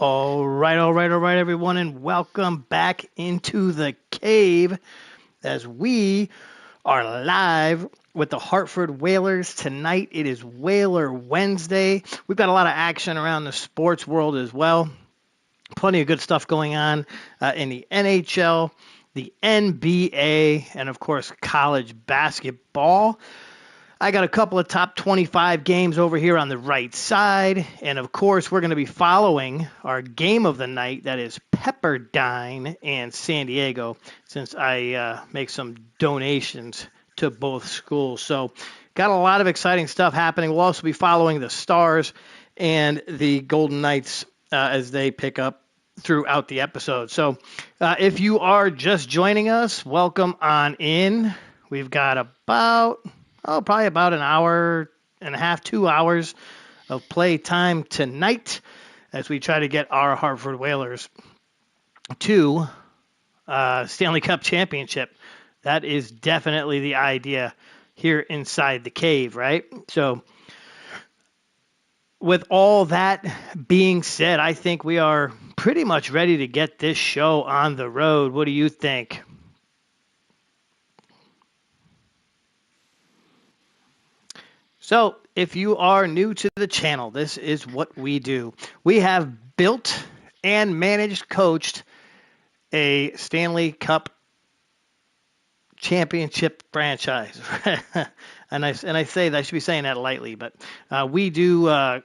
All right, everyone, and welcome back into the cave as we are live with the Hartford Whalers. Tonight it is Whaler Wednesday. We've got a lot of action around the sports world as well. Plenty of good stuff going on in the NHL, the NBA, and of course, college basketball. I got a couple of top 25 games over here on the right side. And of course, we're going to be following our game of the night. That is Pepperdine and San Diego, since I make some donations to both schools. So got a lot of exciting stuff happening. We'll also be following the Stars and the Golden Knights as they pick up throughout the episode. So if you are just joining us, welcome on in. We've got probably about an hour and a half, 2 hours of play time tonight as we try to get our Hartford Whalers to Stanley Cup championship. That is definitely the idea here inside the cave, right? So with all that being said, I think we are pretty much ready to get this show on the road. What do you think? So, if you are new to the channel, this is what we do. We have built and coached a Stanley Cup championship franchise. and I say that, I should be saying that lightly, but we do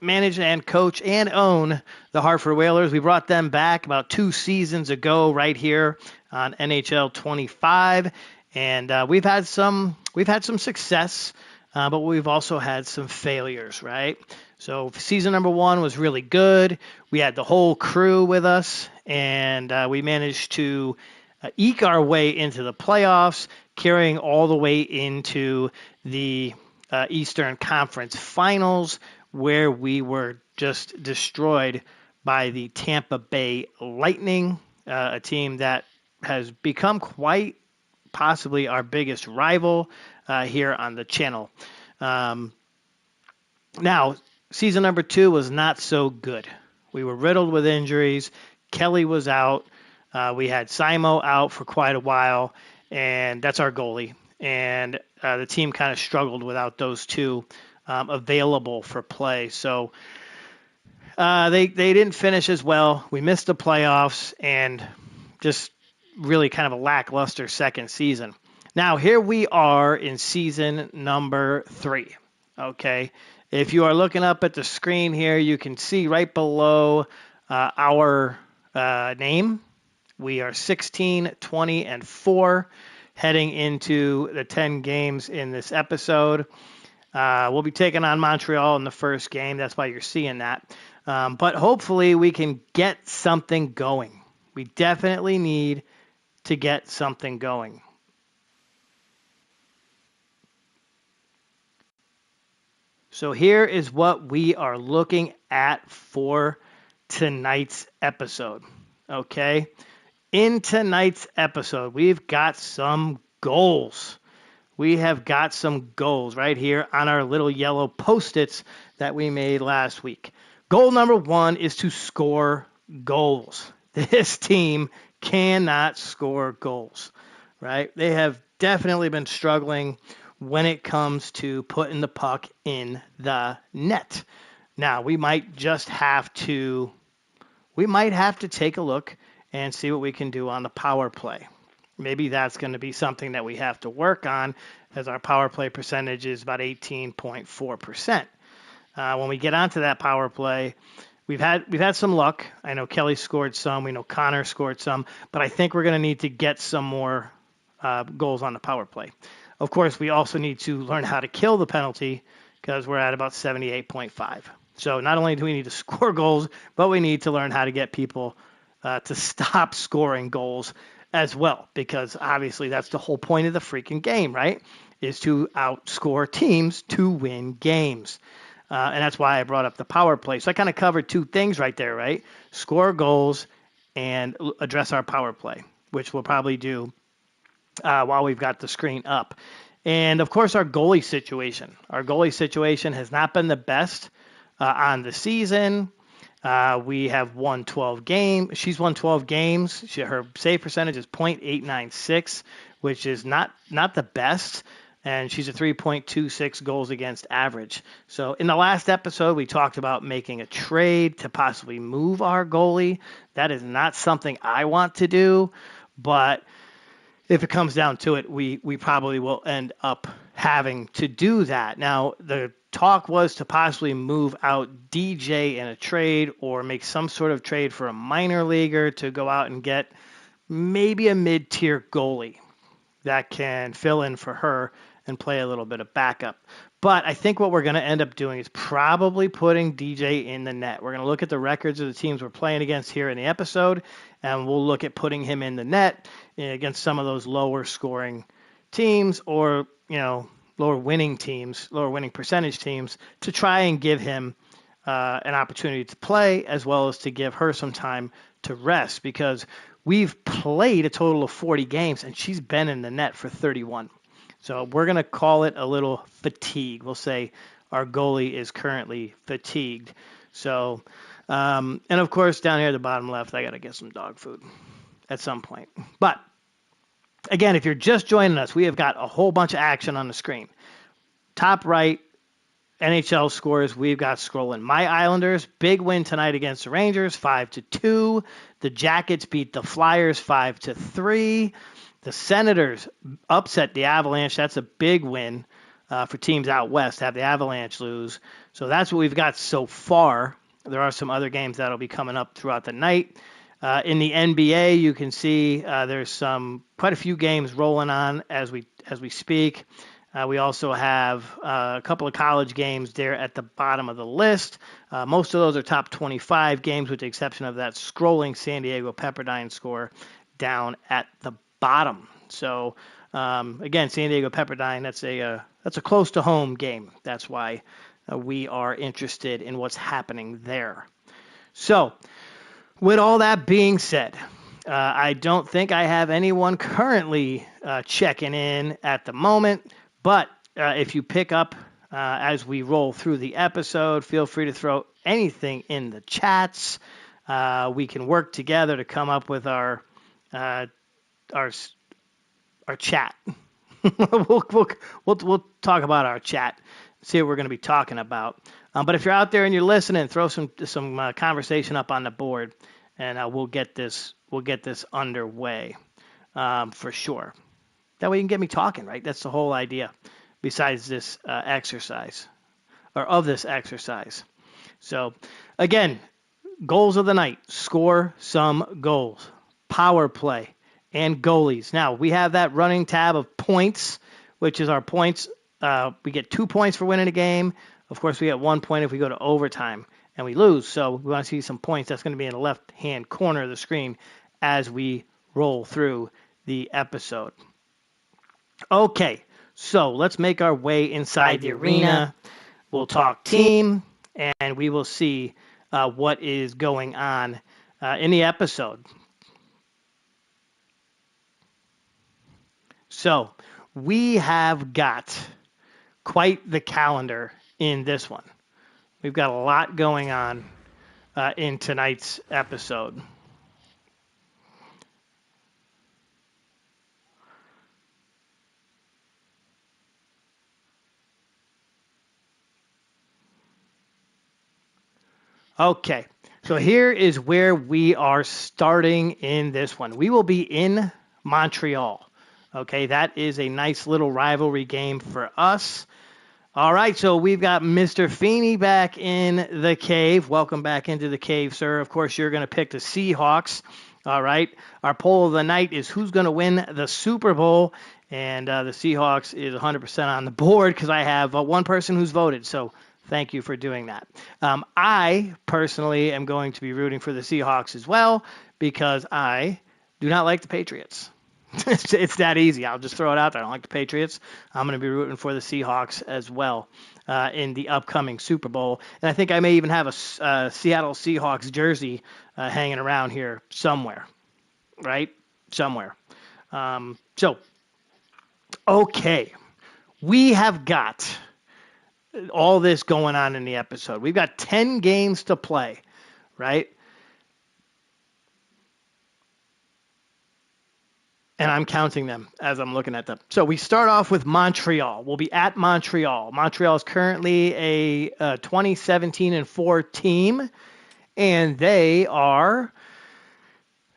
manage and coach and own the Hartford Whalers. We brought them back about 2 seasons ago right here on NHL25, and we've had some success. But we've also had some failures, right? So season number 1 was really good. We had the whole crew with us, and we managed to eke our way into the playoffs, carrying all the way into the Eastern Conference Finals, where we were just destroyed by the Tampa Bay Lightning, a team that has become quite possibly our biggest rival here on the channel. Now, season number 2 was not so good. We were riddled with injuries. Kelly was out. We had Simo out for quite a while, and that's our goalie. And the team kind of struggled without those two available for play. So they didn't finish as well. We missed the playoffs and just really kind of a lackluster second season. Now, here we are in season number 3, okay? If you are looking up at the screen here, you can see right below our name. We are 16, 20, and 4 heading into the 10 games in this episode. We'll be taking on Montreal in the first game. That's why you're seeing that. But hopefully we can get something going. We definitely need to get something going. So here is what we are looking at for tonight's episode, okay? In tonight's episode, we've got some goals. We have got some goals right here on our little yellow Post-its that we made last week. Goal number 1 is to score goals. This team cannot score goals, right? They have definitely been struggling when it comes to putting the puck in the net. Now, we might have to take a look and see what we can do on the power play. Maybe that's going to be something that we have to work on, as our power play percentage is about 18.4%. When we get onto that power play, we've had some luck. I know Kelly scored some. We know Connor scored some. But I think we're going to need to get some more goals on the power play. Of course, we also need to learn how to kill the penalty, because we're at about 78.5. So not only do we need to score goals, but we need to learn how to get people to stop scoring goals as well, because obviously that's the whole point of the freaking game, right? Is to outscore teams to win games. And that's why I brought up the power play. So I kind of covered 2 things right there, right? Score goals and address our power play, which we'll probably do while we've got the screen up. And, of course, our goalie situation. Our goalie situation has not been the best on the season. We have won 12 games. She's won 12 games. Her save percentage is .896, which is not the best. And she's a 3.26 goals against average. So in the last episode, we talked about making a trade to possibly move our goalie. That is not something I want to do, but if it comes down to it, we probably will end up having to do that. Now, the talk was to possibly move out DJ in a trade or make some sort of trade for a minor leaguer to go out and get maybe a mid-tier goalie that can fill in for her and play a little bit of backup. But I think what we're going to end up doing is probably putting DJ in the net. We're going to look at the records of the teams we're playing against here in the episode, and we'll look at putting him in the net against some of those lower scoring teams or, lower winning teams, lower winning percentage teams to try and give him an opportunity to play as well as to give her some time to rest because we've played a total of 40 games and she's been in the net for 31. So we're going to call it a little fatigue. We'll say our goalie is currently fatigued. So, and of course, down here at the bottom left, I got to get some dog food at some point. But again, if you're just joining us, we have got a whole bunch of action on the screen. Top right, NHL scores we've got scrolling. My Islanders, big win tonight against the Rangers, 5-2. The Jackets beat the Flyers 5-3. The Senators upset the Avalanche. That's a big win for teams out west to have the Avalanche lose. So that's what we've got so far. There are some other games that'll be coming up throughout the night. In the NBA, you can see there's quite a few games rolling on as we speak. We also have a couple of college games there at the bottom of the list. Most of those are top 25 games, with the exception of that scrolling San Diego Pepperdine score down at the bottom. So again, San Diego Pepperdine, that's a close to home game. That's why we are interested in what's happening there. So with all that being said, I don't think I have anyone currently checking in at the moment, but if you pick up as we roll through the episode, feel free to throw anything in the chats. We can work together to come up with our chat. we'll talk about our chat, see what we're going to be talking about. But if you're out there and you're listening, throw some conversation up on the board, and we'll get this underway for sure. That way you can get me talking, right? That's the whole idea. Besides this exercise, or of this exercise. So again, goals of the night: score some goals, power play, and goalies. Now we have that running tab of points, which is our points. We get 2 points for winning a game. Of course, we get 1 point if we go to overtime and we lose. So we want to see some points. That's going to be in the left-hand corner of the screen as we roll through the episode. Okay, so let's make our way inside the arena. We'll talk team, and we will see what is going on in the episode. So we have got quite the calendar in this one. We've got a lot going on in tonight's episode. Okay, so here is where we are starting in this one. We will be in Montreal. Okay, that is a nice little rivalry game for us. All right, so we've got Mr. Feeney back in the cave. Welcome back into the cave, sir. Of course, you're going to pick the Seahawks. All right, our poll of the night is who's going to win the Super Bowl, and the Seahawks is 100% on the board because I have one person who's voted, so thank you for doing that. I personally am going to be rooting for the Seahawks as well because I do not like the Patriots. It's that easy. I'll just throw it out there. I don't like the Patriots. I'm going to be rooting for the Seahawks as well in the upcoming Super Bowl. And I think I may even have a Seattle Seahawks jersey hanging around here somewhere, right? Somewhere. Okay. We have got all this going on in the episode. We've got 10 games to play, right? And I'm counting them as I'm looking at them. So we start off with Montreal. We'll be at Montreal. Montreal is currently a 2017-4 team, and they are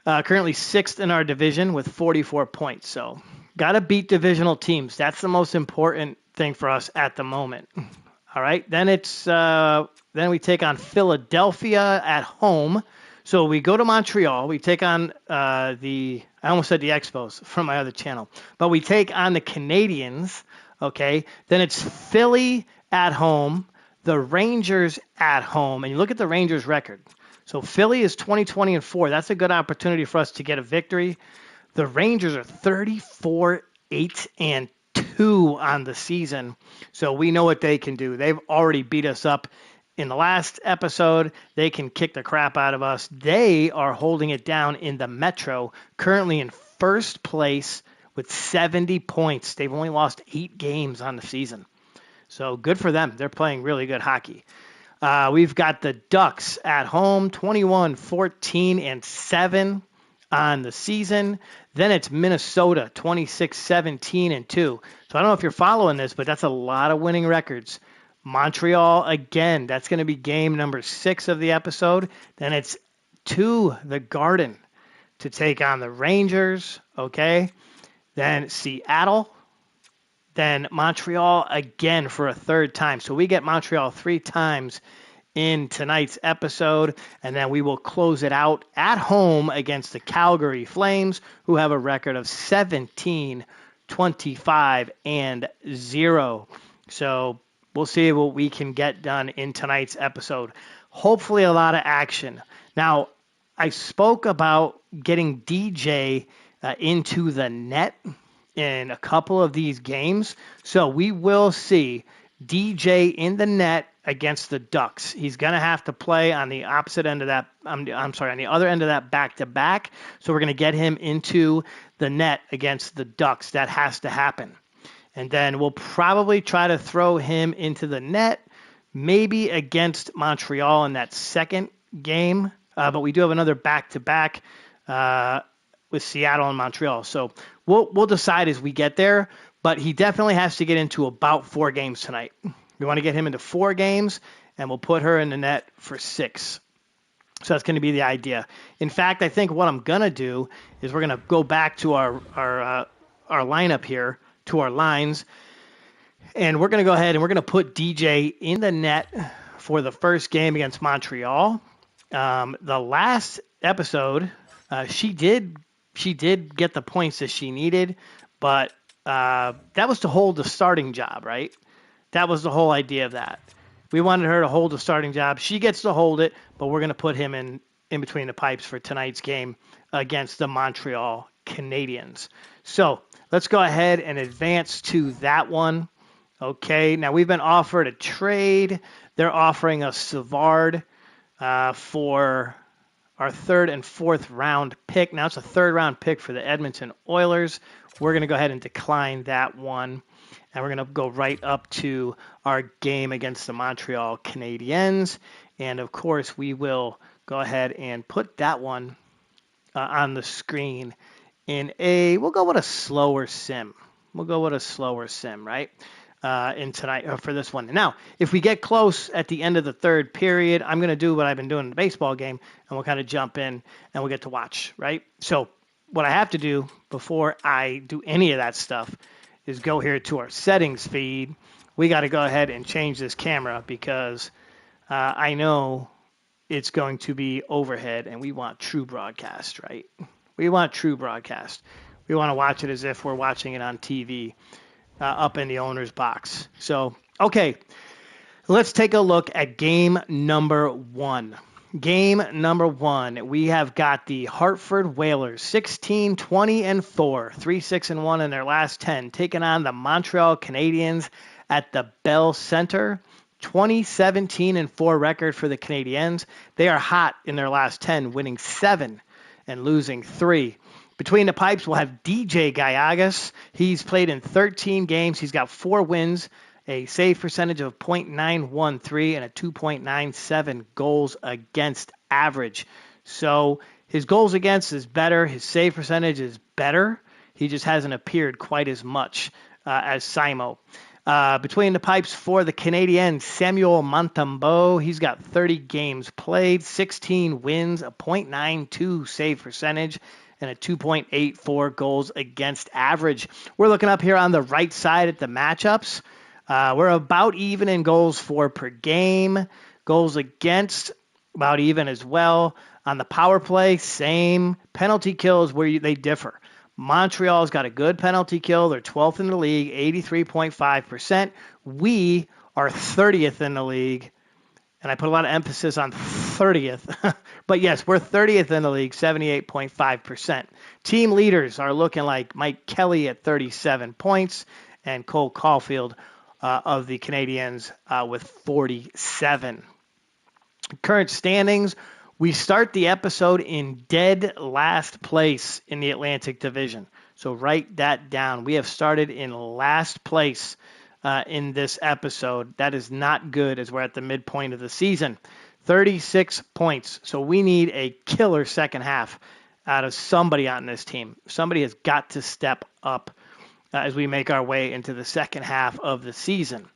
currently sixth in our division with 44 points. So got to beat divisional teams. That's the most important thing for us at the moment. All right. Then then we take on Philadelphia at home. So we go to Montreal. We take on I almost said the Expos from my other channel, but we take on the Canadiens. Okay. Then it's Philly at home, the Rangers at home, and you look at the Rangers record. So Philly is 20-4. That's a good opportunity for us to get a victory. The Rangers are 34-8-2 on the season. So we know what they can do. They've already beat us up in the last episode. They can kick the crap out of us. They are holding it down in the Metro, currently in first place with 70 points. They've only lost 8 games on the season. So good for them. They're playing really good hockey. We've got the Ducks at home, 21-14-7 on the season. Then it's Minnesota, 26-17-2. So I don't know if you're following this, but that's a lot of winning records. Montreal, again, that's going to be game number 6 of the episode. Then it's to the Garden to take on the Rangers, okay? Then Seattle. Then Montreal again for a third time. So we get Montreal 3 times in tonight's episode, and then we will close it out at home against the Calgary Flames, who have a record of 17-25-0. So we'll see what we can get done in tonight's episode. Hopefully a lot of action. Now, I spoke about getting DJ into the net in a couple of these games. So we will see DJ in the net against the Ducks. He's going to have to play on the opposite end of that. On the other end of that back-to-back. So we're going to get him into the net against the Ducks. That has to happen. And then we'll probably try to throw him into the net, maybe against Montreal in that second game. But we do have another back-to-back with Seattle and Montreal. So we'll decide as we get there, but he definitely has to get into about 4 games tonight. We want to get him into 4 games, and we'll put her in the net for 6. So that's going to be the idea. In fact, I think what I'm going to do is we're going to go back to our lineup here, to our lines, and we're going to go ahead and we're going to put DJ in the net for the first game against Montreal. The last episode, she did get the points that she needed, but that was to hold the starting job, right? That was the whole idea of that. We wanted her to hold the starting job. She gets to hold it, but we're going to put him in between the pipes for tonight's game against the Montreal Canadiens. So let's go ahead and advance to that one. Okay, now we've been offered a trade. They're offering us Savard for our 3rd and 4th round pick. Now it's a 3rd round pick for the Edmonton Oilers. We're going to go ahead and decline that one. And we're going to go right up to our game against the Montreal Canadiens. And of course, we will go ahead and put that one on the screen we'll go with a slower sim. Right? In tonight for this one. Now, if we get close at the end of the 3rd period, I'm going to do what I've been doing in the baseball game, and we'll kind of jump in and we'll get to watch, right? So what I have to do before I do any of that stuff is go here to our settings feed. We got to go ahead and change this camera because I know it's going to be overhead, and we want true broadcast, right? We want true broadcast. We want to watch it as if we're watching it on TV. Up in the owner's box. So, okay, let's take a look at game number 1. Game number 1, we have got the Hartford Whalers, 16-20-4, 3-6-1 in their last 10, taking on the Montreal Canadiens at the Bell Center. 20-17-4 record for the Canadiens. They are hot in their last 10, winning 7 and losing 3. Between the pipes, we'll have DJ Gallegos. He's played in 13 games. He's got 4 wins, a save percentage of .913, and a 2.97 goals against average. So his goals against is better. His save percentage is better. He just hasn't appeared quite as much as Simo. Between the pipes for the Canadiens, Samuel Montembeault, he's got 30 games played, 16 wins, a .92 save percentage, and a 2.84 goals against average. We're looking up here on the right side at the matchups. We're about even in goals for per game. Goals against, about even as well. On the power play, same. Penalty kills where they differ. Montreal's got a good penalty kill. They're 12th in the league, 83.5%. We are 30th in the league, and I put a lot of emphasis on 30th. But yes, we're 30th in the league, 78.5%. Team leaders are looking like Mike Kelly at 37 points and Cole Caulfield of the Canadiens with 47. Current standings, we start the episode in dead last place in the Atlantic Division. So write that down. We have started in last place in this episode. That is not good as we're at the midpoint of the season. 36 points. So we need a killer second half out of somebody on this team. Somebody has got to step up as we make our way into the second half of the season.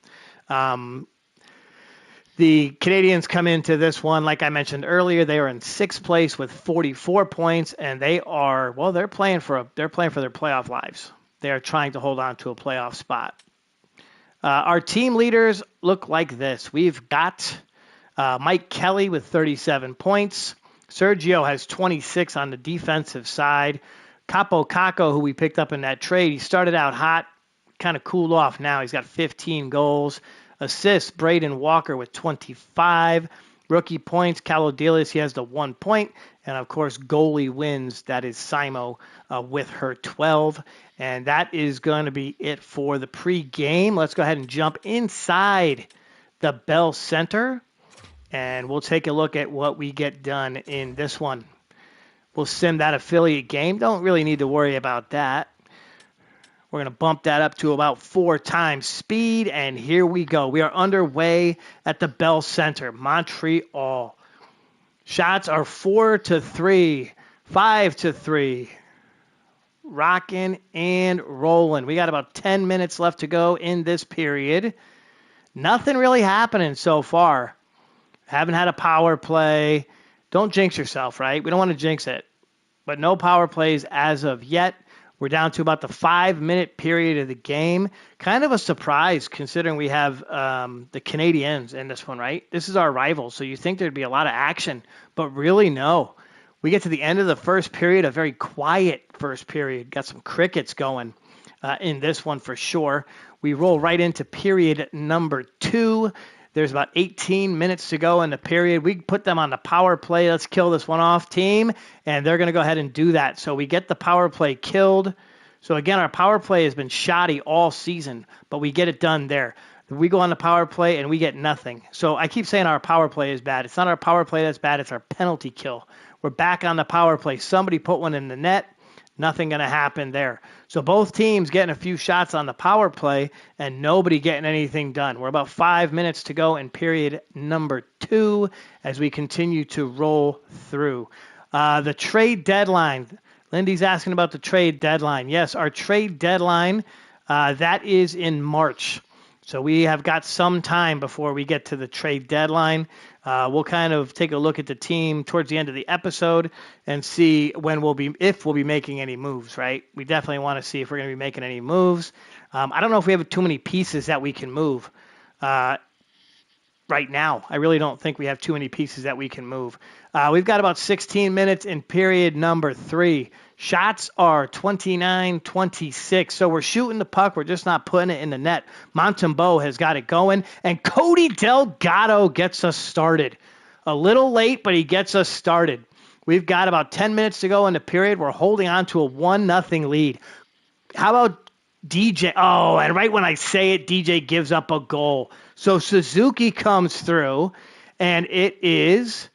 The Canadiens come into this one, like I mentioned earlier, they are in sixth place with 44 points, and they're playing for their playoff lives. They are trying to hold on to a playoff spot. Our team leaders look like this. We've got Mike Kelly with 37 points. Sergio has 26 on the defensive side. Capo Caco, who we picked up in that trade, he started out hot, kind of cooled off now. He's got 15 goals. Assists, Braden Walker with 25. Rookie points, Kalodilis, he has the 1 point. And, of course, goalie wins. That is Simo with her 12. And that is going to be it for the pregame. Let's go ahead and jump inside the Bell Center. And we'll take a look at what we get done in this one. We'll sim that affiliate game. Don't really need to worry about that. We're going to bump that up to about 4 times speed, and here we go. We are underway at the Bell Center, Montreal. Shots are 4-3, 5-3. Rocking and rolling. We got about 10 minutes left to go in this period. Nothing really happening so far. Haven't had a power play. Don't jinx yourself, right? We don't want to jinx it. But no power plays as of yet. We're down to about the 5-minute period of the game. Kind of a surprise considering we have the Canadiens in this one, right? This is our rival, so you think there'd be a lot of action, but really no. We get to the end of the first period, a very quiet first period. Got some crickets going in this one for sure. We roll right into period number 2. There's about 18 minutes to go in the period. We put them on the power play. Let's kill this one off, team. And they're going to go ahead and do that. So we get the power play killed. So, again, our power play has been shoddy all season, but we get it done there. We go on the power play, and we get nothing. So I keep saying our power play is bad. It's not our power play that's bad. It's our penalty kill. We're back on the power play. Somebody put one in the net. Nothing going to happen there. So both teams getting a few shots on the power play and nobody getting anything done. We're about 5 minutes to go in period number 2 as we continue to roll through. The trade deadline. Lindy's asking about the trade deadline. Yes, our trade deadline, that is in March. So we have got some time before we get to the trade deadline. We'll kind of take a look at the team towards the end of the episode and see if we'll be making any moves, right? We definitely want to see if we're going to be making any moves. I don't know if we have too many pieces that we can move right now. I really don't think we have too many pieces that we can move. We've got about 16 minutes in period number 3. Shots are 29-26, so we're shooting the puck. We're just not putting it in the net. Montembeault has got it going, and Cody Delgado gets us started. A little late, but he gets us started. We've got about 10 minutes to go in the period. We're holding on to a 1-0 lead. How about DJ? Oh, and right when I say it, DJ gives up a goal. So Suzuki comes through, and it is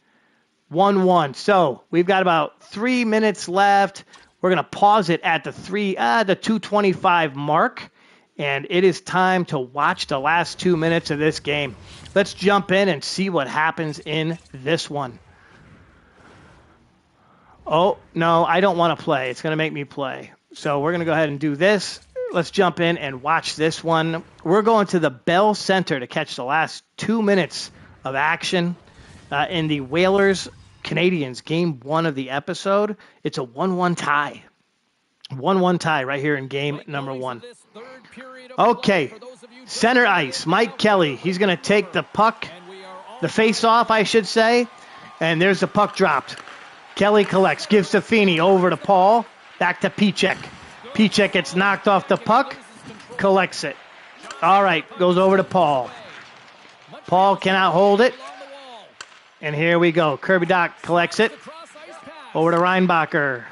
1-1. So we've got about 3 minutes left. We're going to pause it at the 2:25 mark, and it is time to watch the last 2 minutes of this game. Let's jump in and see what happens in this one. Oh, no, I don't want to play. It's going to make me play. So we're going to go ahead and do this. Let's jump in and watch this one. We're going to the Bell Center to catch the last 2 minutes of action in the Whalers-Canadiens Game 1 of the episode. It's a 1-1 tie. 1-1 tie right here in game number 1. Okay, center ice, Mike Kelly. He's going to take the puck, the face-off, I should say, and there's the puck dropped. Kelly collects, gives to Feeney, over to Paul, back to Pichek. Pichek gets knocked off the puck, collects it. All right, goes over to Paul. Paul cannot hold it. And here we go. Kirby Doc collects it. Over to Reinbacher.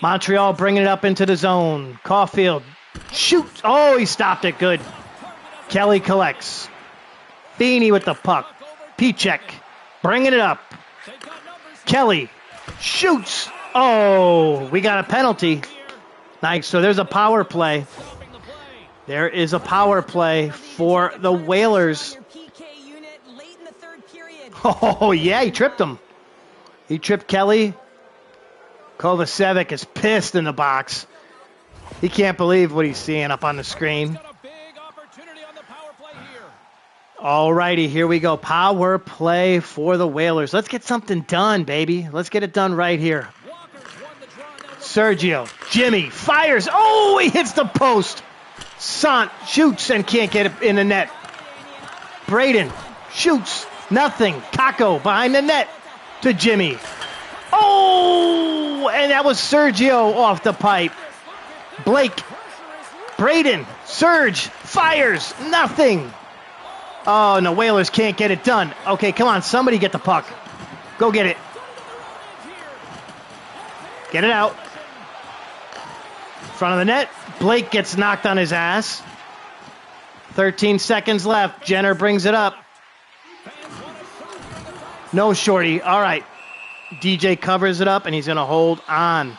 Montreal bringing it up into the zone. Caulfield shoots. Oh, he stopped it. Good. Kelly collects. Feeney with the puck. Pichek bringing it up. Kelly shoots. Oh, we got a penalty. Nice. So there's a power play. There is a power play for the Whalers. Oh, yeah, he tripped him. He tripped Kelly. Kovacevic is pissed in the box. He can't believe what he's seeing up on the screen. All righty, here we go. Power play for the Whalers. Let's get something done, baby. Let's get it done right here. Sergio, Jimmy, fires. Oh, he hits the post. Sant shoots and can't get it in the net. Braden shoots. Nothing. Kako behind the net to Jimmy. Oh, and that was Sergio off the pipe. Blake, Braden, Serge, fires. Nothing. Oh, no, Whalers can't get it done. Okay, come on, somebody get the puck. Go get it. Get it out. Front of the net. Blake gets knocked on his ass. 13 seconds left. Jenner brings it up. No, Shorty. All right. DJ covers it up, and he's going to hold on.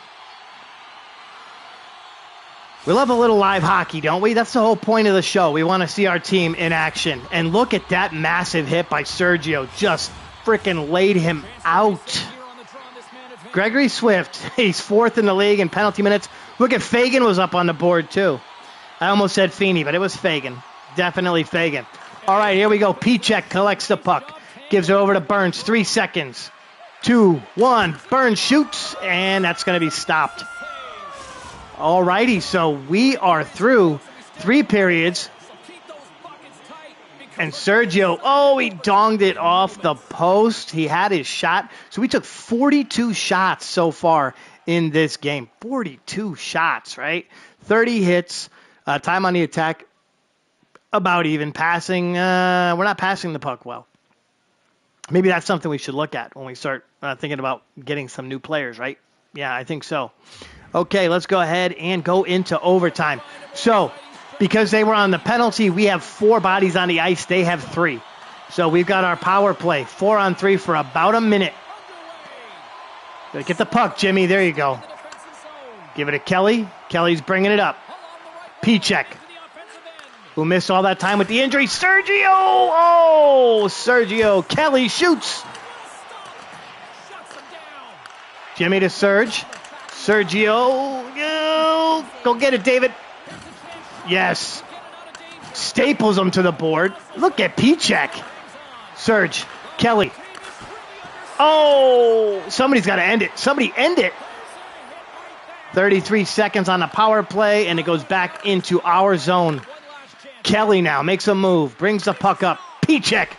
We love a little live hockey, don't we? That's the whole point of the show. We want to see our team in action. And look at that massive hit by Sergio. Just freaking laid him out. Gregory Swift, he's 4th in the league in penalty minutes. Look at Fagan was up on the board, too. I almost said Feeney, but it was Fagan. Definitely Fagan. All right, here we go. Pichek collects the puck. Gives it over to Burns. 3 seconds. 2, 1. Burns shoots, and that's going to be stopped. All righty, so we are through 3 periods. And Sergio, oh, he donged it off the post. He had his shot. So we took 42 shots so far in this game. 42 shots, right? 30 hits. Time on the attack, about even. Passing, we're not passing the puck well. Maybe that's something we should look at when we start thinking about getting some new players, right? Yeah, I think so. Okay, let's go ahead and go into overtime. So, because they were on the penalty, we have 4 bodies on the ice. They have 3. So we've got our power play, 4-on-3 for about a minute. Get the puck, Jimmy. There you go. Give it to Kelly. Kelly's bringing it up. Pichek, who missed all that time with the injury. Sergio! Oh, Sergio. Kelly shoots. Jimmy to Serge. Sergio. Go get it, David. Yes. Staples him to the board. Look at Pichek. Serge. Kelly. Oh, somebody's got to end it. Somebody end it. 33 seconds on the power play, and it goes back into our zone. Kelly now makes a move, brings the puck up. Pichek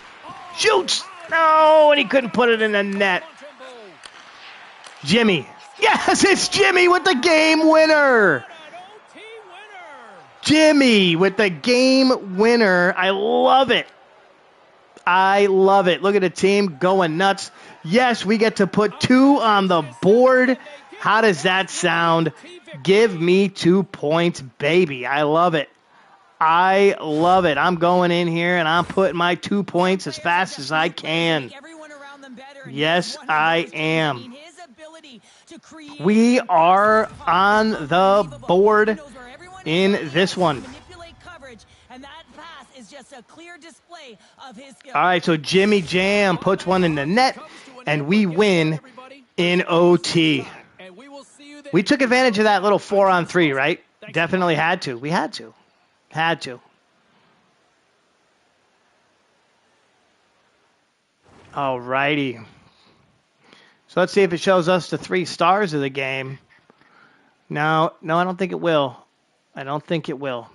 shoots. No, and he couldn't put it in the net. Jimmy. Yes, it's Jimmy with the game winner. Jimmy with the game winner. I love it. I love it. Look at the team going nuts. Yes, we get to put 2 on the board. How does that sound? Give me 2 points, baby. I love it. I love it. I'm going in here and I'm putting my 2 points as fast as I can. Yes, I am. We are on the board in this one. All right, so Jimmy Jam puts one in the net, and we win in OT. We took advantage of that little 4-on-3, right? Definitely had to. We had to. Had to. All righty. So let's see if it shows us the 3 stars of the game. No, I don't think it will. I don't think it will.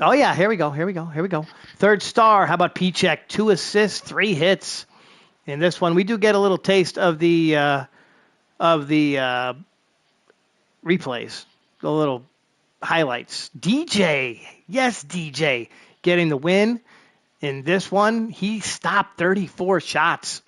Oh, yeah, here we go. Third star, how about P-Check? 2 assists, 3 hits. In this one, we do get a little taste of the replays, the little highlights. DJ, yes, DJ, getting the win. In this one, he stopped 34 shots.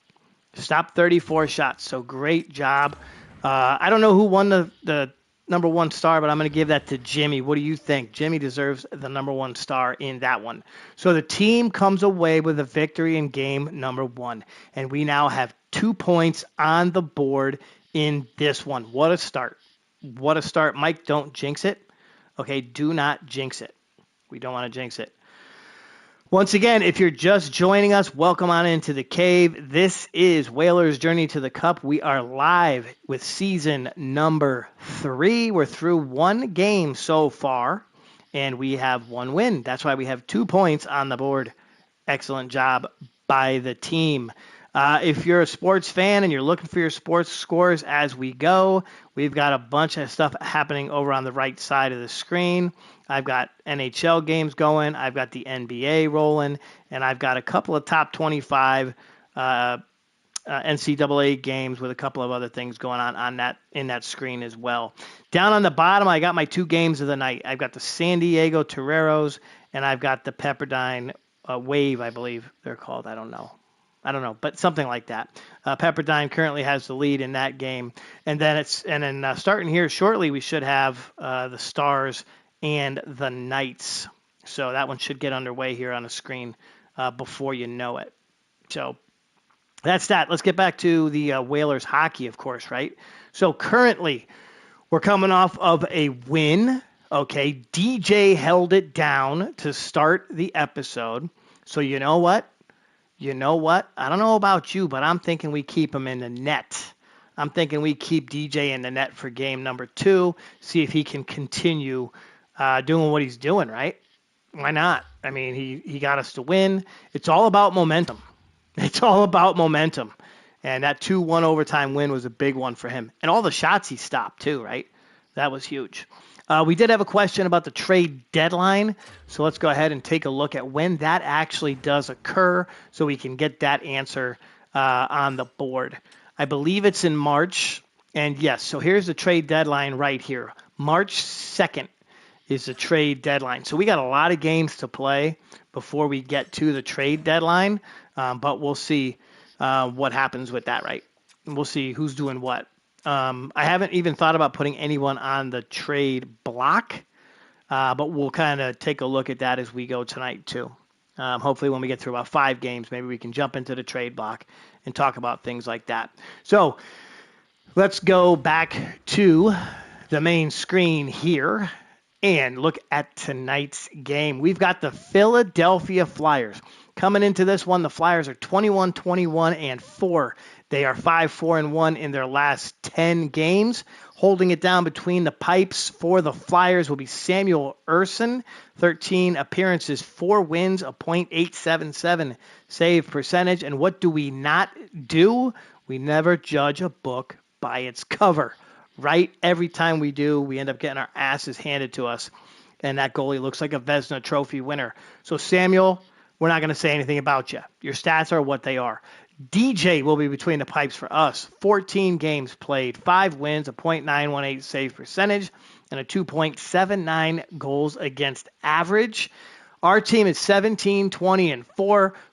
So great job. I don't know who won the number 1 star, but I'm going to give that to Jimmy. What do you think? Jimmy deserves the number 1 star in that one. So the team comes away with a victory in game number 1, and we now have 2 points on the board in this one. What a start. Mike, don't jinx it. Okay, do not jinx it. We don't want to jinx it. Once again, if you're just joining us, welcome on into the cave. This is Whalers Journey to the Cup. We are live with season number 3. We're through 1 game so far, and we have 1 win. That's why we have 2 points on the board. Excellent job by the team. If you're a sports fan and you're looking for your sports scores as we go, we've got a bunch of stuff happening over on the right side of the screen. I've got NHL games going. I've got the NBA rolling, and I've got a couple of top 25 NCAA games with a couple of other things going on in that screen as well. Down on the bottom, I got my 2 games of the night. I've got the San Diego Toreros, and I've got the Pepperdine Wave, I believe they're called. I don't know, but something like that. Pepperdine currently has the lead in that game, and then starting here shortly, we should have the Stars and the Knights. So that one should get underway here on the screen before you know it. So that's that. Let's get back to the Whalers hockey, of course, right? So currently, we're coming off of a win. Okay, DJ held it down to start the episode. So you know what? I don't know about you, but I'm thinking we keep him in the net. I'm thinking we keep DJ in the net for game number 2, see if he can continue doing what he's doing, right? Why not? I mean, he got us to win. It's all about momentum. And that 2-1 overtime win was a big one for him. And all the shots he stopped too, right? That was huge. We did have a question about the trade deadline, so let's go ahead and take a look at when that actually does occur so we can get that answer on the board. I believe it's in March, and yes, so here's the trade deadline right here. March 2nd is the trade deadline. So we got a lot of games to play before we get to the trade deadline, but we'll see what happens with that, right? And we'll see who's doing what. I haven't even thought about putting anyone on the trade block, but we'll kind of take a look at that as we go tonight too. Hopefully when we get through about 5 games, maybe we can jump into the trade block and talk about things like that. So let's go back to the main screen here and look at tonight's game. We've got the Philadelphia Flyers. Coming into this one, the Flyers are 21-21-4. They are 5-4-1 in their last 10 games. Holding it down between the pipes for the Flyers will be Samuel Ersson. 13 appearances, 4 wins, a .877 save percentage. And what do we not do? We never judge a book by its cover, right? Every time we do, we end up getting our asses handed to us. And that goalie looks like a Vezina Trophy winner. So Samuel, we're not going to say anything about you. Your stats are what they are. DJ will be between the pipes for us. 14 games played, 5 wins, a .918 save percentage, and a 2.79 goals against average. Our team is 17-20-4,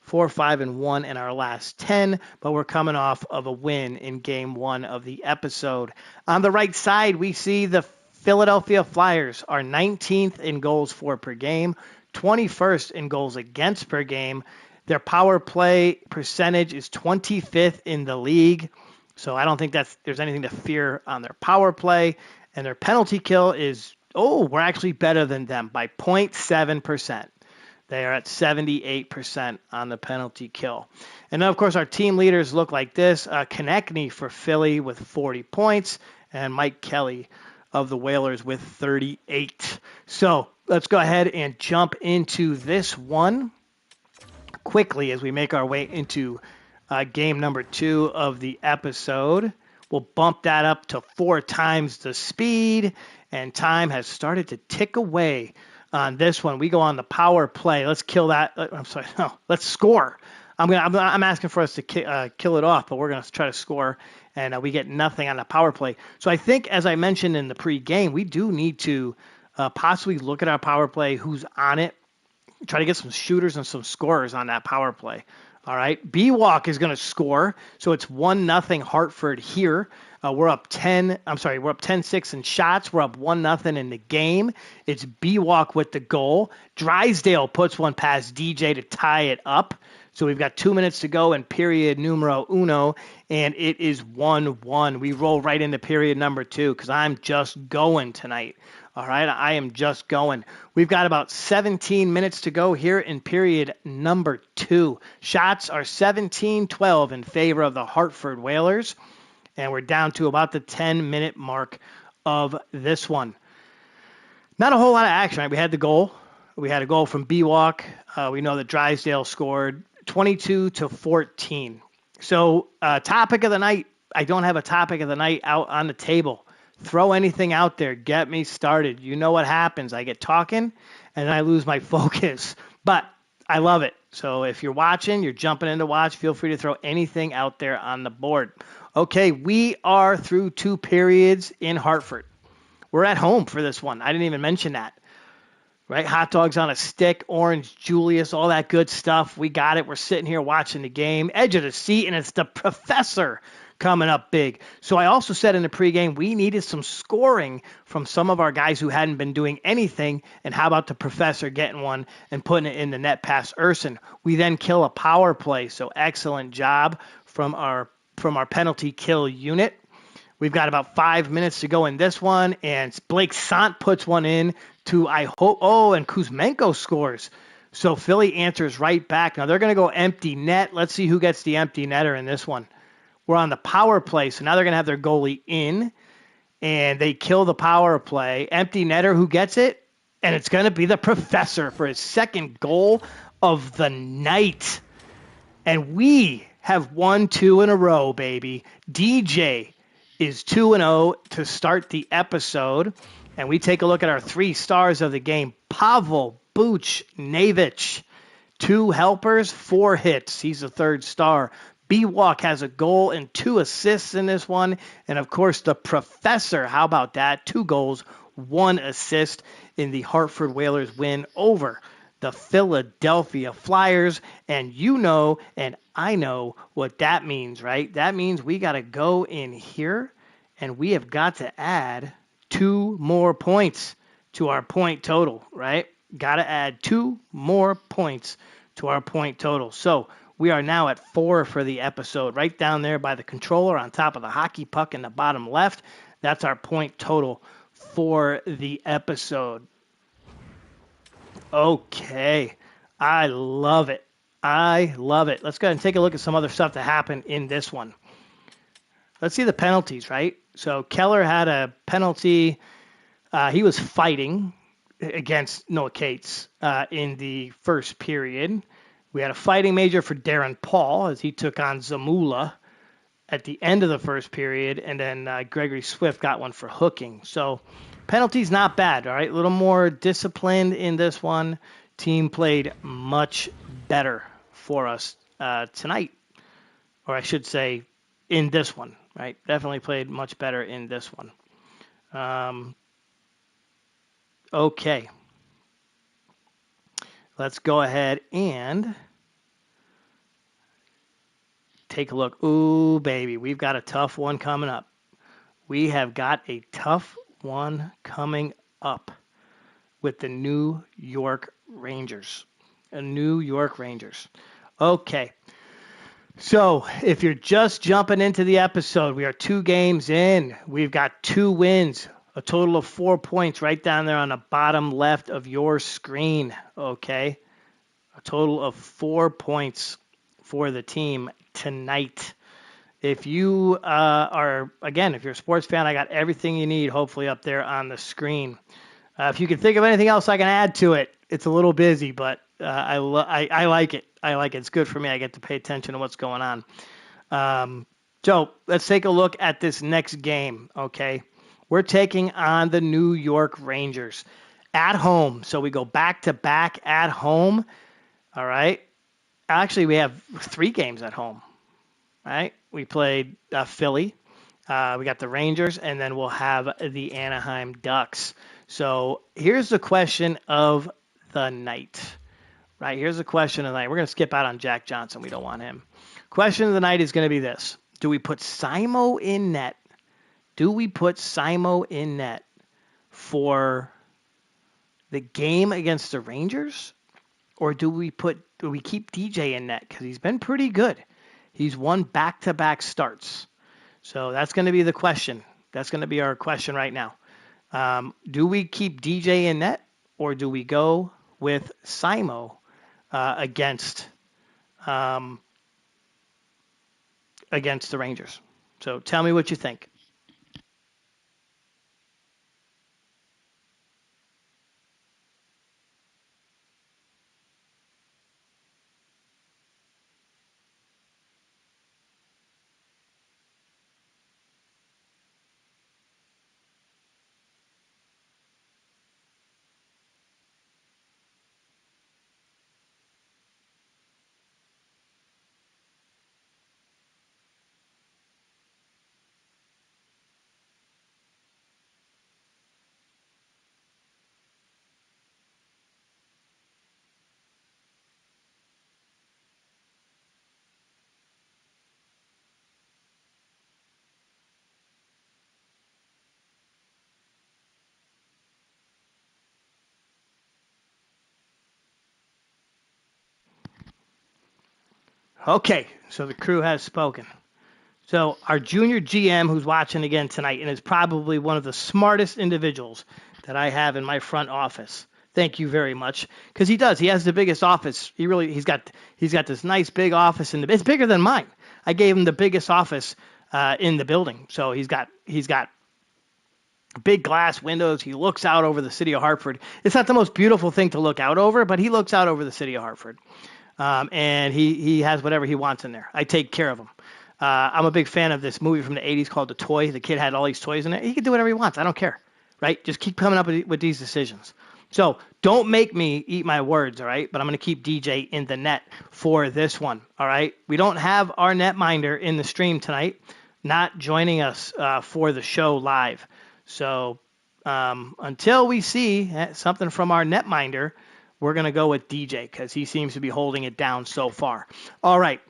4-5-1 in our last 10, but we're coming off of a win in game 1 of the episode. On the right side, we see the Philadelphia Flyers are 19th in goals for per game, 21st in goals against per game. Their power play percentage is 25th in the league, so I don't think there's anything to fear on their power play. And their penalty kill is, we're actually better than them by 0.7%. They are at 78% on the penalty kill. And then, of course, our team leaders look like this. Konechny for Philly with 40 points, and Mike Kelly of the Whalers with 38. So let's go ahead and jump into this one quickly as we make our way into game number 2 of the episode. We'll bump that up to 4 times the speed, and time has started to tick away on this one. We go on the power play. Let's kill that. I'm sorry. No, let's score. I'm asking for us to kill it off, but we're going to try to score, and we get nothing on the power play. So I think, as I mentioned in the pregame, we do need to possibly look at our power play, who's on it, try to get some shooters and some scorers on that power play. All right. B-Walk is going to score. So it's 1-0 Hartford here. We're up 10-6 in shots. We're up 1-0 in the game. It's B-Walk with the goal. Drysdale puts one past DJ to tie it up. So we've got 2 minutes to go in period numero uno, and it is 1-1. We roll right into period number 2 because I'm just going tonight. All right, I am just going. We've got about 17 minutes to go here in period number 2. Shots are 17-12 in favor of the Hartford Whalers, and we're down to about the 10-minute mark of this one. Not a whole lot of action, right? We had the goal. We had a goal from B-Walk. We know that Drysdale scored 22-14. So topic of the night, I don't have a topic of the night out on the table. Throw anything out there. Get me started. You know what happens. I get talking, and then I lose my focus. But I love it. So if you're watching, you're jumping in to watch, feel free to throw anything out there on the board. Okay, we are through 2 periods in Hartford. We're at home for this one. I didn't even mention that. Right? Hot dogs on a stick, orange Julius, all that good stuff. We got it. We're sitting here watching the game, edge of the seat, and it's the professor coming up big. So I also said in the pregame we needed some scoring from some of our guys who hadn't been doing anything, and how about the professor getting one and putting it in the net past Urson? We then kill a power play, so excellent job from our penalty kill unit. We've got about 5 minutes to go in this one, and Blake Sant puts one in to and Kuzmenko scores. So Philly answers right back. Now they're going to go empty net. Let's see who gets the empty netter in this one. We're on the power play, so now they're going to have their goalie in, and they kill the power play. Empty netter, who gets it? And it's going to be the professor for his second goal of the night. And we have won 2 in a row, baby. DJ is 2-0 to start the episode. And we take a look at our 3 stars of the game. Pavel Buchnevich, 2 helpers, 4 hits. He's the 3rd star. B-Walk has a goal and 2 assists in this one. And, of course, the professor, how about that? 2 goals, 1 assist in the Hartford Whalers win over the Philadelphia Flyers. And you know, and I know what that means, right? That means we got to go in here, and we have got to add 2 more points to our point total, right? Got to add 2 more points to our point total. So we are now at 4 for the episode, right down there by the controller on top of the hockey puck in the bottom left. That's our point total for the episode. Okay, I love it. I love it. Let's go ahead and take a look at some other stuff that happened in this one. Let's see the penalties, right? So Keller had a penalty. He was fighting against Noah Cates in the first period. We had a fighting major for Darren Paul as he took on Zamula at the end of the first period, and then Gregory Swift got one for hooking. So penalties not bad, all right? A little more disciplined in this one. Team played much better for us tonight, or I should say in this one, right? Definitely played much better in this one. Okay. Let's go ahead and take a look. Ooh, baby, we've got a tough one coming up. We have got a tough one coming up with the New York Rangers. New York Rangers. Okay. So if you're just jumping into the episode, we are 2 games in. We've got 2 wins, a total of 4 points right down there on the bottom left of your screen. Okay. A total of 4 points for the team tonight. If you if you're a sports fan, I got everything you need hopefully up there on the screen. If you can think of anything else I can add to it, it's a little busy, but I like it. I like it. It's good for me. I get to pay attention to what's going on. So let's take a look at this next game, okay? We're taking on the New York Rangers at home. So we go back to back at home, all right? Actually, we have 3 games at home, right? We played Philly, we got the Rangers, and then we'll have the Anaheim Ducks. So here's the question of the night, right? Here's the question of the night. We're going to skip out on Jack Johnson. We don't want him. Question of the night is going to be this. Do we put Simo in net? Do we put Simo in net for the game against the Rangers? Or do we keep DJ in net? Because he's been pretty good. He's won back-to-back starts. So that's going to be the question. That's going to be our question right now. Do we keep DJ in net, or do we go with Simo against the Rangers? So tell me what you think. Okay, so the crew has spoken. So our junior GM, who's watching again tonight, and is probably one of the smartest individuals that I have in my front office. Thank you very much, because he does. He has the biggest office. He's got this nice big office, and it's bigger than mine. I gave him the biggest office in the building. So he's got big glass windows. He looks out over the city of Hartford. It's not the most beautiful thing to look out over, but he looks out over the city of Hartford. And he has whatever he wants in there. I take care of him. I'm a big fan of this movie from the 80s called The Toy. The kid had all these toys in it. He can do whatever he wants. I don't care, right? Just keep coming up with these decisions. So don't make me eat my words, all right? But I'm going to keep DJ in the net for this one, all right? We don't have our netminder in the stream tonight, not joining us for the show live. So until we see something from our netminder, we're going to go with DJ because he seems to be holding it down so far. All right.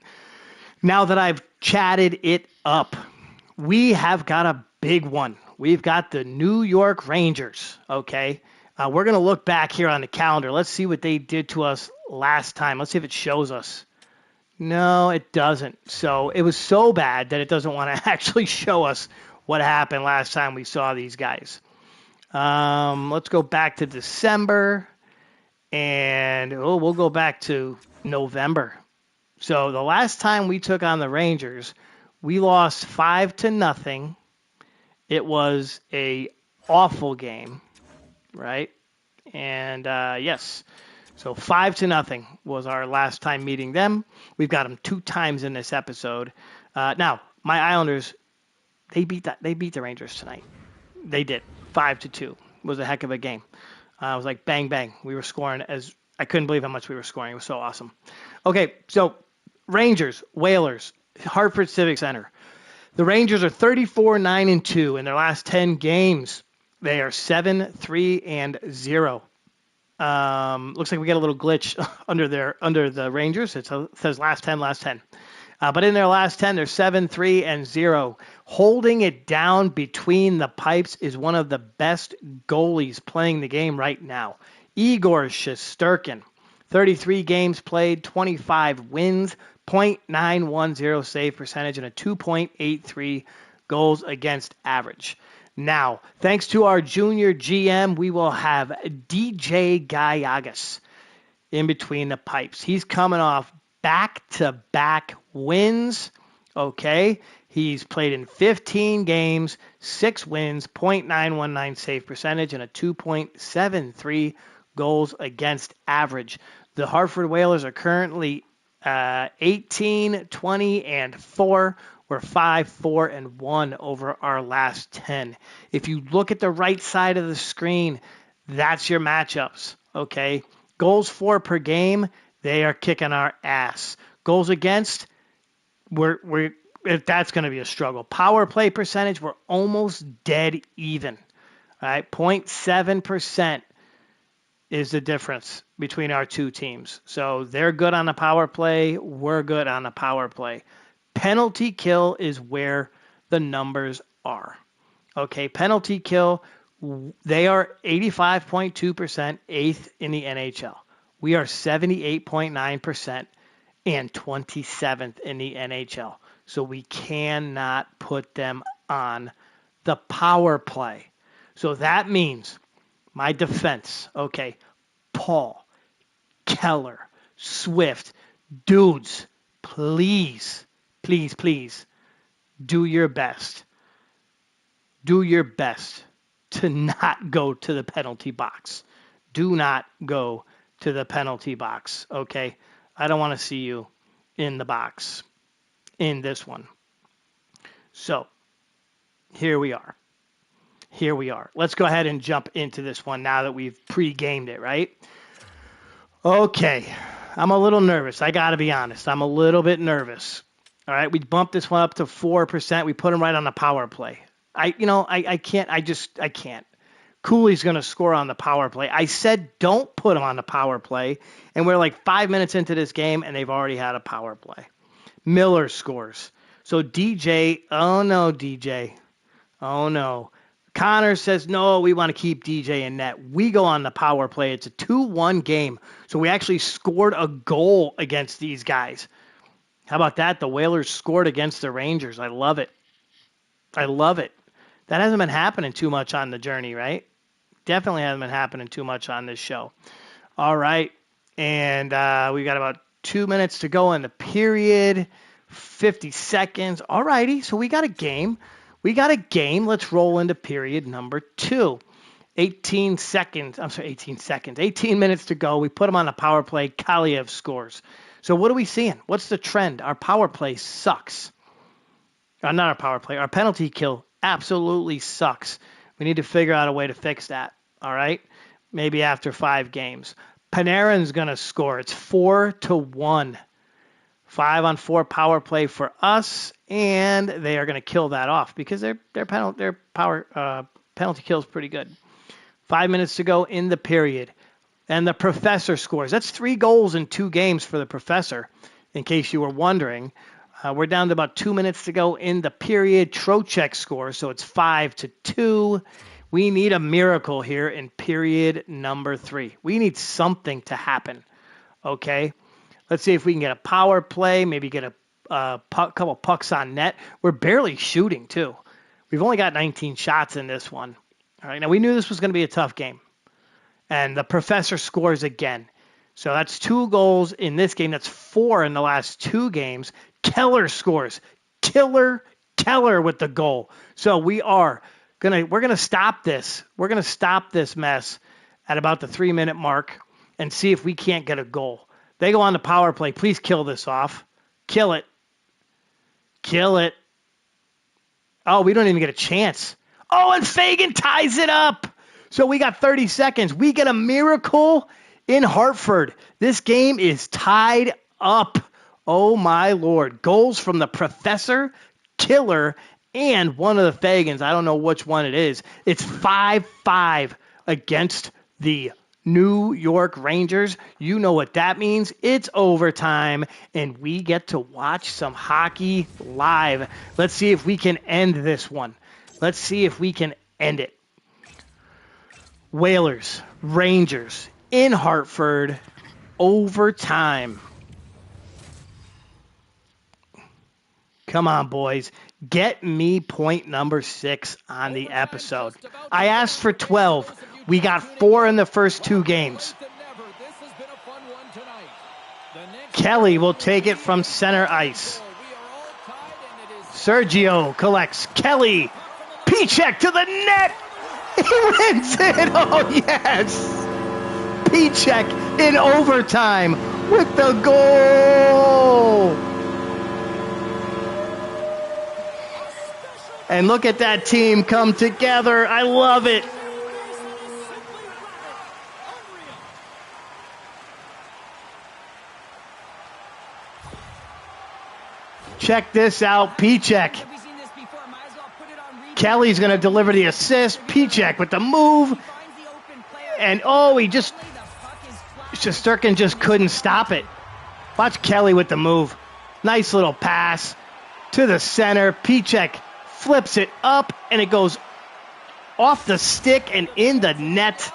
Now that I've chatted it up, we have got a big one. We've got the New York Rangers, okay? We're going to look back here on the calendar. Let's see what they did to us last time. Let's see if it shows us. No, it doesn't. So it was so bad that it doesn't want to actually show us what happened last time we saw these guys. Let's go back to December. And we'll go back to November. So the last time we took on the Rangers, we lost 5-0. It was a awful game, right? And yes, so 5-0 was our last time meeting them. We've got them 2 times in this episode. Now my Islanders, they beat the Rangers tonight. They did 5-2. It was a heck of a game. It was like bang, bang. We were scoring I couldn't believe how much we were scoring. It was so awesome. Okay, so Rangers, Whalers, Hartford Civic Center. The Rangers are 34-9-2 in their last 10 games. They are 7-3-0. Looks like we get a little glitch under the Rangers. It says last 10. But in their last 10, they're 7-3-0. Holding it down between the pipes is one of the best goalies playing the game right now. Igor Shesterkin, 33 games played, 25 wins, .910 save percentage, and a 2.83 goals against average. Now, thanks to our junior GM, we will have DJ Gallegos. in between the pipes. He's coming off back-to-back wins, okay? He's played in 15 games, 6 wins, .919 save percentage, and a 2.73 goals against average. The Hartford Whalers are currently 18, 20, and 4. We're 5, 4, and 1 over our last 10. If you look at the right side of the screen, that's your matchups, okay? Goals for per game, they are kicking our ass. Goals against, that's going to be a struggle. Power play percentage, we're almost dead even. All right, 0.7% is the difference between our two teams. So they're good on the power play. We're good on the power play. Penalty kill is where the numbers are. Okay, penalty kill, they are 85.2%, 8th in the NHL. We are 78.9% and 27th in the NHL. So we cannot put them on the power play. So that means my defense, okay, Paul, Keller, Swift, dudes, please, please, please, do your best. Do your best to not go to the penalty box. Do not go to the penalty box, okay? I don't want to see you in the box in this one. So, here we are. Here we are. Let's go ahead and jump into this one now that we've pre-gamed it, right? Okay, I'm a little nervous. I got to be honest. I'm a little bit nervous. All right, we bumped this one up to 4%. We put him right on the power play. I can't. Cooley's going to score on the power play. I said don't put him on the power play, and we're like 5 minutes into this game, and they've already had a power play. Miller scores. So DJ, oh no, DJ. Oh no. Connor says, no, we want to keep DJ in net. We go on the power play. It's a 2-1 game. So we actually scored a goal against these guys. How about that? The Whalers scored against the Rangers. I love it. I love it. That hasn't been happening too much on the journey, right? Definitely hasn't been happening too much on this show. All right. And we got about 2 minutes to go in the period. 50 seconds. All righty. So we got a game. Let's roll into period number 2. 18 seconds. 18 minutes to go. We put him on a power play. Kaliev scores. So what are we seeing? What's the trend? Our power play sucks. Not our power play. Our penalty kill absolutely sucks. We need to figure out a way to fix that. All right? Maybe after 5 games. Panarin's going to score. It's 4-1. 5-on-4 power play for us, and they are going to kill that off because their penalty kill is pretty good. 5 minutes to go in the period, and the Professor scores. That's 3 goals in 2 games for the Professor, in case you were wondering. We're down to about 2 minutes to go in the period. Trocheck scores, so it's 5-2. We need a miracle here in period number 3. We need something to happen, okay? Let's see if we can get a power play, maybe get a couple pucks on net. We're barely shooting, too. We've only got 19 shots in this one. All right, now we knew this was going to be a tough game. And the Professor scores again. So that's 2 goals in this game. That's 4 in the last 2 games. Keller scores. Keller with the goal. So we're gonna stop this. We're gonna stop this mess at about the 3-minute mark and see if we can't get a goal. They go on the power play. Please kill this off. Kill it. Oh, we don't even get a chance. Oh, and Fagan ties it up. So we got 30 seconds. We get a miracle in Hartford. This game is tied up. Oh, my Lord. Goals from the Professor, Killer, and one of the Fagans. I don't know which one it is. It's 5-5 against the New York Rangers. You know what that means. It's overtime, and we get to watch some hockey live. Let's see if we can end this one. Let's see if we can end it. Whalers, Rangers, in Hartford, overtime. Come on, boys. Get me point number 6 on the episode. I asked for 12. We got 4 in the first 2 games. Kelly will take it from center ice. Sergio collects. Kelly. P-check to the net. He wins it. Oh, yes. P-check in overtime with the goal. And look at that team come together. I love it. Check this out, P-check. Kelly's going to deliver the assist. P-check with the move. And, Shesterkin just couldn't stop it. Watch Kelly with the move. Nice little pass to the center. P-check flips it up, and it goes off the stick and in the net.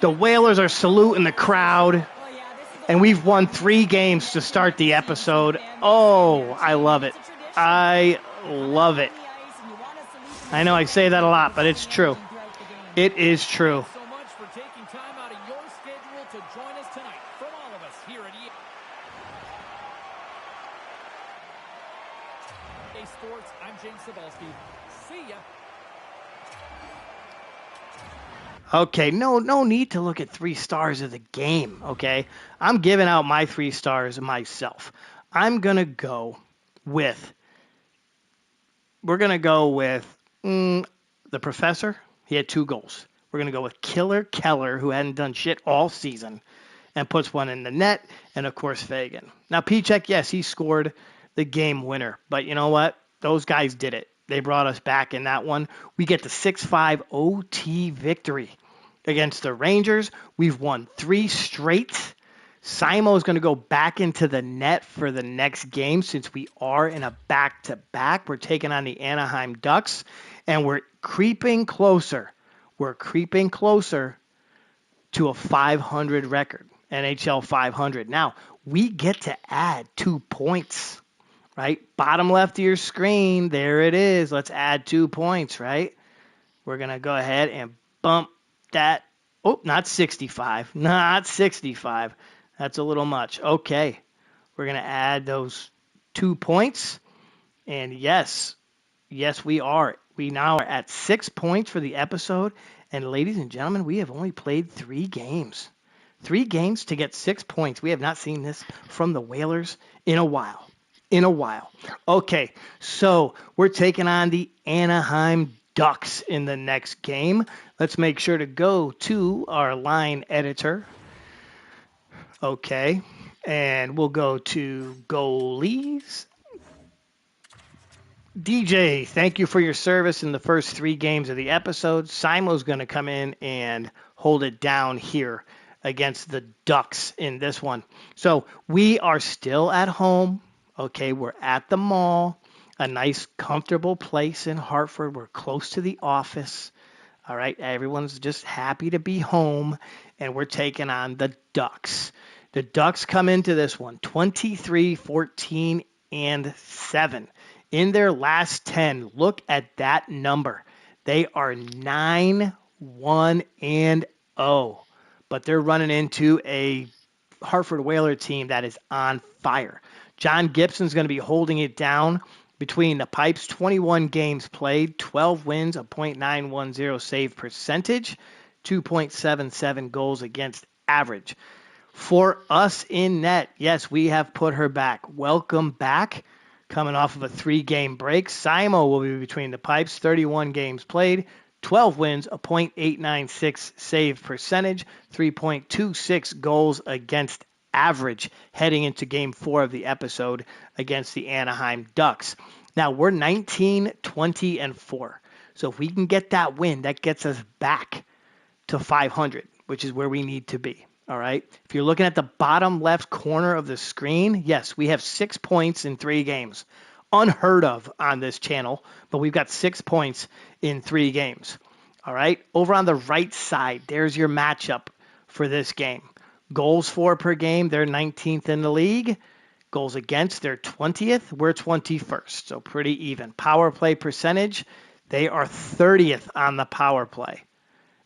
The Whalers are saluting the crowd. And we've won 3 games to start the episode. Oh, I love it. I love it. I know I say that a lot, but it's true. It is true. So much for taking time out of your schedule to join us tonight. From all of us here at EA Sports, I'm James Cebulski. See ya. Okay, no need to look at 3 stars of the game, okay? I'm giving out my 3 stars myself. We're going to go with the professor. He had 2 goals. We're going to go with Killer Keller, who hadn't done shit all season, and puts one in the net, and of course Fagan. Now, P-check, yes, he scored the game winner, but you know what? Those guys did it. They brought us back in that one. We get the 6-5 OT victory against the Rangers. We've won 3 straight. Simo is going to go back into the net for the next game since we are in a back-to-back. We're taking on the Anaheim Ducks, and we're creeping closer. We're creeping closer to a 500 record, NHL 500. Now, we get to add 2 points. Right? Bottom left of your screen, there it is. Let's add 2 points, right? We're going to go ahead and bump that. Oh, not 65. Not 65. That's a little much. Okay. We're going to add those 2 points. And yes, we are. We now are at 6 points for the episode. And ladies and gentlemen, we have only played 3 games. 3 games to get 6 points. We have not seen this from the Whalers in a while. Okay, so we're taking on the Anaheim Ducks in the next game. Let's make sure to go to our line editor. Okay, and we'll go to goalies. DJ, thank you for your service in the first 3 games of the episode. Simo's going to come in and hold it down here against the Ducks in this one. So we are still at home. Okay, we're at the mall, a nice, comfortable place in Hartford. We're close to the office. All right, everyone's just happy to be home, and we're taking on the Ducks. The Ducks come into this one 23, 14, and 7. In their last 10, look at that number. They are 9, 1, and 0. But they're running into a Hartford Whaler team that is on fire. John Gibson's going to be holding it down between the pipes. 21 games played, 12 wins, a .910 save percentage, 2.77 goals against average. For us in net, yes, we have put her back. Welcome back. Coming off of a 3-game break. Simo will be between the pipes, 31 games played, 12 wins, a .896 save percentage, 3.26 goals against average heading into Game 4 of the episode against the Anaheim Ducks. Now, we're 19, 20, and 4. So if we can get that win, that gets us back to 500, which is where we need to be. All right? If you're looking at the bottom left corner of the screen, yes, we have 6 points in 3 games. Unheard of on this channel, but we've got 6 points in 3 games. All right? Over on the right side, there's your matchup for this game. Goals for per game, they're 19th in the league. Goals against, they're 20th. We're 21st, so pretty even. Power play percentage, they are 30th on the power play.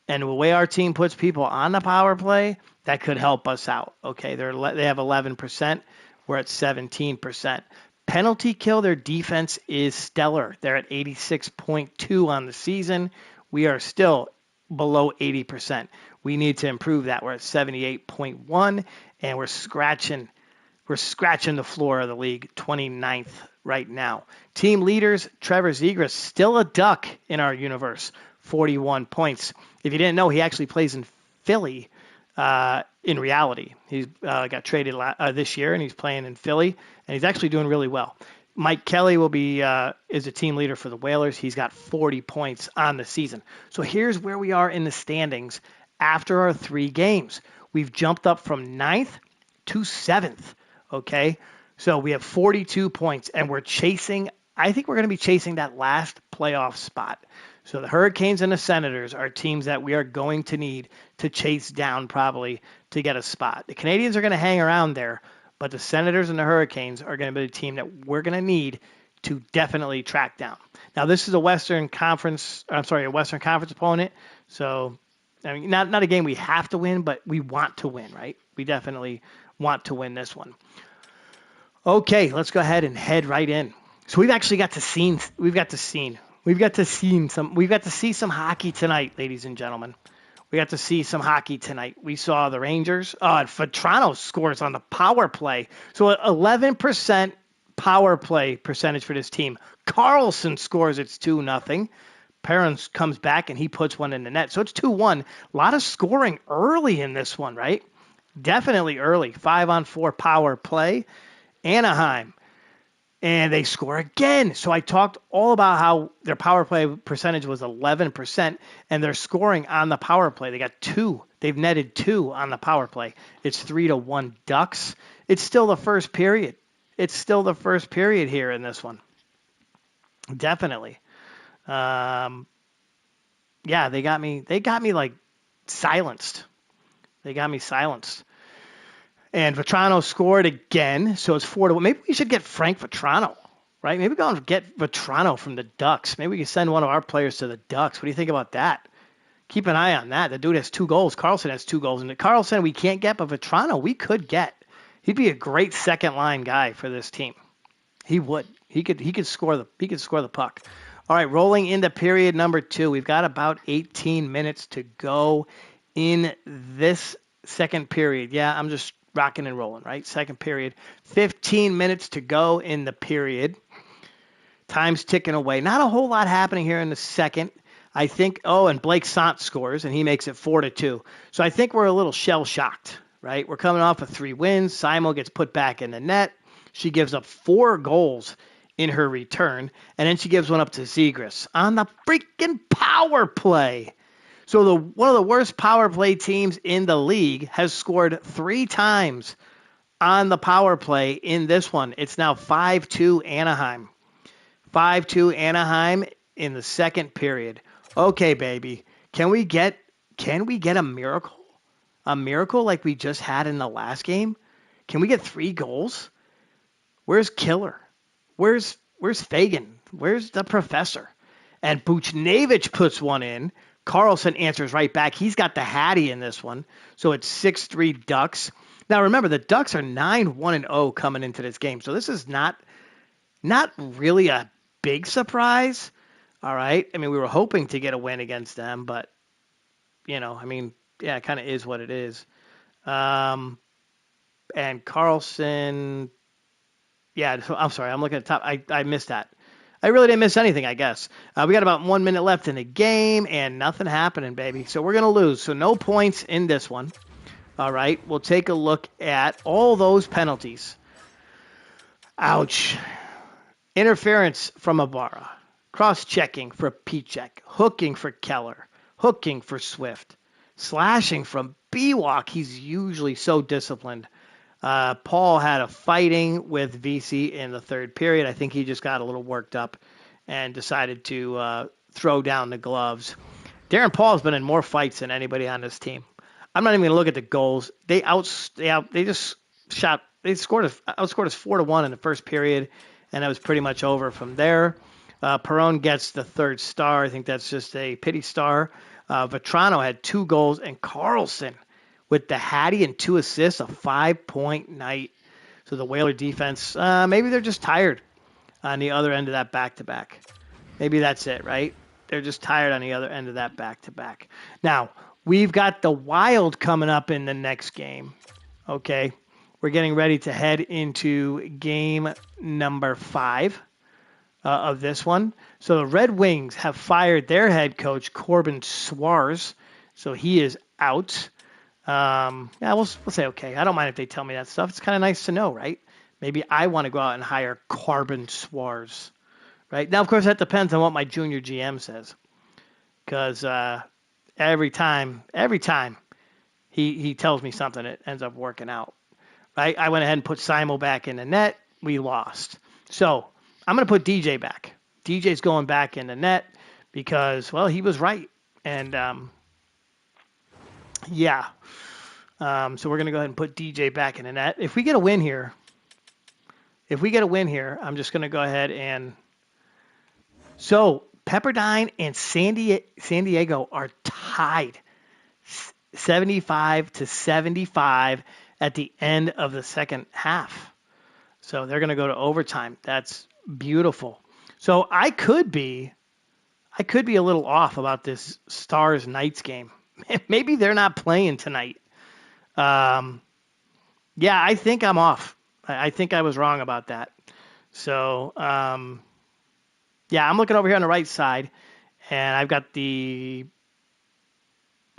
And the way our team puts people on the power play, that could help us out. Okay, they have 11%. We're at 17%. Penalty kill, their defense is stellar. They're at 86.2 on the season. We are still below 80%. We need to improve that. We're at 78.1, and we're scratching the floor of the league, 29th right now. Team leaders, Trevor Zegras, still a Duck in our universe, 41 points. If you didn't know, he actually plays in Philly in reality. He's got traded this year, and he's playing in Philly, and he's actually doing really well. Mike Kelly is a team leader for the Whalers. He's got 40 points on the season. So here's where we are in the standings after our 3 games. We've jumped up from 9th to 7th. Okay, so we have 42 points, and I think we're going to be chasing that last playoff spot. So the Hurricanes and the Senators are teams that we are going to need to chase down probably to get a spot. The Canadiens are going to hang around there, but the Senators and the Hurricanes are going to be the team that we're going to need to definitely track down. Now, this is a Western Conference opponent, so I mean, not a game we have to win, but we want to win, right? We definitely want to win this one. Okay, let's go ahead and head right in. So we've got to see some hockey tonight, ladies and gentlemen. We got to see some hockey tonight. We saw the Rangers. Vetrano scores on the power play. So 11% power play percentage for this team. Carlson scores. It's 2-0. Perrin comes back and he puts one in the net. So it's 2-1. A lot of scoring early in this one, right? Definitely early. 5-on-4 power play. Anaheim. And they score again. So I talked all about how their power play percentage was 11%, and they're scoring on the power play. They got 2. They've netted 2 on the power play. It's 3-1 Ducks. It's still the first period. Here in this one. Definitely. Yeah, they got me like silenced. And Vetrano scored again, so it's 4-1. Maybe we should get Frank Vetrano, right? Maybe go and get Vetrano from the Ducks. Maybe we can send one of our players to the Ducks. What do you think about that? Keep an eye on that. The dude has 2 goals. Carlson has 2 goals. And Carlson we can't get, but Vetrano we could get. He'd be a great second-line guy for this team. He would. He could score the puck. All right, rolling into period number 2. We've got about 18 minutes to go in this second period. Yeah, I'm just rocking and rolling, right? Second period. 15 minutes to go in the period. Time's ticking away. Not a whole lot happening here in the second. I think, and Blake Sant scores, and he makes it 4-2. So I think we're a little shell-shocked, right? We're coming off of 3 wins. Simo gets put back in the net. She gives up 4 goals in her return, and then she gives one up to Zegras on the freaking power play. So one of the worst power play teams in the league has scored 3 times on the power play in this one. It's now 5-2 Anaheim. 5-2 Anaheim in the second period. Okay, baby. Can we get a miracle? A miracle like we just had in the last game? Can we get 3 goals? Where's Killer? Where's Fagan? Where's the professor? And Buchnevich puts one in. Carlson answers right back. He's got the Hattie in this one. So it's 6-3 Ducks. Now remember, the Ducks are 9-1-0 coming into this game. So this is not really a big surprise. All right. I mean, we were hoping to get a win against them, but it kind of is what it is. And Carlson, so I'm sorry. I'm looking at the top. I missed that. I really didn't miss anything, I guess. We got about 1 minute left in the game, and nothing happening, baby. So we're going to lose. So no points in this one. All right, we'll take a look at all those penalties. Ouch. Interference from Ibarra. Cross-checking for Pichek. Hooking for Keller. Hooking for Swift. Slashing from Biwak. He's usually so disciplined. Paul had a fighting with VC in the third period. I think he just got a little worked up and decided to throw down the gloves. Darren Paul's been in more fights than anybody on this team. I'm not even going to look at the goals. They outscored us 4-1 in the first period, and that was pretty much over from there. Perron gets the 3rd star. I think that's just a pity star. Vetrano had 2 goals, and Carlson with the Hattie and 2 assists, a 5-point night. So the Whaler defense, maybe they're just tired on the other end of that back-to-back. Maybe that's it, right? They're just tired on the other end of that back-to-back. Now, we've got the Wild coming up in the next game. Okay. We're getting ready to head into game number 5 of this one. So the Red Wings have fired their head coach, Corbin Swars. So he is out. Yeah, we'll say okay. I don't mind if they tell me that stuff. It's kind of nice to know, right? Maybe I want to go out and hire Corbin Swars, right? Now, of course, that depends on what my junior GM says. Because every time he tells me something, it ends up working out. Right? I went ahead and put Simo back in the net. We lost. So I'm going to put DJ back. DJ's going back in the net because, well, he was right. And, yeah. So we're going to go ahead and put DJ back in the net. If we get a win here, I'm just going to go ahead and... So Pepperdine and San Diego are tied 75-75 at the end of the second half. So they're going to go to overtime. That's beautiful. So I could be a little off about this Stars Knights game. Maybe they're not playing tonight. Yeah, I think I'm off. I think I was wrong about that. So, yeah, I'm looking over here on the right side, and I've got a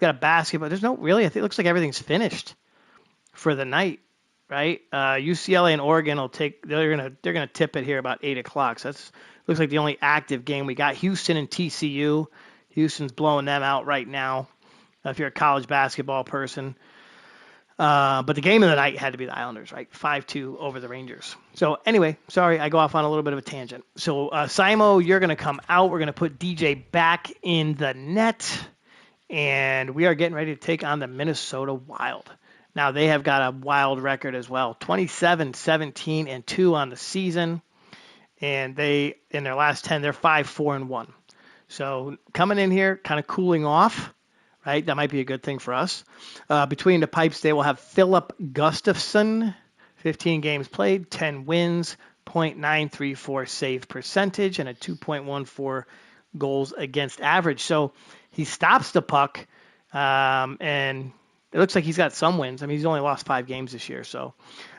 basketball. There's no really. I think it looks like everything's finished for the night, right? UCLA and Oregon will take. They're gonna tip it here about 8:00. So that's looks like the only active game we got. Houston and TCU. Houston's blowing them out right now. If you're a college basketball person. But the game of the night had to be the Islanders, right? 5-2 over the Rangers. So anyway, sorry, I go off on a little bit of a tangent. So Simo, you're going to come out. We're going to put DJ back in the net. And we are getting ready to take on the Minnesota Wild. Now, they have got a wild record as well. 27-17-2 on the season. And they, in their last 10, they're 5-4-1. So coming in here, kind of cooling off. Right, that might be a good thing for us. Between the pipes, they will have Philip Gustafson, 15 games played, 10 wins, .934 save percentage, and a 2.14 goals against average. So he stops the puck, and it looks like he's got some wins. I mean, he's only lost 5 games this year. So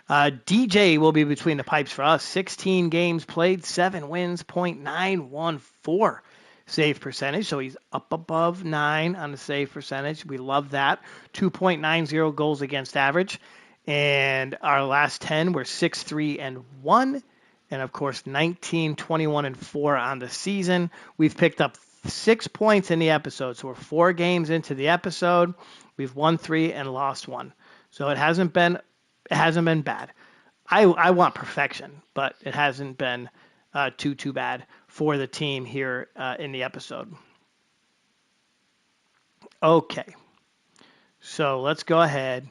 DJ will be between the pipes for us. 16 games played, 7 wins, .914 save percentage. So he's up above 9 on the save percentage. We love that. 2.90 goals against average. And our last 10 were 6-3-1. And of course, 19-21-4 on the season. We've picked up 6 points in the episode. So we're 4 games into the episode. We've won 3 and lost 1. So it hasn't been bad. I want perfection, but it hasn't been too bad for the team here in the episode. Okay, so let's go ahead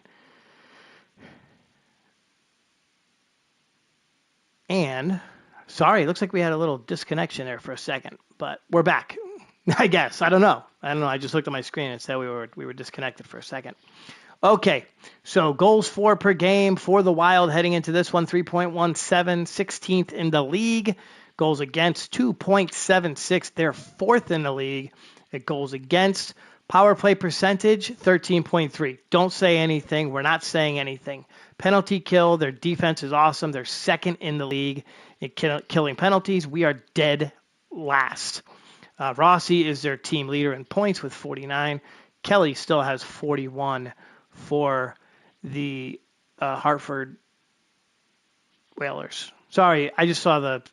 and, sorry, it looks like we had a little disconnection there for a second, but we're back. I guess. I don't know. I just looked at my screen and said we were disconnected for a second. Okay, so goals for per game for the Wild heading into this one, 3.17, 16th in the league. Goals against, 2.76. They're 4th in the league at goals against. Power play percentage, 13.3. Don't say anything. We're not saying anything. Penalty kill, their defense is awesome. They're 2nd in the league at killing penalties. We are dead last. Rossi is their team leader in points with 49. Kelly still has 41 for the Hartford Whalers. Sorry, I just saw the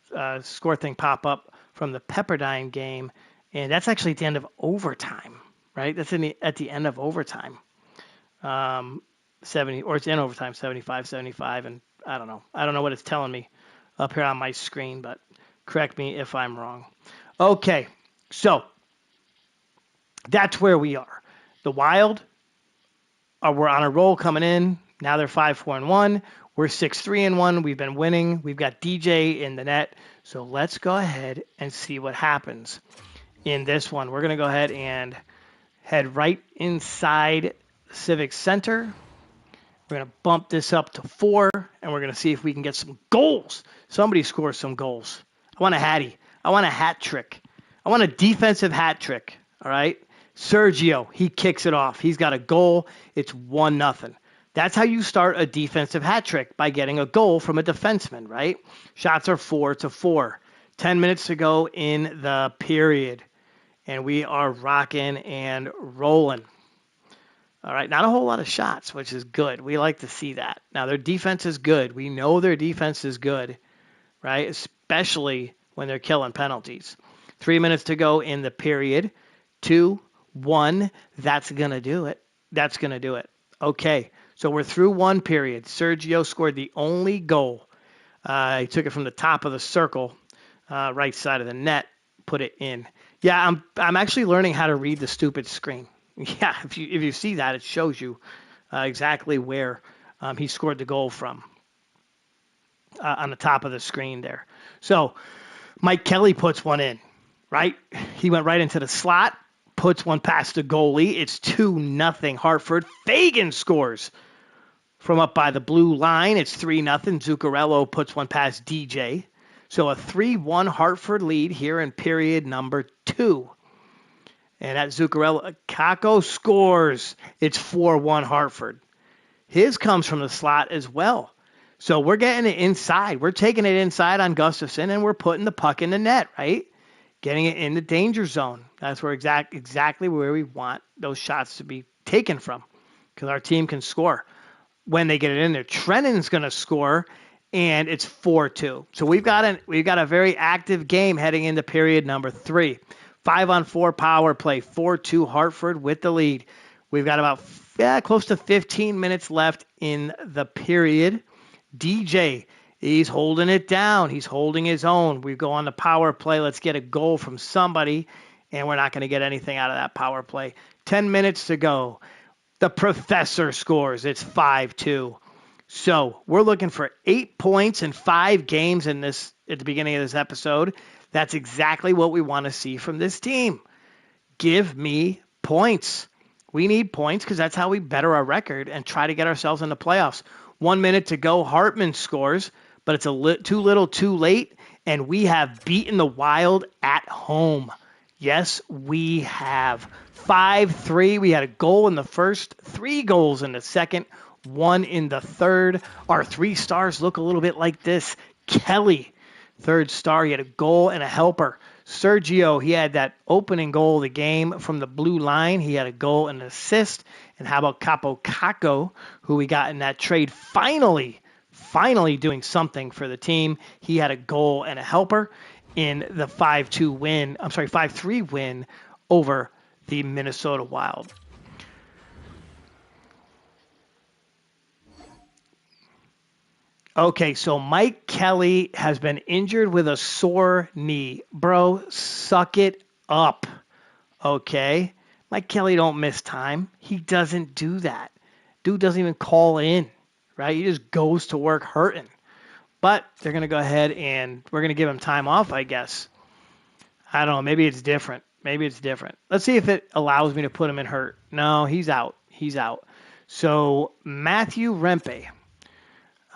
score thing pop up from the Pepperdine game, and that's actually at the end of overtime, right? That's at the end of overtime. 70, or it's in overtime, 75-75, and I don't know. I don't know what it's telling me up here on my screen, but correct me if I'm wrong. Okay, so that's where we are. The Wild we're on a roll coming in. Now they're 5-4-1. We're 6-3-1. We've been winning. We've got DJ in the net. So let's go ahead and see what happens in this one. We're going to go ahead and head right inside Civic Center. We're going to bump this up to 4, and we're going to see if we can get some goals. Somebody scores some goals. I want a hattie. I want a hat trick. I want a defensive hat trick. All right. Sergio, he kicks it off. He's got a goal. It's 1-0. That's how you start a defensive hat trick, by getting a goal from a defenseman, right? Shots are 4-4. 10 minutes to go in the period. And we are rocking and rolling. All right, not a whole lot of shots, which is good. We like to see that. Now, their defense is good. We know their defense is good, right? Especially when they're killing penalties. 3 minutes to go in the period. 2-1. That's going to do it. That's going to do it. Okay, so we're through one period. Sergio scored the only goal. He took it from the top of the circle, right side of the net, put it in. Yeah, I'm actually learning how to read the stupid screen. Yeah, if you see that, it shows you exactly where he scored the goal from on the top of the screen there. So Mike Kelly puts one in, right? He went right into the slot, puts one past the goalie. It's 2-0 Hartford. Fagan scores from up by the blue line. It's 3-0. Zuccarello puts one past DJ. So a 3-1 Hartford lead here in period number 2. And that Zuccarello, Kako scores. It's 4-1 Hartford. His comes from the slot as well. So we're getting it inside. We're taking it inside on Gustafson, and we're putting the puck in the net, right? Getting it in the danger zone. That's where exactly where we want those shots to be taken from, because our team can score. When they get it in there, Trennan's going to score, and it's 4-2. So we've got a very active game heading into period number 3. 5-on-4 power play, 4-2 Hartford with the lead. We've got about close to 15 minutes left in the period. DJ, he's holding it down. He's holding his own. We go on the power play. Let's get a goal from somebody, and we're not going to get anything out of that power play. 10 minutes to go. The professor scores. It's 5-2. So we're looking for 8 points in 5 games at the beginning of this episode. That's exactly what we want to see from this team. Give me points. We need points because that's how we better our record and try to get ourselves in the playoffs. 1 minute to go. Hartman scores, but it's too little too late, and we have beaten the Wild at home. Yes, we have. 5-3. We had a goal in the first, 3 goals in the second, 1 in the third. Our 3 stars look a little bit like this. Kelly, third star, he had a goal and a helper. Sergio, he had that opening goal of the game from the blue line. He had a goal and an assist. And how about Capo Caco, who we got in that trade, finally doing something for the team. He had a goal and a helper in the 5-3 win over the Minnesota Wild. Okay, so Mike Kelly has been injured with a sore knee. Bro, suck it up. Okay? Mike Kelly don't miss time. He doesn't do that. Dude doesn't even call in, right? He just goes to work hurting. But they're going to go ahead and we're going to give him time off, I guess. I don't know. Maybe it's different. Let's see if it allows me to put him in hurt. No, he's out. So Matthew Rempe.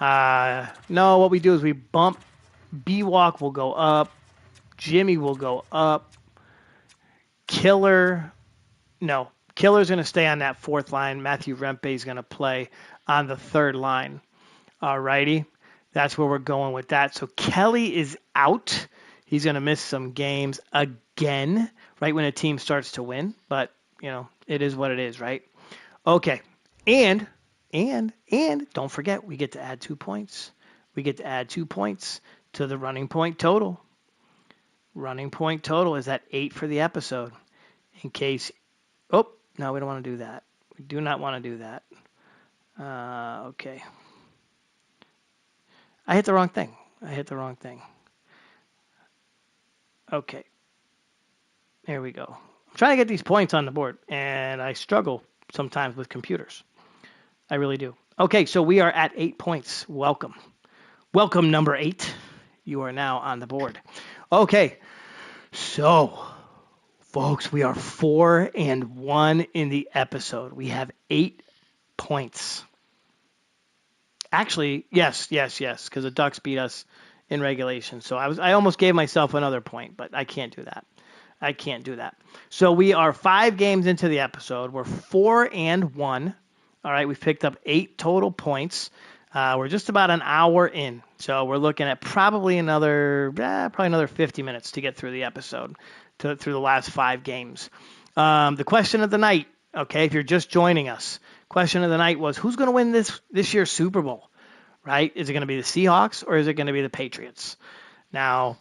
No, what we do is we bump. B-Walk will go up. Jimmy will go up. Killer's going to stay on that 4th line. Matthew Rempe is going to play on the 3rd line. All righty. That's where we're going with that. So Kelly is out. He's going to miss some games again, right when a team starts to win. But, it is what it is, right? Okay. And don't forget, we get to add 2 points. We get to add 2 points to the running point total. Running point total is at 8 for the episode. In case, no, we don't want to do that. We do not want to do that. Okay. I hit the wrong thing. Okay. There we go. I'm trying to get these points on the board, and I struggle sometimes with computers. I really do. Okay, so we are at 8 points. Welcome. Welcome, number 8. You are now on the board. Okay, so, folks, we are 4-1 in the episode. We have 8 points. Actually, yes, because the Ducks beat us in regulation. So I almost gave myself another point, but I can't do that. I can't do that. So we are 5 games into the episode. We're 4-1. All right, we've picked up 8 total points. We're just about an hour in, so we're looking at probably another 50 minutes to get through the episode, through the last 5 games. The question of the night, okay, if you're just joining us, question of the night was who's going to win this year's Super Bowl, right? Is it going to be the Seahawks or is it going to be the Patriots? Now,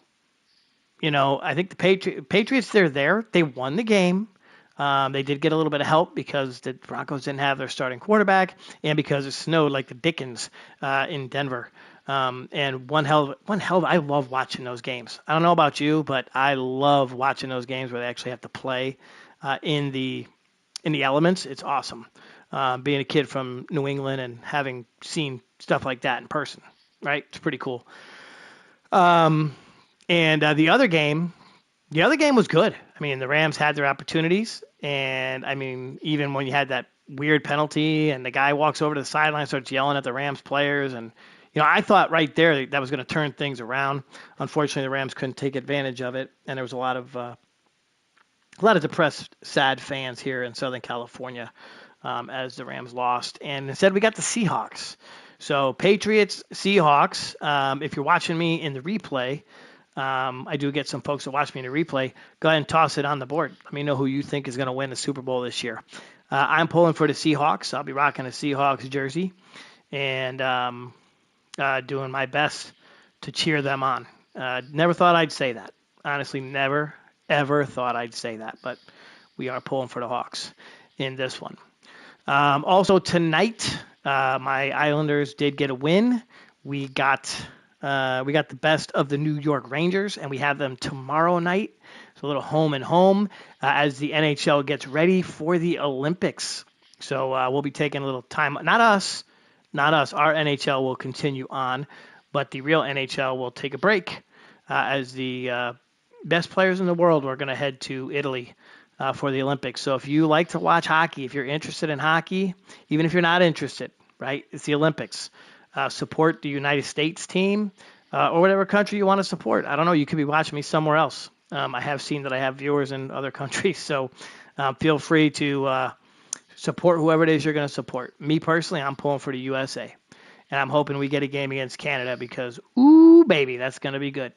I think the Patriots, they're there. They won the game. They did get a little bit of help because the Broncos didn't have their starting quarterback and because it snowed like the Dickens in Denver. And I love watching those games. I don't know about you, but I love watching those games where they actually have to play in the elements. It's awesome. Being a kid from New England and having seen stuff like that in person, right? It's pretty cool. And the other game was good. I mean, the Rams had their opportunities, and I mean, even when you had that weird penalty and the guy walks over to the sideline, starts yelling at the Rams players, and I thought right there that was going to turn things around. Unfortunately, the Rams couldn't take advantage of it, and there was a lot of depressed, sad fans here in Southern California as the Rams lost, and instead we got the Seahawks. So Patriots, Seahawks. If you're watching me in the replay. I do get some folks that watch me in the replay. Go ahead and toss it on the board. Let me know who you think is going to win the Super Bowl this year. I'm pulling for the Seahawks. I'll be rocking a Seahawks jersey and doing my best to cheer them on. Never thought I'd say that. Honestly, never, ever thought I'd say that. But we are pulling for the Hawks in this one. Also tonight, my Islanders did get a win. We got the best of the New York Rangers, and we have them tomorrow night. So a little home and home as the NHL gets ready for the Olympics. So we'll be taking a little time. Not us. Our NHL will continue on, but the real NHL will take a break as the best players in the world are going to head to Italy for the Olympics. So if you like to watch hockey, if you're interested in hockey, even if you're not interested, right, it's the Olympics. Support the United States team or whatever country you want to support. I don't know. You could be watching me somewhere else. I have seen that I have viewers in other countries, so feel free to support whoever it is you're going to support. Me personally, I'm pulling for the USA, and I'm hoping we get a game against Canada because, ooh, baby, that's going to be good.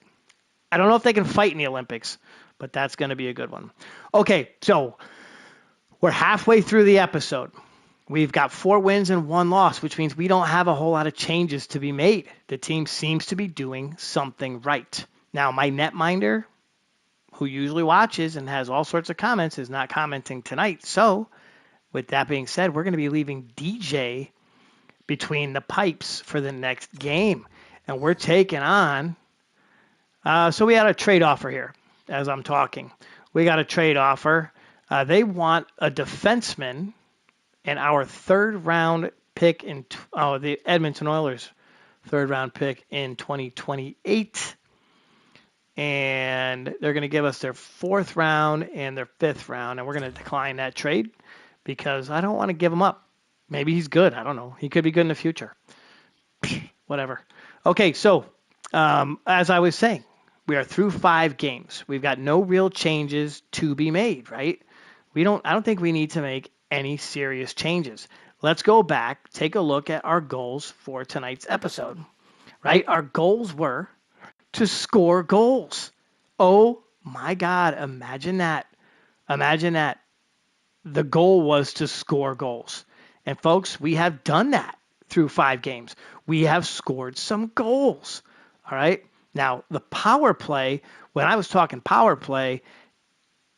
I don't know if they can fight in the Olympics, but that's going to be a good one. Okay, so we're halfway through the episode. We've got 4 wins and 1 loss, which means we don't have a whole lot of changes to be made. The team seems to be doing something right. Now, my netminder, who usually watches and has all sorts of comments, is not commenting tonight. So, with that being said, we're going to be leaving DJ between the pipes for the next game. And we're taking on... so we had a trade offer here as I'm talking. We got a trade offer. They want a defenseman... and our 3rd round pick the Edmonton Oilers 3rd round pick in 2028. And they're going to give us their 4th round and their 5th round. And we're going to decline that trade because I don't want to give him up. Maybe he's good. I don't know. He could be good in the future. Whatever. Okay, so as I was saying, we are through 5 games. We've got no real changes to be made, right? I don't think we need to make any serious changes. Let's go back, take a look at our goals for tonight's episode, right? Our goals were to score goals. Oh my God, imagine that. Imagine that. The goal was to score goals. And folks, we have done that through 5 games. We have scored some goals. All right. Now, the power play, when I was talking power play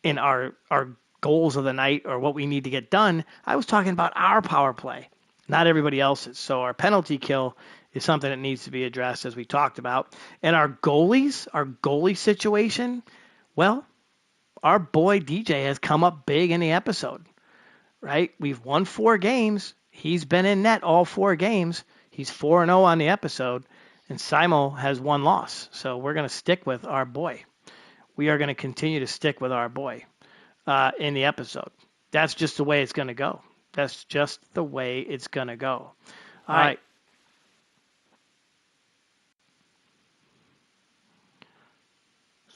in our goals of the night or what we need to get done, I was talking about our power play, not everybody else's. So our penalty kill is something that needs to be addressed, as we talked about. And our goalie situation, well, our boy DJ has come up big in the episode, right? We've won 4 games. He's been in net all 4 games. He's 4-0 on the episode, and Simo has 1 loss. So we're going to stick with our boy. We are going to continue to stick with our boy. In the episode. That's just the way it's going to go. That's just the way it's going to go. All right.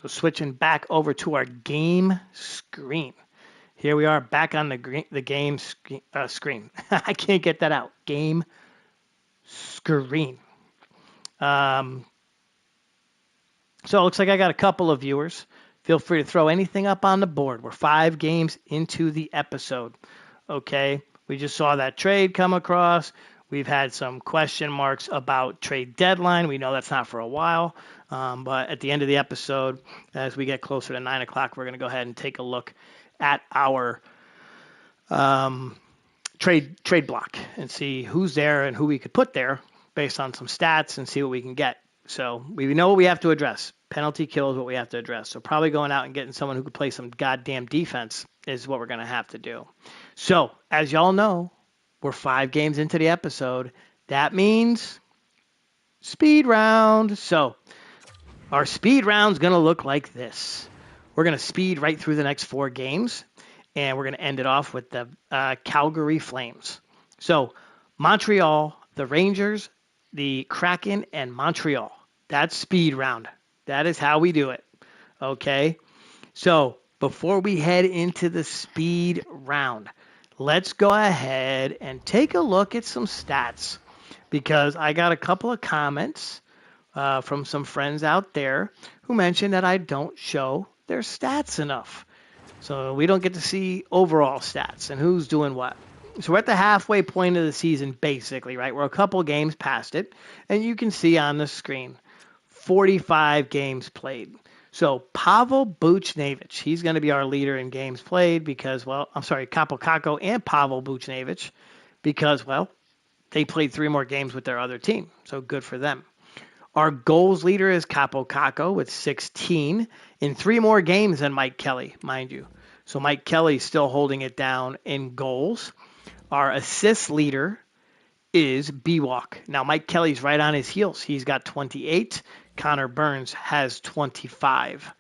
So switching back over to our game screen. Here we are back on the game screen. I can't get that out. Game screen. Um, so it looks like I got a couple of viewers. Feel free to throw anything up on the board. We're 5 games into the episode. Okay. We just saw that trade come across. We've had some question marks about trade deadline. We know that's not for a while. But at the end of the episode, as we get closer to 9 o'clock, we're going to go ahead and take a look at our trade block and see who's there and who we could put there based on some stats and see what we can get. So we know what we have to address. Penalty kill is what we have to address. So probably going out and getting someone who could play some goddamn defense is what we're going to have to do. So as y'all know, we're 5 games into the episode. That means speed round. So our speed round is going to look like this. We're going to speed right through the next 4 games, and we're going to end it off with the Calgary Flames. So Montreal, the Rangers, the Kraken, and Montreal. That's speed round. That is how we do it. Okay? So before we head into the speed round, let's go ahead and take a look at some stats because I got a couple of comments from some friends out there who mentioned that I don't show their stats enough. So we don't get to see overall stats and who's doing what. So we're at the halfway point of the season, basically, right? We're a couple games past it, and you can see on the screen 45 games played. So Pavel Buchnevich, he's going to be our leader in games played because, well, I'm sorry, Kaapo Kakko and Pavel Buchnevich because, well, they played 3 more games with their other team. So good for them. Our goals leader is Kaapo Kakko with 16 in 3 more games than Mike Kelly, mind you. So Mike Kelly's still holding it down in goals. Our assist leader is B-Walk. Now, Mike Kelly's right on his heels. He's got 28. Connor Burns has 25.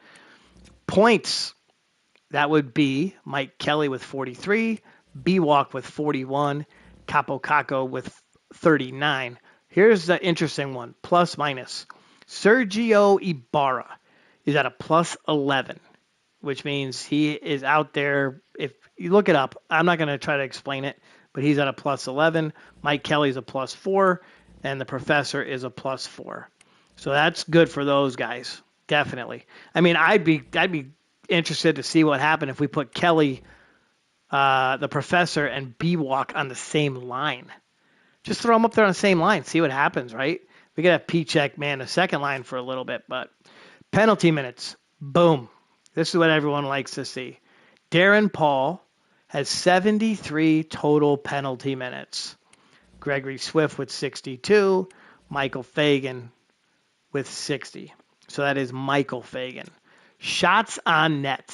Points, that would be Mike Kelly with 43, B-Walk with 41, Kaapo Kakko with 39. Here's the interesting one, plus minus. Sergio Ibarra is at a plus 11, which means he is out there. If you look it up, I'm not going to try to explain it, but he's at a plus 11. Mike Kelly's a plus 4, and the professor is a plus 4. So that's good for those guys, definitely. I mean, I'd be interested to see what happened if we put Kelly, the professor, and B-Walk on the same line. Just throw them up there on the same line, see what happens, right? We could have P-Check man the second line for a little bit, but penalty minutes, boom. This is what everyone likes to see. Darren Paul has 73 total penalty minutes. Gregory Swift with 62. Michael Fagan with 60. So that is Michael Fagan. Shots on net.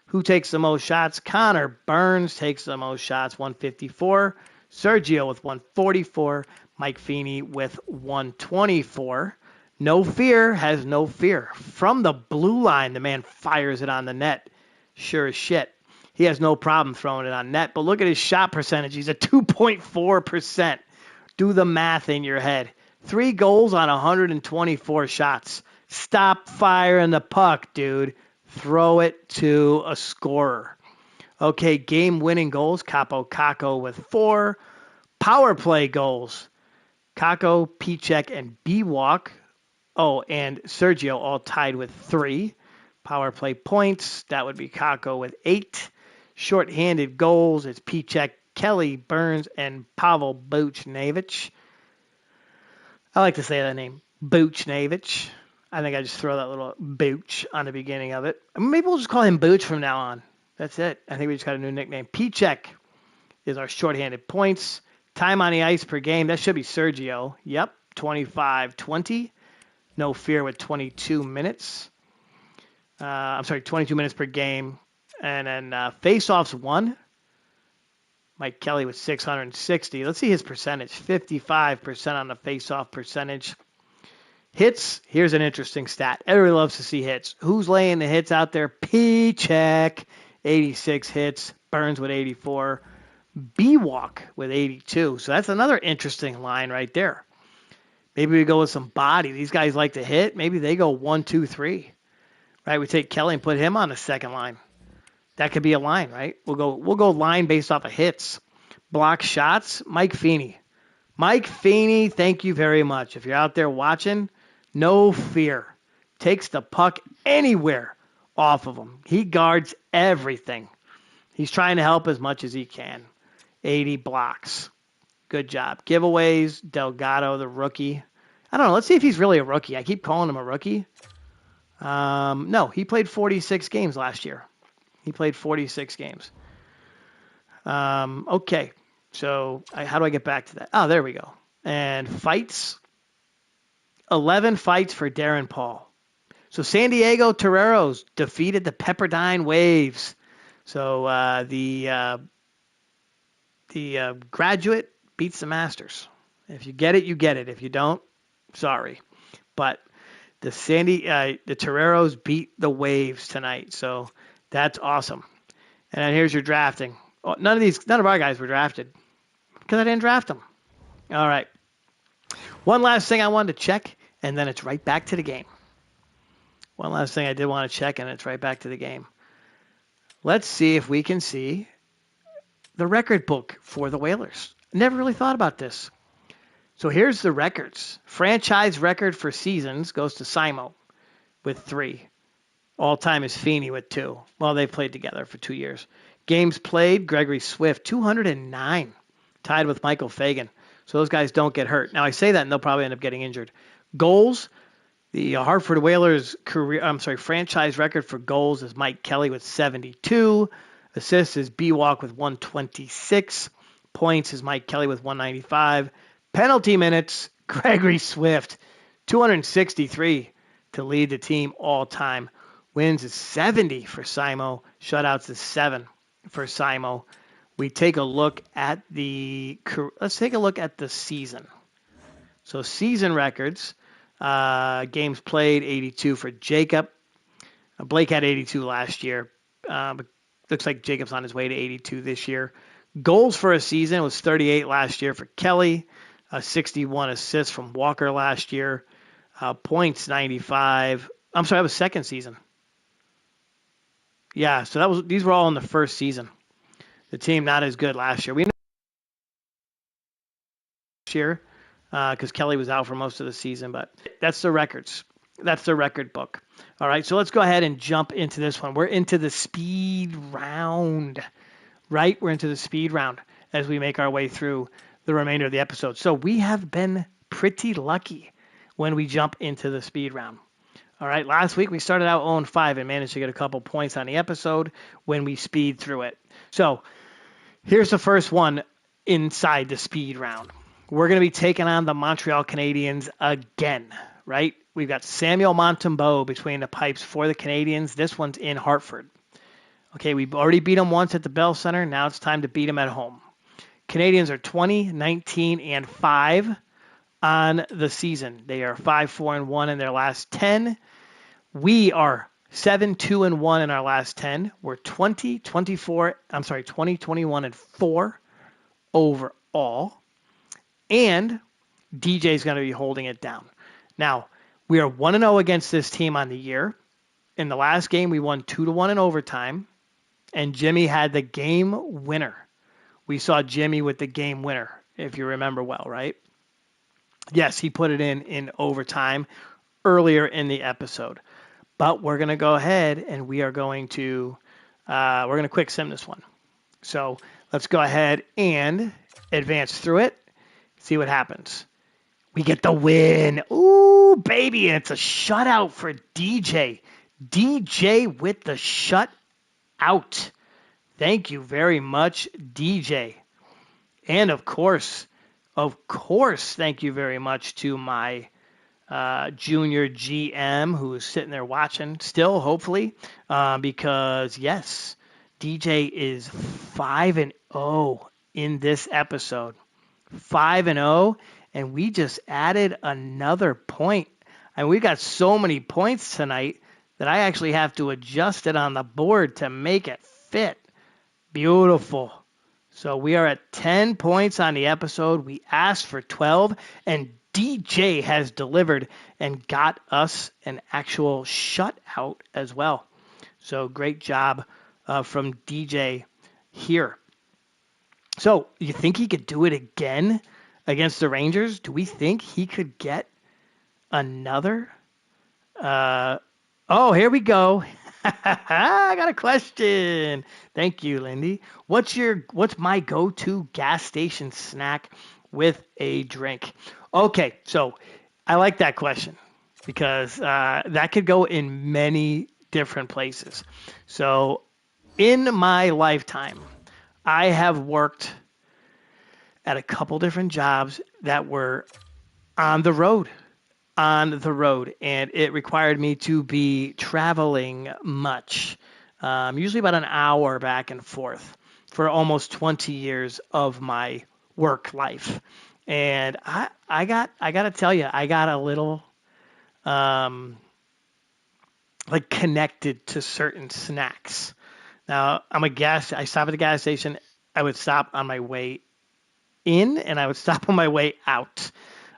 Who takes the most shots? Connor Burns takes the most shots, 154. Sergio with 144. Mike Feeney with 124. No fear has no fear. From the blue line, the man fires it on the net. Sure as shit. He has no problem throwing it on net. But look at his shot percentage. He's at 2.4%. Do the math in your head. 3 goals on 124 shots. Stop firing the puck, dude. Throw it to a scorer. Okay, game-winning goals. Kaapo Kakko with 4. Power play goals. Kakko, P-Check, and B-Walk. Oh, and Sergio all tied with 3. Power play points. That would be Kakko with 8. Short-handed goals. It's P-Check, Kelly, Burns, and Pavel Buchnevich. I like to say that name, Buchnevich. I think I just throw that little Booch on the beginning of it. Maybe we'll just call him Booch from now on. That's it. I think we just got a new nickname. P-Check is our shorthanded points. Time on the ice per game. That should be Sergio. Yep, 25-20. No fear with 22 minutes. 22 minutes per game. And then face-offs 1. Mike Kelly with 660. Let's see his percentage. 55% on the face-off percentage. Hits, here's an interesting stat. Everybody loves to see hits. Who's laying the hits out there? P-Check, 86 hits. Burns with 84. B-Walk with 82. So that's another interesting line right there. Maybe we go with some body. These guys like to hit. Maybe they go 1, 2, 3. right? We take Kelly and put him on the second line. That could be a line, right? We'll go line based off of hits. Block shots, Mike Feeney. Mike Feeney, thank you very much. If you're out there watching, no fear. Takes the puck anywhere off of him. He guards everything. He's trying to help as much as he can. 80 blocks. Good job. Giveaways, Delgado, the rookie. I don't know. Let's see if he's really a rookie. I keep calling him a rookie. No, he played 46 games last year. He played 46 games. Okay. So how do I get back to that? Oh, there we go. And fights. 11 fights for Darren Paul. So San Diego Toreros defeated the Pepperdine Waves. So the graduate beats the masters. If you get it, you get it. If you don't, sorry. But the Toreros beat the Waves tonight. So that's awesome. And then here's your drafting. Oh, none of our guys were drafted because I didn't draft them. All right. One last thing I wanted to check, and then it's right back to the game. One last thing I did want to check, and it's right back to the game. Let's see if we can see the record book for the Whalers. Never really thought about this. So here's the records. Franchise record for seasons goes to Simo with 3. All-time is Feeney with 2. Well, they've played together for 2 years. Games played, Gregory Swift, 209, tied with Michael Fagan. So those guys don't get hurt. Now, I say that, and they'll probably end up getting injured. Goals, the Hartford Whalers franchise record for goals is Mike Kelly with 72. Assists is B-Walk with 126. Points is Mike Kelly with 195. Penalty minutes, Gregory Swift, 263 to lead the team all time. Wins is 70 for Simo. Shutouts is 7 for Simo. Let's take a look at the season. So season records, games played, 82 for Jacob. Blake had 82 last year. Looks like Jacob's on his way to 82 this year. Goals for a season was 38 last year for Kelly. 61 assists from Walker last year. Points 95. I'm sorry, that was second season. Yeah, so these were all in the first season. The team not as good last year. We know last year because Kelly was out for most of the season, but that's the records. That's the record book. All right, so let's go ahead and jump into this one. We're into the speed round, right? We're into the speed round as we make our way through the remainder of the episode. So we have been pretty lucky when we jump into the speed round. All right, last week we started out 0-5 and managed to get a couple points on the episode when we speed through it. So here's the first one inside the speed round. We're going to be taking on the Montreal Canadiens again, right? We've got Samuel Montembeault between the pipes for the Canadiens. This one's in Hartford. Okay, we've already beat them once at the Bell Center. Now it's time to beat them at home. Canadiens are 20, 19, and 5 on the season. They are 5-4-1 in their last 10. We are 7-2-1 in our last 10. We're 20, 21, and 4 overall. And DJ is going to be holding it down. Now, we are 1-0 against this team on the year. In the last game, we won 2-1 in overtime. And Jimmy had the game winner. We saw Jimmy with the game winner, if you remember well, right? Yes, he put it in overtime earlier in the episode. But we're going to go ahead and we are going to quick sim this one. So let's go ahead and advance through it, see what happens. We get the win. Ooh, baby, and it's a shutout for DJ. DJ with the shutout. Thank you very much, DJ. And of course, thank you very much to my junior GM who is sitting there watching still, hopefully, because yes, DJ is 5-0 in this episode. 5-0, and we just added another point. And we got so many points tonight that I actually have to adjust it on the board to make it fit. Beautiful. So we are at 10 points on the episode. We asked for 12, and DJ has delivered and got us an actual shutout as well. So great job from DJ here. So you think he could do it again against the Rangers? Do we think he could get another? Oh, here we go. I got a question. Thank you, Lindy. What's my go-to gas station snack with a drink? Okay, so I like that question because that could go in many different places. So in my lifetime, I have worked at a couple different jobs that were on the road and it required me to be traveling much, usually about an hour back and forth for almost 20 years of my work life. And I got to tell you, I got a little um, like connected to certain snacks. Now I stop at the gas station. I would stop on my way in and I would stop on my way out.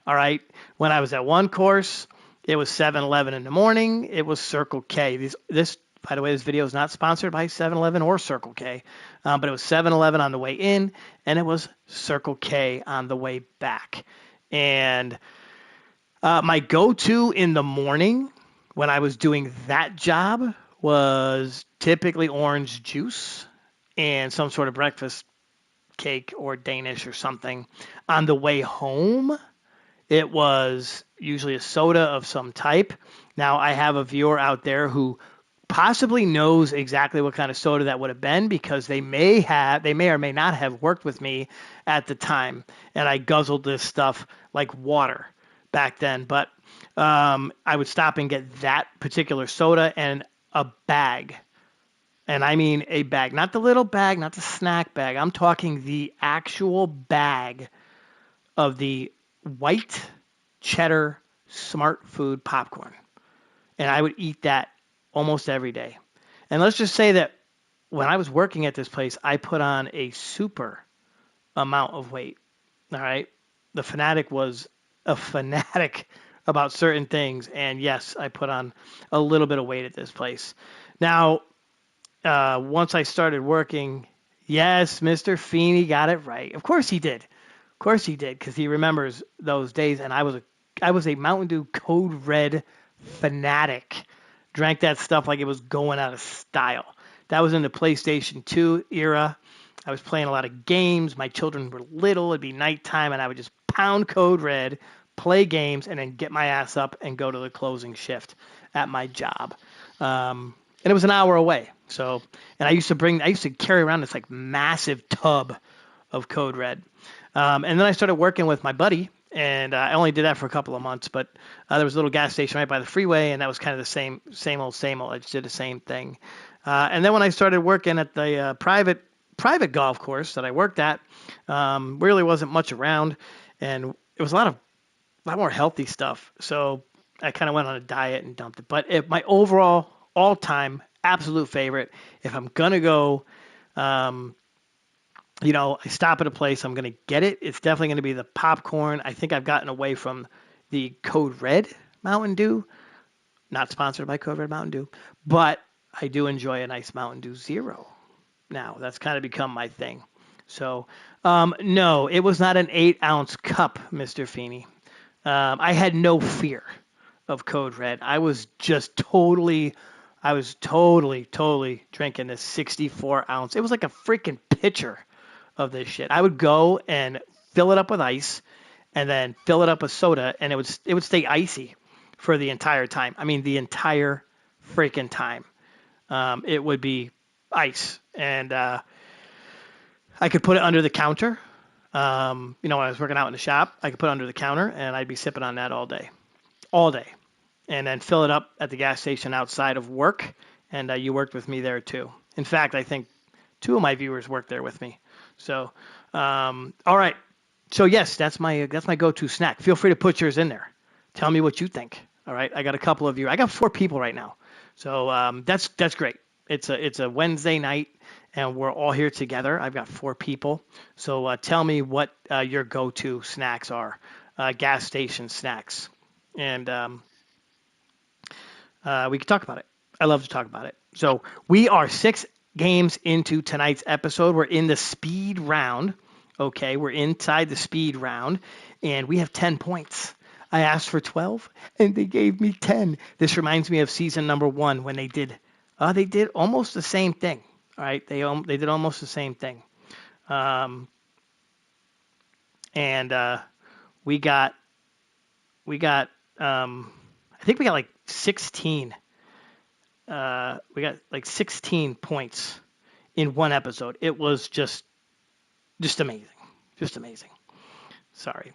All right. When I was at one course, it was 7-Eleven in the morning. It was Circle K. By the way, this video is not sponsored by 7-Eleven or Circle K, but it was 7-Eleven on the way in, and it was Circle K on the way back. And my go-to in the morning when I was doing that job was typically orange juice and some sort of breakfast cake or Danish or something. On the way home, it was usually a soda of some type. Now, I have a viewer out there who possibly knows exactly what kind of soda that would have been because they may or may not have worked with me at the time, and I guzzled this stuff like water back then. But I would stop and get that particular soda and a bag. And I mean a bag, not the little bag, not the snack bag. I'm talking the actual bag of the white cheddar smart food popcorn. And I would eat that almost every day. And let's just say that when I was working at this place, I put on a super amount of weight. All right. The fanatic was a fanatic about certain things. And yes, I put on a little bit of weight at this place. Now, once I started working, yes, Mr. Feeney got it right. Of course he did. Of course he did, because he remembers those days. And I was a Mountain Dew Code Red fanatic. Drank that stuff like it was going out of style. That was in the PlayStation 2 era. I was playing a lot of games. My children were little. It'd be nighttime, and I would just pound Code Red, play games, and then get my ass up and go to the closing shift at my job. And it was an hour away. So, and I used to carry around this like massive tub of Code Red. And then I started working with my buddy, and I only did that for a couple of months, but there was a little gas station right by the freeway, and that was kind of the same old. I just did the same thing. And then when I started working at the private golf course that I worked at, really wasn't much around, and it was a lot more healthy stuff. So I kind of went on a diet and dumped it. But my overall all-time absolute favorite, if I'm gonna go, I stop at a place, I'm going to get it. It's definitely going to be the popcorn. I think I've gotten away from the Code Red Mountain Dew. Not sponsored by Code Red Mountain Dew, but I do enjoy a nice Mountain Dew Zero now. That's kind of become my thing. So, no, it was not an 8-ounce cup, Mr. Feeney. I had no fear of Code Red. I was totally drinking this 64-ounce. It was like a freaking pitcher of this shit. I would go and fill it up with ice and then fill it up with soda, and it would stay icy for the entire time. I mean, the entire freaking time. It would be ice. And I could put it under the counter. When I was working out in the shop, I could put it under the counter, and I'd be sipping on that all day. All day. And then fill it up at the gas station outside of work, and you worked with me there too. In fact, I think 2 of my viewers worked there with me. So, all right. So yes, that's my go-to snack. Feel free to put yours in there. Tell me what you think. All right. I got a couple of you. I got 4 people right now. So that's great. It's a Wednesday night, and we're all here together. I've got 4 people. So tell me what your go-to snacks are. gas station snacks. And we can talk about it. I love to talk about it. So we are 6 games into tonight's episode. We're in the speed round. Okay, we're inside the speed round, and we have 10 points. I asked for 12, and they gave me 10. This reminds me of season number 1 when they did almost the same thing. All right, they did almost the same thing, and we got I think we got like 16. We got like 16 points in one episode. It was just amazing, just amazing. Sorry,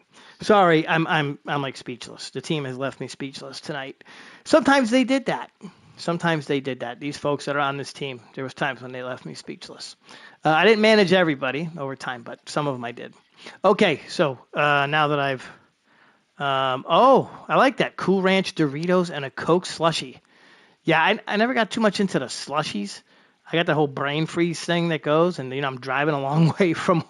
I'm like speechless. The team has left me speechless tonight. Sometimes they did that. These folks that are on this team, there was times when they left me speechless. I didn't manage everybody over time, but some of them I did. Okay, so now that I've I like that. Cool Ranch Doritos and a Coke slushie. Yeah, I never got too much into the slushies. I got the whole brain freeze thing that goes, and I'm driving a long way from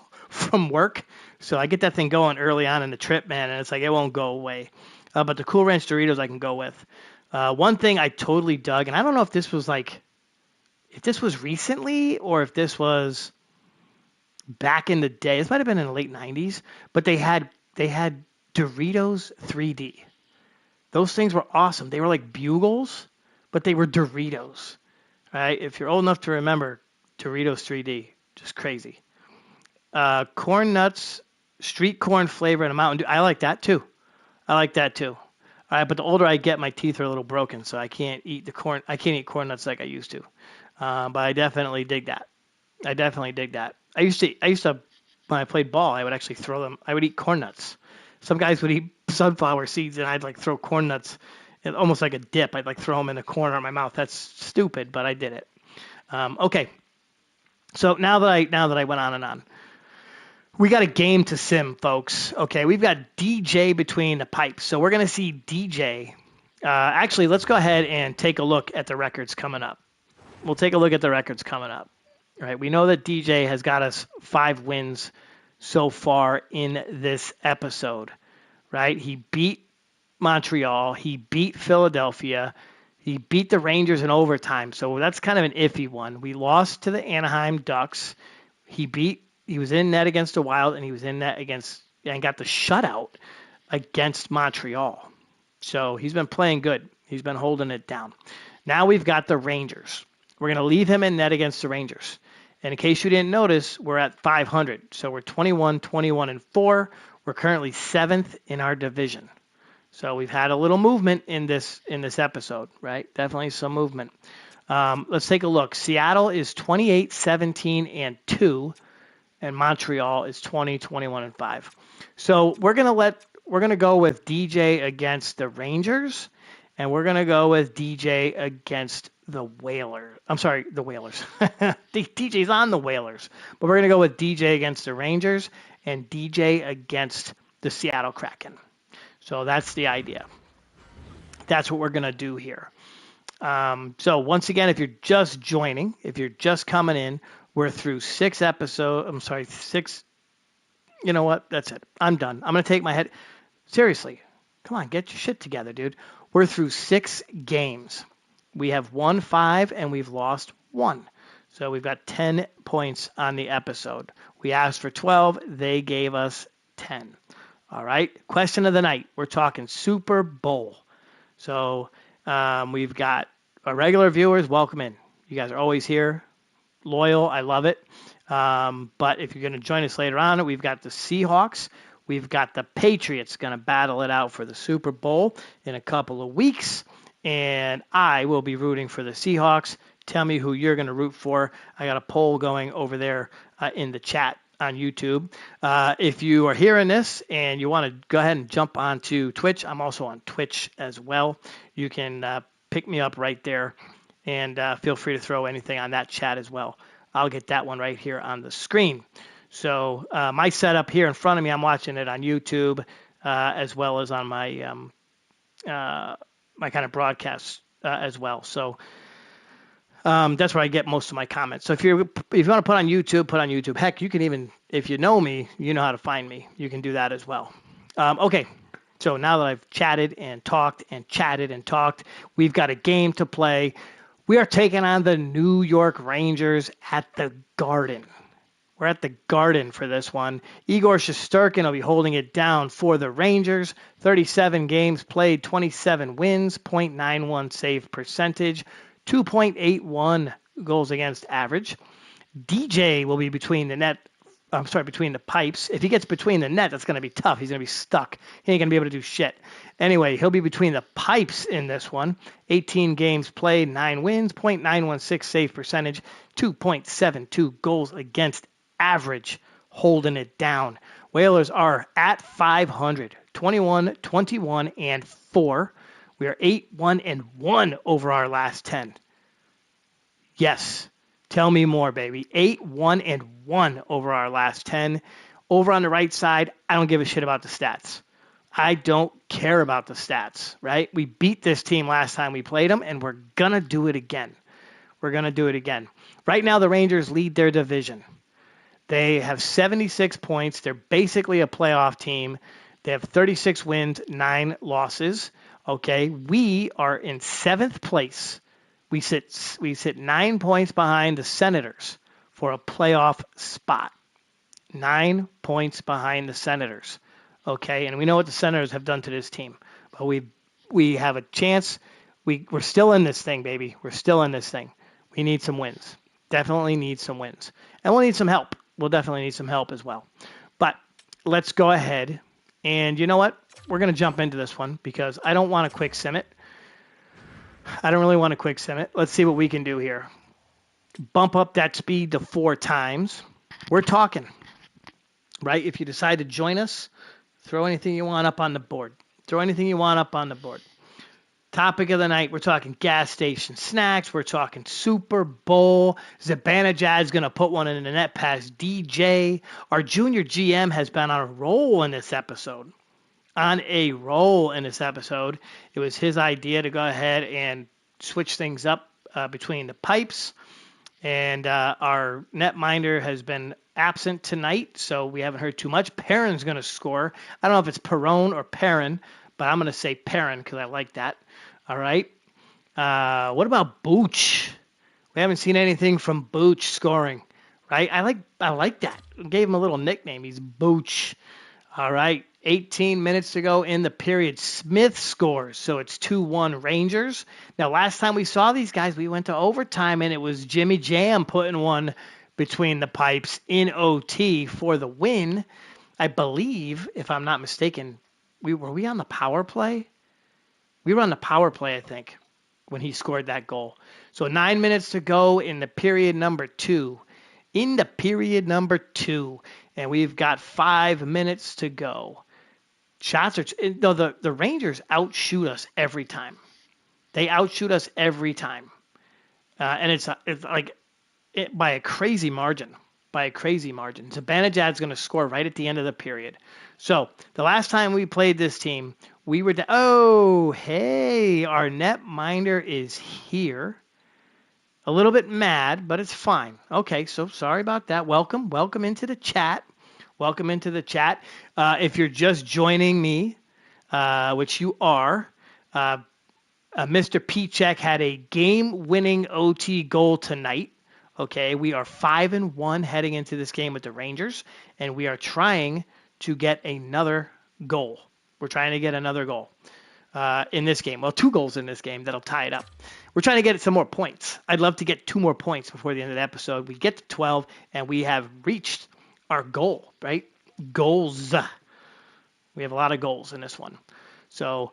work, so I get that thing going early on in the trip, man, and it's like it won't go away. But the Cool Ranch Doritos I can go with. One thing I totally dug, and I don't know if this was recently or if this was back in the day. This might have been in the late '90s, but they had Doritos 3D. Those things were awesome. They were like Bugles, but they were Doritos. Right? If you're old enough to remember Doritos 3D, just crazy. Corn nuts, street corn flavor, and a Mountain Dew. I like that too. All right, but the older I get, my teeth are a little broken, so I can't eat corn nuts like I used to. But I definitely dig that. I used to when I played ball, I would actually throw them. I would eat corn nuts. Some guys would eat sunflower seeds, and I'd like throw corn nuts, almost like a dip. I'd like throw them in the corner of my mouth. That's stupid, but I did it. Okay. So now that I went on and on, we got a game to sim, folks. Okay, we've got DJ between the pipes. So we're going to see DJ. Actually, let's go ahead and take a look at the records coming up. We'll take a look at the records coming up. All right, we know that DJ has got us 5 wins so far in this episode, right? He beat Montreal. He beat Philadelphia. He beat the Rangers in overtime. So that's kind of an iffy one. We lost to the Anaheim Ducks. He was in net against the Wild, and he was in net and got the shutout against Montreal. So he's been playing good. He's been holding it down. Now we've got the Rangers. We're going to leave him in net against the Rangers. And in case you didn't notice, we're at 500. So we're 21-4. We're currently 7th in our division. So we've had a little movement in this episode, right? Definitely some movement. Let's take a look. Seattle is 28-17-2, and Montreal is 20-21-5. So we're gonna go with DJ against the Rangers, and we're gonna go with DJ against the Whalers. I'm sorry, the Whalers. DJ's on the Whalers, but we're gonna go with DJ against the Rangers and DJ against the Seattle Kraken. So that's the idea. That's what we're gonna do here. So once again, if you're just joining, if you're just coming in, we're through 6 episodes. I'm sorry, 6. You know what? That's it. I'm done. I'm gonna take my head. Seriously, come on, get your shit together, dude. We're through 6 games. We have won 5 and we've lost 1. So we've got 10 points on the episode. We asked for 12. They gave us 10. All right. Question of the night. We're talking Super Bowl. So we've got our regular viewers. Welcome in. You guys are always here. Loyal. I love it. But if you're going to join us later on, we've got the Seahawks. We've got the Patriots going to battle it out for the Super Bowl in a couple of weeks. And I will be rooting for the Seahawks. Tell me who you're going to root for. I got a poll going over there in the chat on YouTube. If you are hearing this and you want to go ahead and jump onto Twitch, I'm also on Twitch as well. You can pick me up right there, and feel free to throw anything on that chat as well. I'll get that one right here on the screen. So my setup here in front of me, I'm watching it on YouTube as well as on my my kind of broadcasts as well. So that's where I get most of my comments. So if you want to put on YouTube. Heck, you can even, if you know me, you know how to find me. You can do that as well. Okay, So now that I've chatted and talked and chatted and talked, we've got a game to play. We are taking on the New York Rangers at the Garden. We're at the Garden for this one. Igor Shesterkin will be holding it down for the Rangers. 37 games played, 27 wins, .91 save percentage, 2.81 goals against average. DJ will be between the net. I'm sorry, between the pipes. If he gets between the net, that's going to be tough. He's going to be stuck. He ain't going to be able to do shit. Anyway, he'll be between the pipes in this one. 18 games played, 9 wins, .916 save percentage, 2.72 goals against average, holding it down. Whalers are at 500, 21, 21, and 4. We are 8, 1, and 1 over our last 10. Yes. Tell me more, baby. 8, 1, and 1 over our last 10. Over on the right side, I don't give a shit about the stats. I don't care about the stats, right? We beat this team last time we played them, and we're going to do it again. We're going to do it again. Right now, the Rangers lead their division. They have 76 points. They're basically a playoff team. They have 36 wins, 9 losses. Okay, we are in 7th place. We sit 9 points behind the Senators for a playoff spot. 9 points behind the Senators. Okay, and we know what the Senators have done to this team, but we have a chance. We're still in this thing, baby. We're still in this thing. We need some wins. Definitely need some wins, and we'll need some help. We'll definitely need some help as well. But let's go ahead, and you know what? We're going to jump into this one because I don't want to quick sim it. I don't really want to quick sim it. Let's see what we can do here. Bump up that speed to 4 times. We're talking, right? If you decide to join us, throw anything you want up on the board. Throw anything you want up on the board. Topic of the night, we're talking gas station snacks. We're talking Super Bowl. Zibanejad's going to put one in the net past DJ. Our junior GM has been on a roll in this episode. It was his idea to go ahead and switch things up between the pipes. And our netminder has been absent tonight, so we haven't heard too much. Perrin's going to score. I don't know if it's Perron or Perrin, but I'm going to say Perrin because I like that. All right. What about Booch? We haven't seen anything from Booch scoring, right? I like that. Gave him a little nickname. He's Booch. All right. 18 minutes to go in the period. Smith scores, so it's 2-1 Rangers. Now, last time we saw these guys, we went to overtime, and it was Jimmy Jam putting one between the pipes in OT for the win. I believe, if I'm not mistaken, were we on the power play? We were on the power play, I think, when he scored that goal. So 9 minutes to go in the period number 2. In the period number 2, and we've got 5 minutes to go. Shots are no, the Rangers outshoot us every time. They outshoot us every time, and it's like by a crazy margin. By a crazy margin. Zibanejad's going to score right at the end of the period. So the last time we played this team, we were oh hey, our netminder is here. A little bit mad, but it's fine. Okay, so sorry about that. Welcome into the chat. Welcome into the chat. If you're just joining me, which you are, Mr. Pichek had a game-winning OT goal tonight. Okay, we are 5-1 heading into this game with the Rangers, and we are trying to get another goal. We're trying to get another goal in this game. Well, 2 goals in this game that'll tie it up. We're trying to get some more points. I'd love to get 2 more points before the end of the episode. We get to 12, and we have reached our goal, right? Goals. We have a lot of goals in this one. So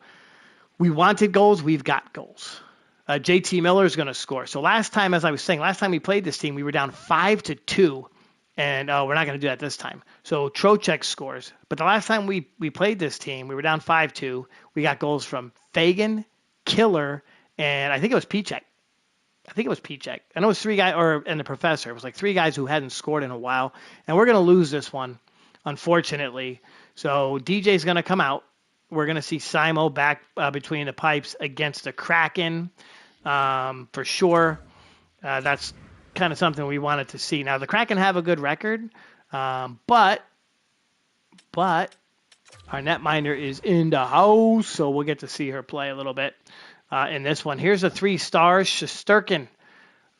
we wanted goals. We've got goals. JT Miller is going to score. So last time, as I was saying, last time we played this team, we were down 5-2, and we're not going to do that this time. So Trocheck scores. But the last time we played this team, we were down 5-2. We got goals from Fagan, Killer, and I think it was Pichek. I know it was 3 guys, and the professor. It was like 3 guys who hadn't scored in a while. And we're going to lose this one, unfortunately. So DJ's going to come out. We're going to see Simo back between the pipes against the Kraken for sure. That's kind of something we wanted to see. Now, the Kraken have a good record, but Our netminder is in the house, so we'll get to see her play a little bit in this one. Here's the 3 stars: Shesterkin,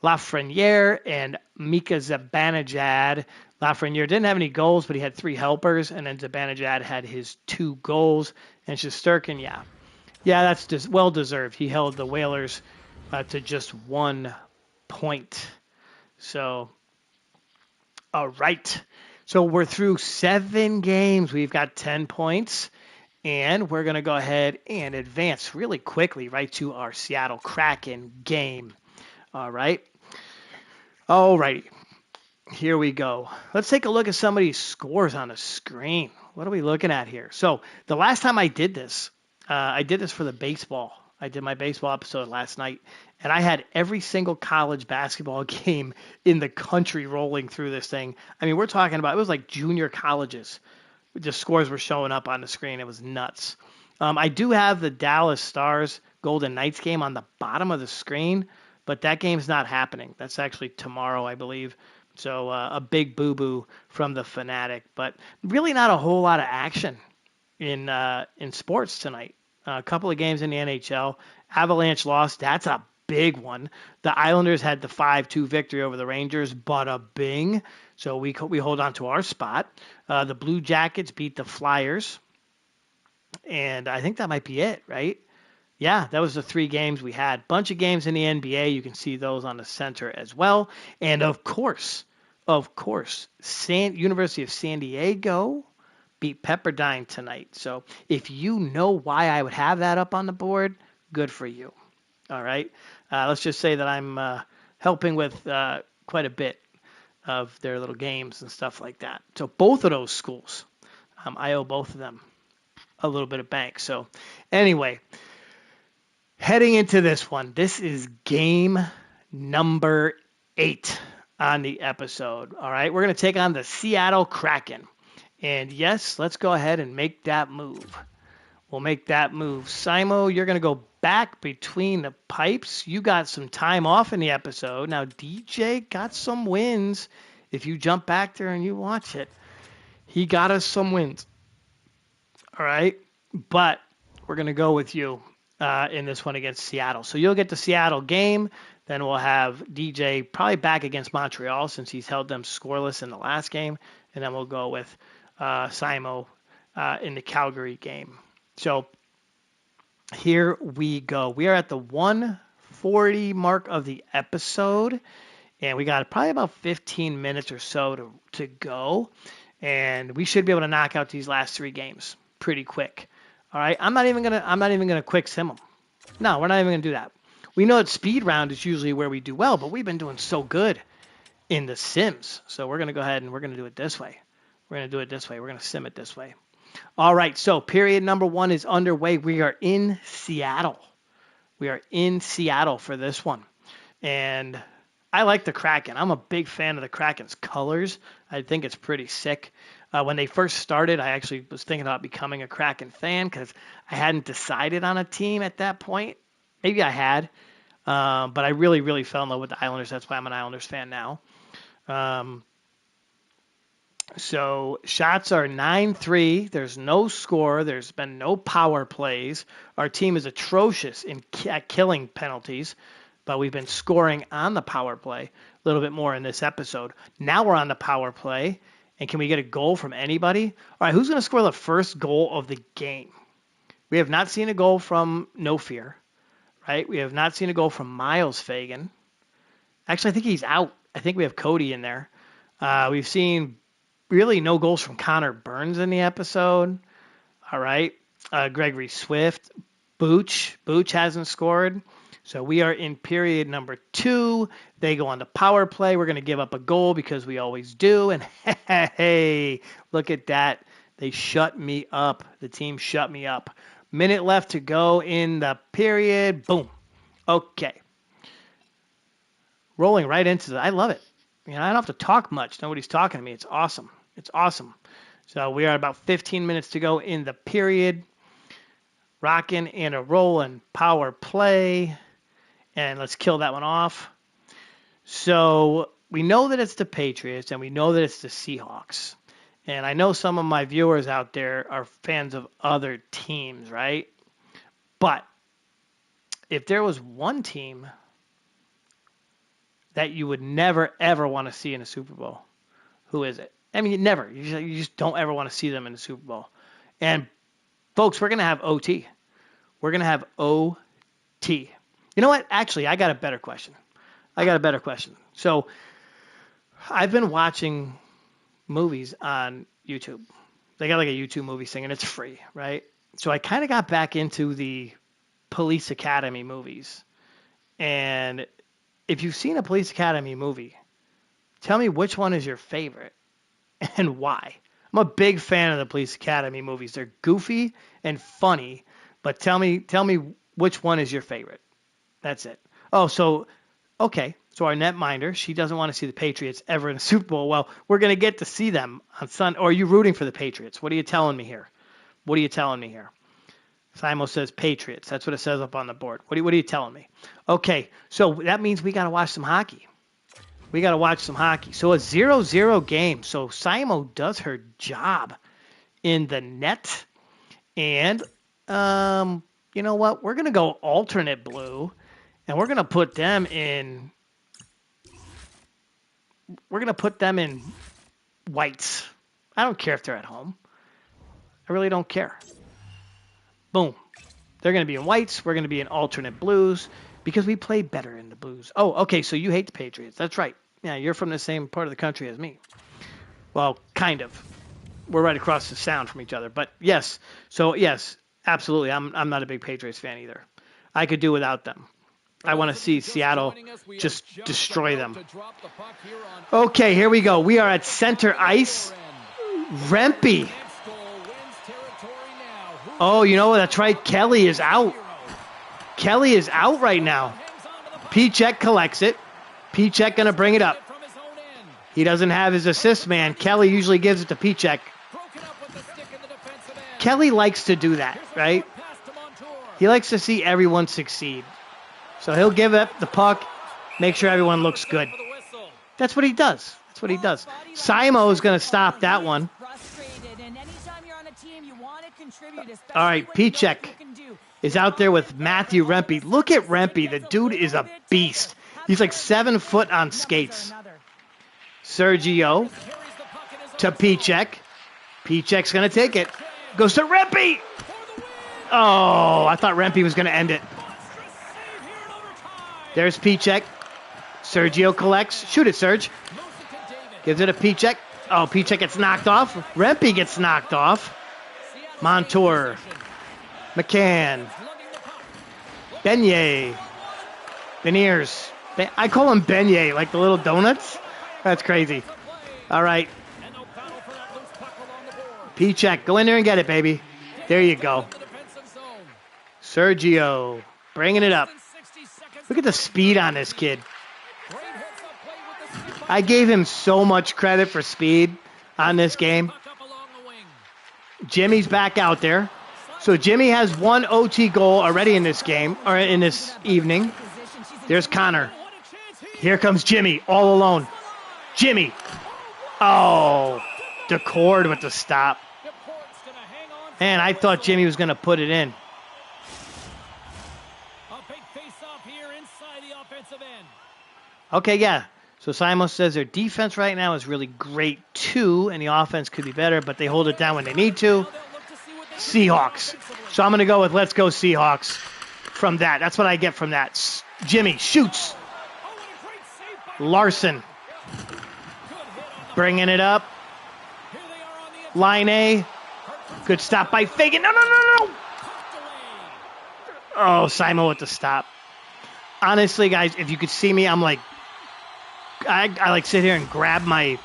Lafreniere, and Mika Zibanejad. Lafreniere didn't have any goals, but he had 3 helpers, and then Zibanejad had his 2 goals. And Shesterkin, yeah, that's just well deserved. He held the Whalers to just 1 point. So, all right. So we're through 7 games. We've got 10 points. And we're going to go ahead and advance really quickly right to our Seattle Kraken game. All right. All righty. Here we go. Let's take a look at some of these scores on the screen. What are we looking at here? So the last time I did this for the baseball. I did my baseball episode last night, and I had every single college basketball game in the country rolling through this thing. I mean, we're talking about, it was like junior colleges. The scores were showing up on the screen. It was nuts. I do have the Dallas Stars Golden Knights game on the bottom of the screen, but that game's not happening. That's actually tomorrow, I believe. So a big boo-boo from the Fanatic, but really not a whole lot of action in sports tonight. A couple of games in the NHL. Avalanche lost. That's a big one. The Islanders had the 5-2 victory over the Rangers. Bada bing. So we hold on to our spot. The Blue Jackets beat the Flyers. And I think that might be it, right? Yeah, that was the 3 games we had. Bunch of games in the NBA. You can see those on the center as well. And of course, University of San Diego beat Pepperdine tonight. So if you know why I would have that up on the board, good for you. All right. Let's just say that I'm helping with quite a bit of their little games and stuff like that. So both of those schools, I owe both of them a little bit of bank. So anyway, heading into this one, this is game number 8 on the episode. All right. We're going to take on the Seattle Kraken. And yes, let's go ahead and make that move. We'll make that move. Simo, you're going to go back between the pipes. You got some time off in the episode. Now, DJ got some wins. If you jump back there and you watch it, he got us some wins. All right? But we're going to go with you in this one against Seattle. So you'll get the Seattle game. Then we'll have DJ probably back against Montreal since he's held them scoreless in the last game. And then we'll go with Simo in the Calgary game. So here we go. We are at the 140 mark of the episode, and we got probably about 15 minutes or so to go, and we should be able to knock out these last 3 games pretty quick. All right, I'm not even gonna quick sim them. No, we're not even gonna do that. We know that speed round is usually where we do well, but we've been doing so good in the sims, so we're gonna go ahead and we're gonna do it this way. We're going to do it this way. We're going to sim it this way. All right, so period number 1 is underway. We are in Seattle. We are in Seattle for this one. And I like the Kraken. I'm a big fan of the Kraken's colors. I think it's pretty sick. When they first started, I actually was thinking about becoming a Kraken fan because I hadn't decided on a team at that point. Maybe I had, but I really, really fell in love with the Islanders. That's why I'm an Islanders fan now. So shots are 9-3. There's no score. There's been no power plays. Our team is atrocious at killing penalties, but we've been scoring on the power play a little bit more in this episode. Now we're on the power play, and can we get a goal from anybody? All right, who's going to score the first goal of the game? We have not seen a goal from No Fear, right? We have not seen a goal from Miles Fagan. Actually, I think he's out. I think we have Cody in there. We've seen really no goals from Connor Burns in the episode. All right. Gregory Swift. Booch hasn't scored. So we are in period number 2. They go on the power play. We're going to give up a goal because we always do. And hey, look at that. They shut me up. The team shut me up. Minute left to go in the period. Boom. Okay. Rolling right into it. I love it. I don't have to talk much. Nobody's talking to me. It's awesome. It's awesome. So we are about 15 minutes to go in the period. Rocking and a rolling power play. And let's kill that one off. So we know that it's the Patriots and we know that it's the Seahawks. And I know some of my viewers out there are fans of other teams, right? But if there was one team that you would never, ever want to see in a Super Bowl, who is it? I mean, never. You just don't ever want to see them in the Super Bowl. And, folks, we're going to have OT. We're going to have OT. You know what? Actually, I got a better question. So I've been watching movies on YouTube. They got like a YouTube movie thing, and it's free, right? So I kind of got back into the Police Academy movies. And if you've seen a Police Academy movie, tell me which one is your favorite and why. I'm a big fan of the Police Academy movies. They're goofy and funny, but tell me which one is your favorite. That's it. Oh, so okay. So our netminder, she doesn't want to see the Patriots ever in the Super Bowl. Well, we're going to get to see them on Sunday. Or are you rooting for the Patriots? What are you telling me here? Simo says Patriots. That's what it says up on the board. What are you telling me? Okay, so that means we got to watch some hockey. So a 0-0 game. So Simo does her job in the net. And you know what? We're going to go alternate blue. And we're going to put them in whites. I don't care if they're at home. I really don't care. Boom. They're going to be in whites. We're going to be in alternate blues because we play better in the blues. Oh, okay, so you hate the Patriots. That's right. Yeah, you're from the same part of the country as me. Well, kind of. We're right across the sound from each other. But yes. So, yes, absolutely. I'm not a big Patriots fan either. I could do without them. I want to see Seattle just destroy them. Okay, here we go. We are at center ice. Rempe. Oh, you know, that's right. Kelly is out. Right now. Pichek collects it. Pichek going to bring it up. He doesn't have his assist man. Kelly usually gives it to Pichek. Kelly likes to do that, right? He likes to see everyone succeed. So he'll give up the puck, make sure everyone looks good. That's what he does. Simo is going to stop that one. All right, Pichek is out there with Matthew Rempe. Look at Rempe. The dude is a beast. He's like 7 foot on skates. Sergio to Pichek. Pichek's going to take it. Goes to Rempe. Oh, I thought Rempe was going to end it. There's Pichek. Sergio collects. Shoot it, Serge. Gives it to Pichek. Oh, Pichek gets knocked off. Rempe gets knocked off. Montour. McCann. Beignet. Beniers. I call them Beignet, like the little donuts. That's crazy. All right. Pichek, go in there and get it, baby. There you go. Sergio, bringing it up. Look at the speed on this kid. I gave him so much credit for speed on this game. Jimmy's back out there. So Jimmy has one OT goal already in this game, or in this evening. There's Connor. Here comes Jimmy, all alone. Jimmy. Oh, Decord with the stop. Man, I thought Jimmy was going to put it in. Okay, yeah. So Simo says their defense right now is really great too, and the offense could be better, but they hold it down when they need to. Seahawks. So I'm going to go with let's go Seahawks from that. That's what I get from that. Jimmy shoots. Larson. Bringing it up. Line A. Good stop by Fagan. No. Oh, Simo with the stop. Honestly, guys, if you could see me, I'm like, I like sit here and grab my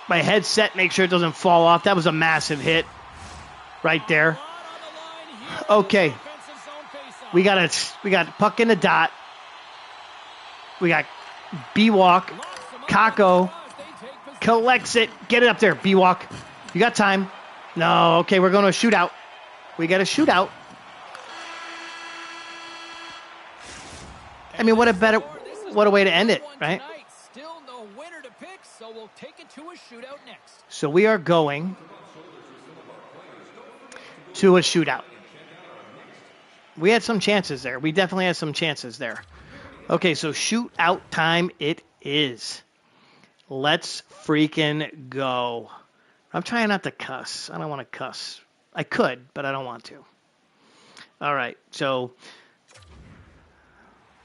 headset, make sure it doesn't fall off. That was a massive hit right there. Okay. We got puck in the dot. We got B-Walk. Kako collects it. Get it up there, B-Walk. You got time. No, okay, we're going to a shootout. We got a shootout. I mean, what a way to end it, right? we'll take it to a shootout next. So we are going to a shootout. We had some chances there. We definitely had some chances there. Okay, so shootout time it is. Let's freaking go. I'm trying not to cuss. I don't want to cuss. I could, but I don't want to. All right, so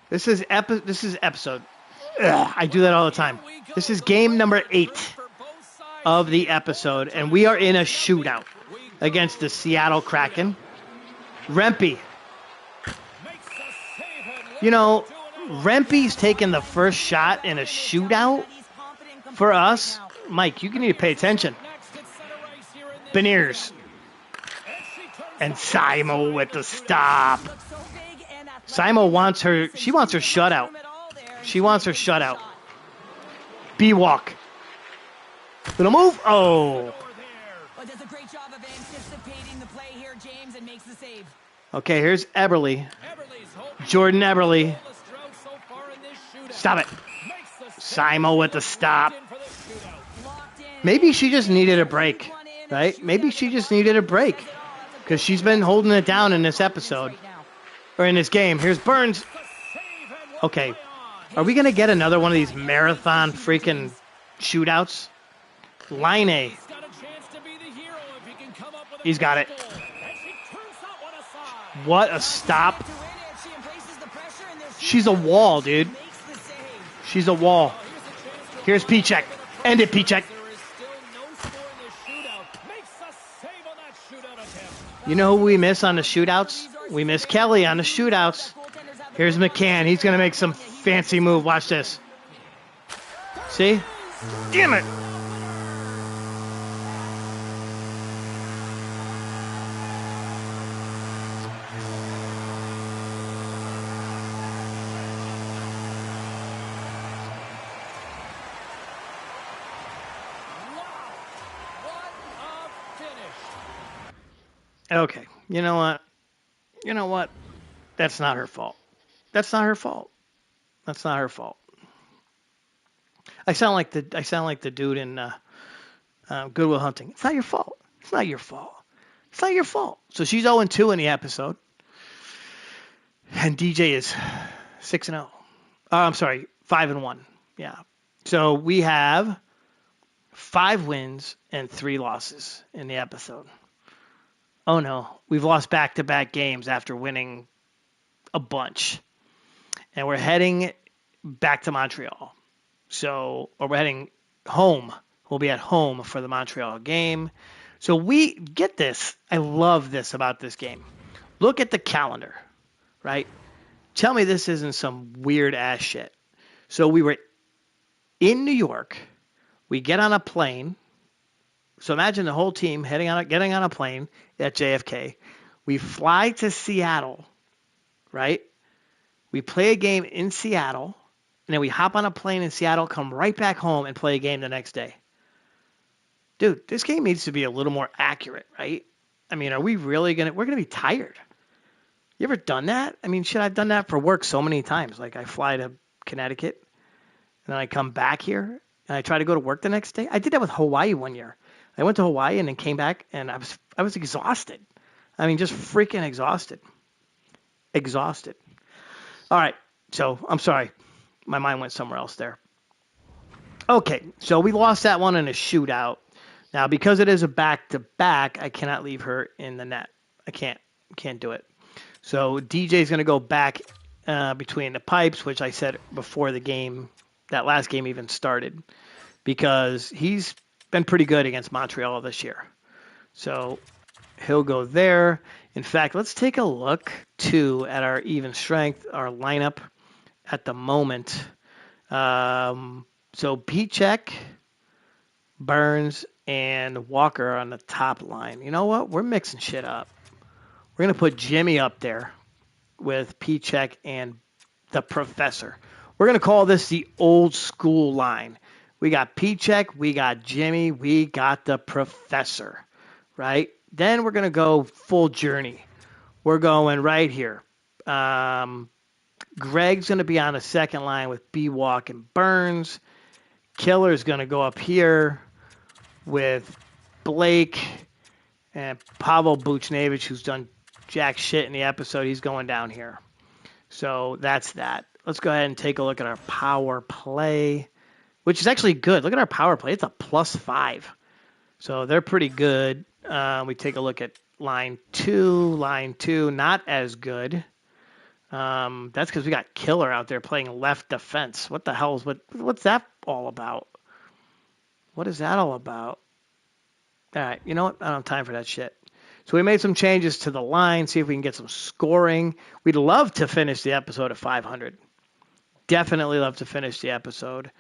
this is episode. Ugh, I do that all the time. This is game number 8 of the episode, and we are in a shootout against the Seattle Kraken. Rempe. You know, Rempe's taking the first shot in a shootout for us. Mike, you need to pay attention. Beniers. And Simo with the stop. Simo wants her shutout. She wants her shutout. B-walk. Little move. Oh. Does a great job of anticipating the play here, James, and makes the save. Okay, here's Eberle. Jordan Eberle. Stop it. Simo with the stop. Maybe she just needed a break, right? Maybe she just needed a break because she's been holding it down in this episode or in this game. Here's Burns. Okay. Are we going to get another one of these marathon freaking shootouts? Line A. He's got it. What a stop. She's a wall, dude. She's a wall. Here's Pichek. End it, Pichek. You know who we miss on the shootouts? We miss Kelly on the shootouts. Here's McCann. He's going to make some fancy move. Watch this. See? Damn it. Okay. You know what? You know what? That's not her fault. That's not her fault. That's not her fault. I sound like the dude in Good Will Hunting. It's not your fault. It's not your fault. It's not your fault. So she's 0-2 in the episode, and DJ is 6-0. I'm sorry, 5-1. Yeah. So we have 5 wins and 3 losses in the episode. Oh no, we've lost back-to-back games after winning a bunch. And we're heading back to Montreal. Or we're heading home. We'll be at home for the Montreal game. So we get this. I love this about this game. Look at the calendar, right? Tell me this isn't some weird ass shit. So we were in New York. We get on a plane. So imagine the whole team getting on a plane at JFK. We fly to Seattle, right? We play a game in Seattle, and then we hop on a plane in Seattle, come right back home, and play a game the next day. Dude, this game needs to be a little more accurate, right? I mean, are we really we're going to be tired. You ever done that? I mean, shit, I've done that for work so many times. Like I fly to Connecticut, and then I come back here, and I try to go to work the next day. I did that with Hawaii one year. I went to Hawaii and then came back, and I was exhausted. I mean, just freaking exhausted. Exhausted. All right, so I'm sorry. My mind went somewhere else there. Okay, so we lost that one in a shootout. Now, because it is a back-to-back, I cannot leave her in the net. I can't do it. So DJ's going to go back between the pipes, which I said before the game, that last game even started, because he's been pretty good against Montreal this year. So he'll go there. In fact, let's take a look, too, at our even strength, our lineup at the moment. So Pichek, Burns, and Walker are on the top line. You know what? We're mixing shit up. We're going to put Jimmy up there with Pichek and the Professor. We're going to call this the old school line. We got Pichek, we got Jimmy, we got the Professor, right? Then we're going to go full journey. We're going right here. Greg's going to be on the second line with B-Walk and Burns. Killer's going to go up here with Blake and Pavel Buchnevich, who's done jack shit in the episode. He's going down here. So that's that. Let's go ahead and take a look at our power play, which is actually good. Look at our power play. It's a +5. So they're pretty good. We take a look at line 2. Line 2, not as good. That's because we got Killer out there playing left defense. What the hell is what's that all about? What is that all about? All right, you know what? I don't have time for that shit. So we made some changes to the line, see if we can get some scoring. We'd love to finish the episode at 500. Definitely love to finish the episode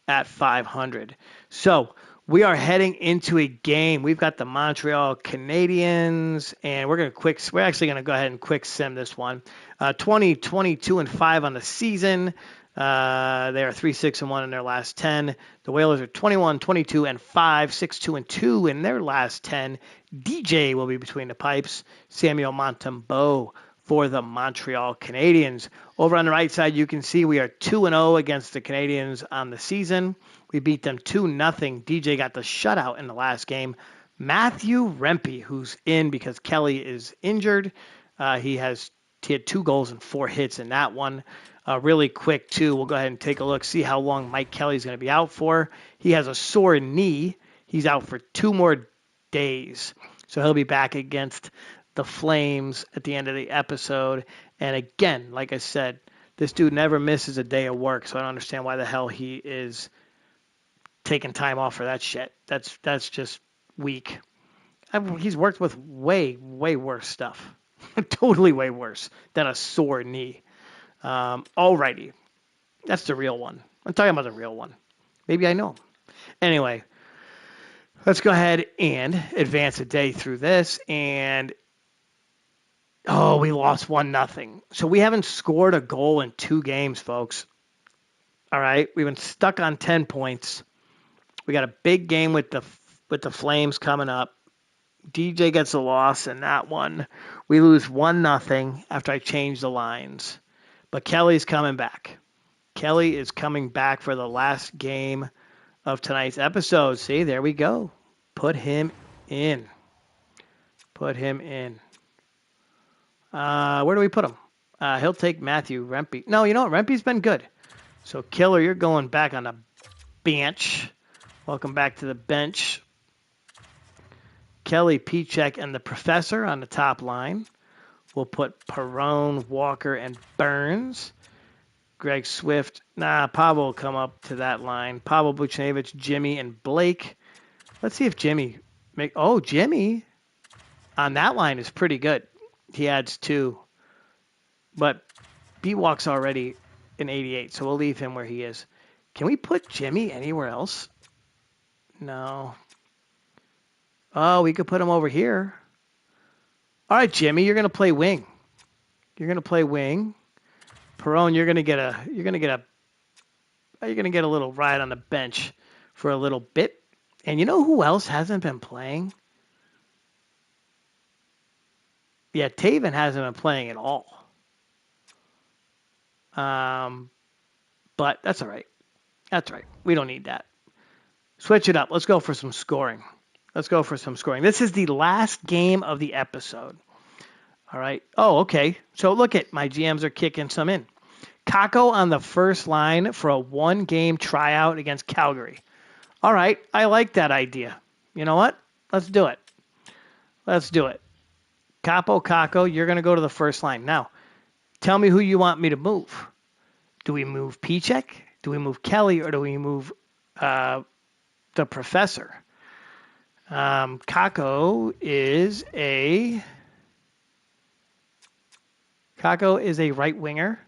at 500. So we are heading into a game. We've got the Montreal Canadiens, and we're actually going to go ahead and quick sim this one. 22-5 on the season. They are 3-6-1 in their last 10. The Whalers are 21-22-5, 6-2-2 in their last 10. DJ will be between the pipes. Samuel Montembeault for the Montreal Canadiens. Over on the right side, you can see we are 2-0 against the Canadiens on the season. We beat them 2-0. DJ got the shutout in the last game. Matthew Rempe, who's in because Kelly is injured. He had 2 goals and 4 hits in that one. Really quick, too, we'll go ahead and take a look, see how long Mike Kelly's going to be out for. He has a sore knee. He's out for 2 more days. So he'll be back against the Flames at the end of the episode. And again, like I said, this dude never misses a day of work, so I don't understand why the hell he is taking time off for that shit. That's just weak. He's worked with way worse stuff. Totally way worse than a sore knee. Alrighty. That's the real one. I'm talking about the real one. Maybe I know him. Anyway, let's go ahead and advance a day through this. And, we lost 1-0. So we haven't scored a goal in 2 games, folks. All right. We've been stuck on 10 points. We got a big game with the Flames coming up. DJ gets a loss in that one. We lose 1-0 after I change the lines. But Kelly's coming back. Kelly is coming back for the last game of tonight's episode. See, there we go. Put him in. Put him in. Where do we put him? He'll take Matthew Rempe. No, you know what? Rempe's been good. So, Killer, you're going back on the bench. Welcome back to the bench. Kelly, Pichek, and the Professor on the top line. We'll put Perrone, Walker, and Burns. Greg Swift. Pavel will come up to that line. Pavel Buchnevich, Jimmy, and Blake. Let's see if Jimmy Jimmy on that line is pretty good. He adds 2. But B-Walk's already in 88, so we'll leave him where he is. Can we put Jimmy anywhere else? No. Oh, we could put him over here. All right, Jimmy, you're going to play wing. You're going to play wing. Perrone, you're going to get a little ride on the bench for a little bit. And you know who else hasn't been playing? Yeah, Taven hasn't been playing at all. But that's all right. That's right. We don't need that. Switch it up. Let's go for some scoring. This is the last game of the episode. All right. Oh, okay. So look at my GMs are kicking some in. Kakko on the first line for a 1-game tryout against Calgary. All right. I like that idea. You know what? Let's do it. Kakko, you're going to go to the first line. Now, tell me who you want me to move. Do we move Pichek? Do we move Kelly? Or do we move the Professor? Kakko is a right winger.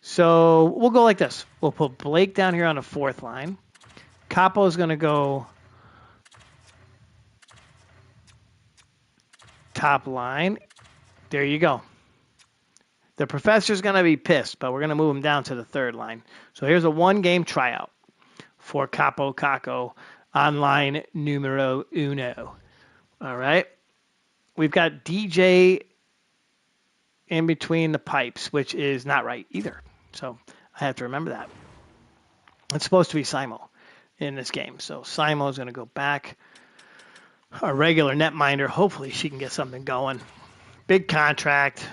So we'll go like this. We'll put Blake down here on the 4th line. Capo is going to go top line. There you go. The Professor's going to be pissed, but we're going to move him down to the 3rd line. So here's a 1-game tryout for Capo Kakko on line numero 1. All right. We've got DJ in between the pipes, which is not right either. So I have to remember that. It's supposed to be Simo in this game. So Simo is going to go back. Our regular netminder, hopefully she can get something going. Big contract.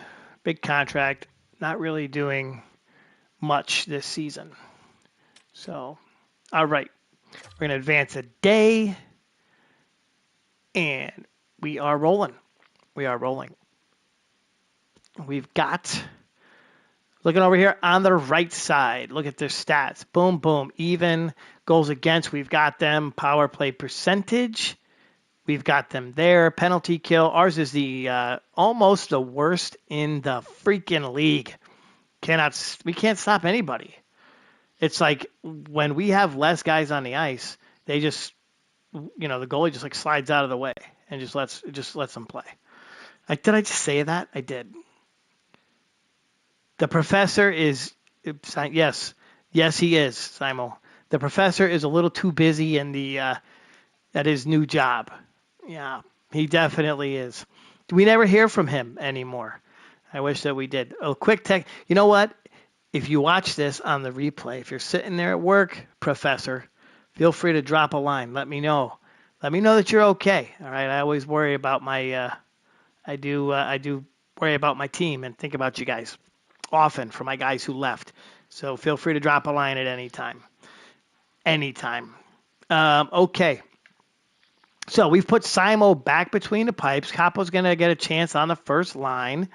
Not really doing much this season. So, all right. We're going to advance a day. And we are rolling. We've got, looking over here on the right side, look at their stats. Boom, boom. Even goals against, we've got them. Power play percentage, we've got them there. Penalty kill, ours is the almost the worst in the freaking league. We can't stop anybody. It's like when we have less guys on the ice, they just, the goalie just like slides out of the way and just lets them play. Did I just say that? I did. The professor is, yes, he is, Simo. The professor is a little too busy in at his new job. Yeah, he definitely is. We never hear from him anymore. I wish that we did. A quick tech. You know what? If you watch this on the replay, if you're sitting there at work, professor, feel free to drop a line. Let me know. Let me know that you're okay. All right. I always worry about I do worry about my team and think about you guys often for my guys who left. So feel free to drop a line at any time. Okay. So we've put Simo back between the pipes. Capo's going to get a chance on the first line.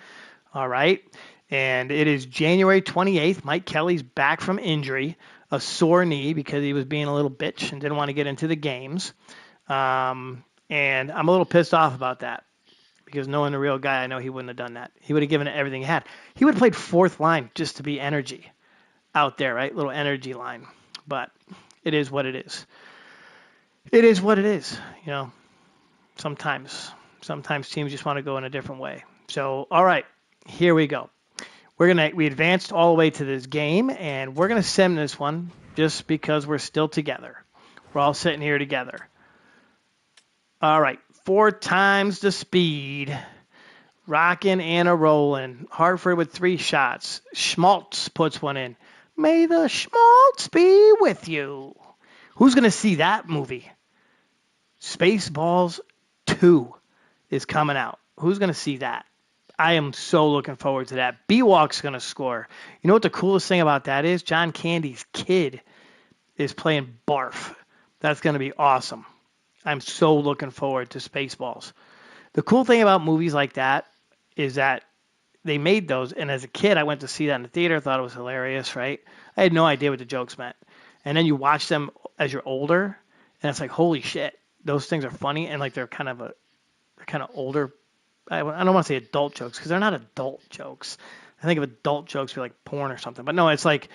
All right. And it is January 28th. Mike Kelly's back from injury, a sore knee because he was being a little bitch and didn't want to get into the games. And I'm a little pissed off about that. Because knowing the real guy, I know he wouldn't have done that. He would have given it everything he had. He would have played fourth line just to be energy out there, right? Little energy line. But it is what it is. Sometimes teams just want to go in a different way. So, all right, here we go. We advanced all the way to this game, and we're gonna sim this one just because we're still together. We're all sitting here together. All right. 4 times the speed. Rocking and a rolling. Hartford with 3 shots. Schmaltz puts one in. May the Schmaltz be with you. Who's going to see that movie? Spaceballs 2 is coming out. Who's going to see that? I am so looking forward to that. B-Walk's going to score. You know what the coolest thing about that is? John Candy's kid is playing Barf. That's going to be awesome. I'm so looking forward to Spaceballs. The cool thing about movies like that is that they made those, and as a kid, I went to see that in the theater, thought it was hilarious, right? I had no idea what the jokes meant. And then you watch them as you're older, and it's like, holy shit, those things are funny, and like they're kind of older. I don't want to say adult jokes because they're not adult jokes. I think of adult jokes be like porn or something, but no, it's like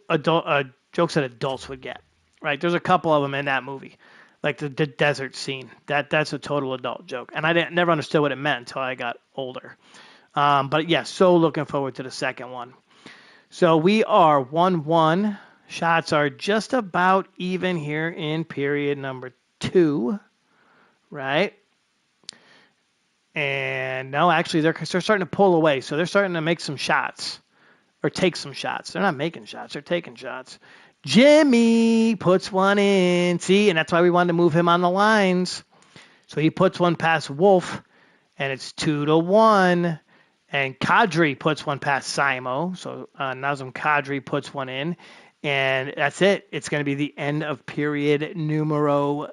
adult jokes that adults would get, right? There's a couple of them in that movie. Like the desert scene, that's a total adult joke, and I never understood what it meant until I got older. But yeah, so looking forward to the second one. So we are 1-1. Shots are just about even here in period number 2, right? And no, actually they're starting to pull away, so they're starting to make some shots or take some shots. They're not making shots; they're taking shots. Jimmy puts one in. See, and that's why we wanted to move him on the lines. So he puts one past Wolf, and it's 2-1. And Kadri puts one past Simo. So Nazem Kadri puts one in. And that's it. It's going to be the end of period numero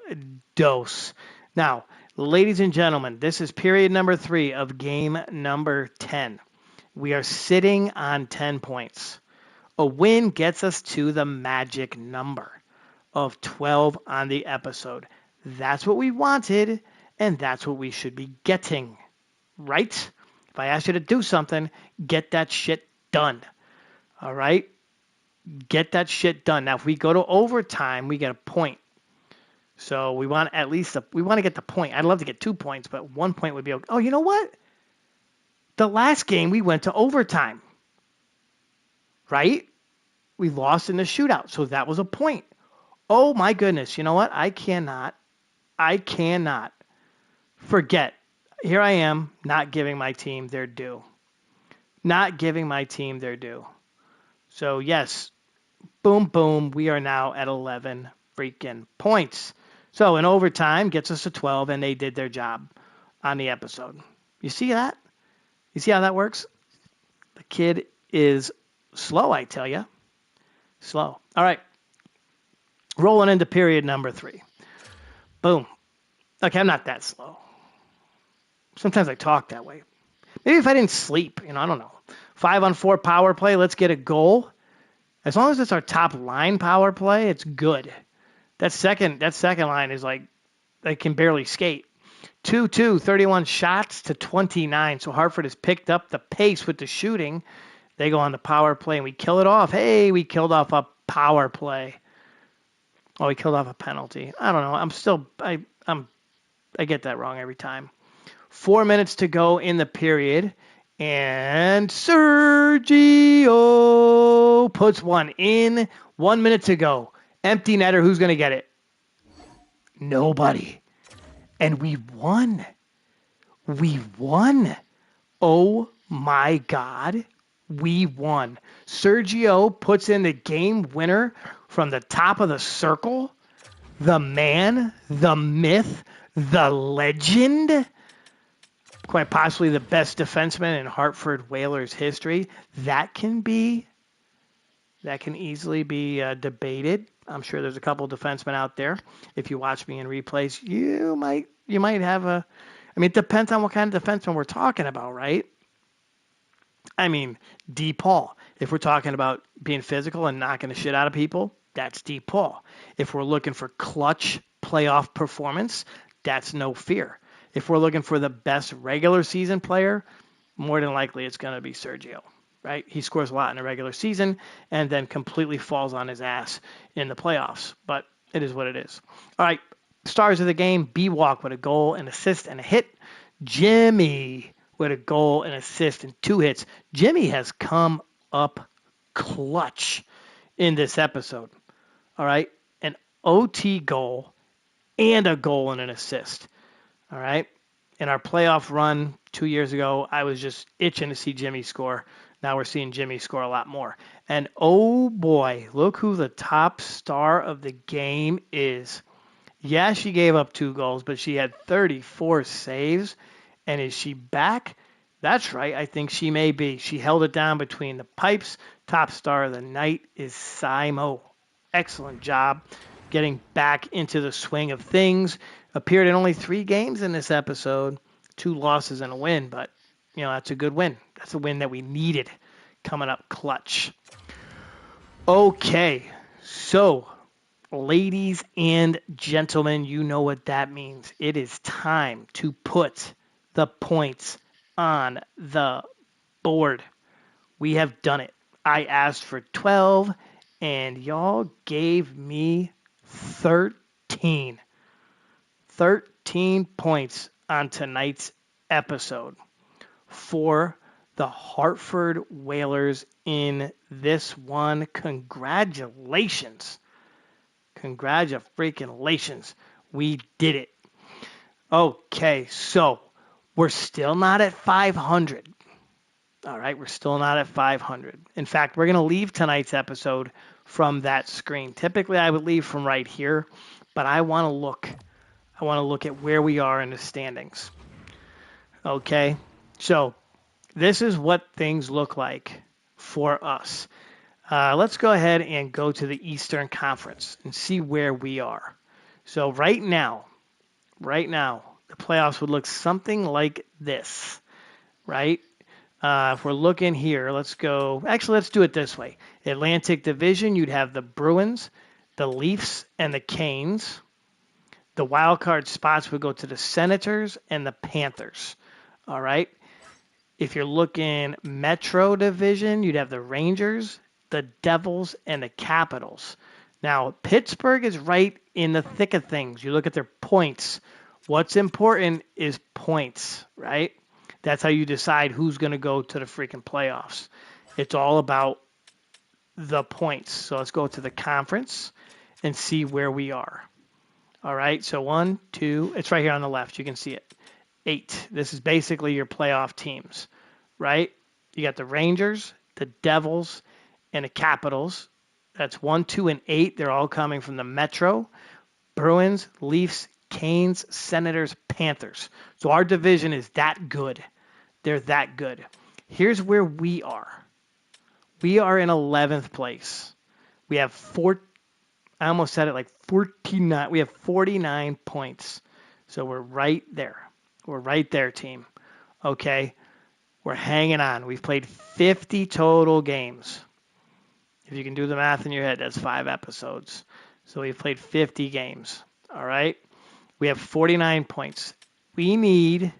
dos. Now, ladies and gentlemen, this is period number 3 of game number 10. We are sitting on 10 points. A win gets us to the magic number of 12 on the episode. That's what we wanted, and that's what we should be getting, right? If I ask you to do something, get that shit done, all right? Get that shit done. Now, if we go to overtime, we get a point. So we want to get the point. I'd love to get 2 points, but 1 point would be okay. Oh, you know what? The last game, we went to overtime, right? We lost in the shootout, so that was a point. Oh my goodness, you know what? I cannot forget. Here I am, not giving my team their due. So yes, boom, boom. We are now at 11 freaking points. So in overtime gets us to 12, and they did their job on the episode. You see that? You see how that works? The kid is slow, I tell you. Slow. All right. Rolling into period number 3. Boom. Okay, I'm not that slow. Sometimes I talk that way. Maybe if I didn't sleep, I don't know. 5-on-4 power play, let's get a goal. As long as it's our top line power play, it's good. That second line is like they can barely skate. 2-2, 31 shots to 29. So Hartford has picked up the pace with the shooting. They go on the power play and we kill it off. Hey, we killed off a power play. Oh, we killed off a penalty. I don't know. I get that wrong every time. 4 minutes to go in the period. And Sergio puts one in. 1 minute to go. Empty netter. Who's going to get it? Nobody. And we won. We won. Oh my God. We won. Sergio puts in the game winner from the top of the circle. The man, the myth, the legend. Quite possibly the best defenseman in Hartford Whalers history. That can easily be debated. I'm sure there's a couple of defensemen out there. If you watch me in replays, you might have a. I mean, it depends on what kind of defenseman we're talking about, right? I mean, D. Paul. If we're talking about being physical and knocking the shit out of people, that's D. Paul. If we're looking for clutch playoff performance, that's No Fear. If we're looking for the best regular season player, more than likely it's going to be Sergio, right? He scores a lot in the regular season and then completely falls on his ass in the playoffs. But it is what it is. All right, stars of the game, B-Walk with a goal, an assist, and a hit. Jimmy with a goal, an assist, and 2 hits. Jimmy has come up clutch in this episode. All right, an OT goal and a goal and an assist. All right. In our playoff run 2 years ago, I was just itching to see Jimmy score. Now we're seeing Jimmy score a lot more. And oh boy, look who the top star of the game is. Yeah, she gave up 2 goals, but she had 34 saves. And is she back? That's right. I think she may be. She held it down between the pipes. Top star of the night is Simo. Excellent job getting back into the swing of things. Appeared in only 3 games in this episode. 2 losses and a win, but, that's a good win. That's a win that we needed coming up clutch. Okay, so, ladies and gentlemen, you know what that means. It is time to put the points on the board. We have done it. I asked for 12, and y'all gave me 13. 13 points on tonight's episode for the Hartford Whalers in this one. Congratulations. Congratulations. We did it. Okay, so we're still not at 500. All right, we're still not at 500. In fact, we're going to leave tonight's episode from that screen. Typically, I would leave from right here, but I want to look at where we are in the standings. Okay, so this is what things look like for us. Let's go ahead and go to the Eastern Conference and see where we are. So right now, the playoffs would look something like this, right? If we're looking here, let's do it this way. Atlantic Division, you'd have the Bruins, the Leafs, and the Canes. The wild card spots would go to the Senators and the Panthers. All right. If you're looking Metro Division, you'd have the Rangers, the Devils, and the Capitals. Now, Pittsburgh is right in the thick of things. You look at their points. What's important is points, right? That's how you decide who's going to go to the freaking playoffs. It's all about the points. So let's go to the conference and see where we are. All right, so 1, 2, it's right here on the left. You can see it. 8. This is basically your playoff teams, right? You got the Rangers, the Devils, and the Capitals. That's 1, 2, and 8. They're all coming from the Metro. Bruins, Leafs, Canes, Senators, Panthers. So our division is that good. They're that good. Here's where we are. We are in 11th place. We have I almost said it like 49. We have 49 points. So we're right there. We're right there, team. Okay. We're hanging on. We've played 50 total games. If you can do the math in your head, that's 5 episodes. So we've played 50 games. All right. We have 49 points. We're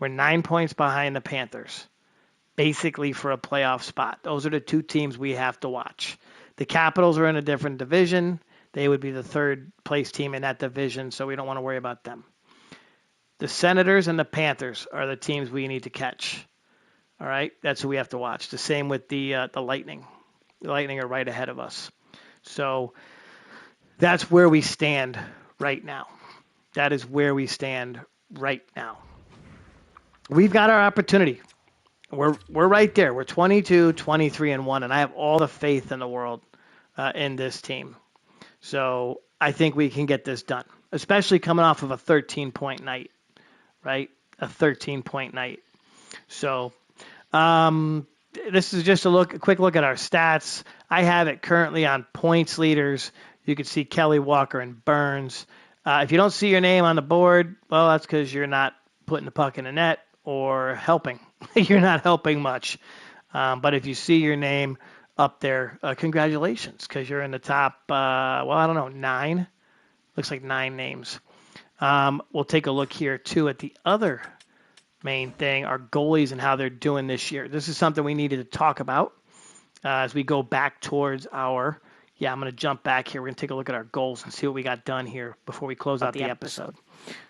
9 points behind the Panthers, basically for a playoff spot. Those are the 2 teams we have to watch. The Capitals are in a different division. They would be the 3rd place team in that division, so we don't want to worry about them. The Senators and the Panthers are the teams we need to catch. All right, that's who we have to watch. The same with the Lightning. The Lightning are right ahead of us. So that's where we stand right now. That is where we stand right now. We've got our opportunity. We're right there. We're 22, 23, and 1, and I have all the faith in the world in this team. So I think we can get this done, especially coming off of a 13-point night, right? A 13-point night. So this is just a quick look at our stats. I have it currently on points leaders. You can see Kelly, Walker, and Burns. If you don't see your name on the board, well, that's because you're not putting the puck in the net or helping. You're not helping much. But if you see your name up there, congratulations, because you're in the top, 9. Looks like 9 names. We'll take a look here, too, at the other main thing, our goalies and how they're doing this year. This is something we needed to talk about as we go back towards I'm going to jump back here. We're going to take a look at our goals and see what we got done here before we close out the episode.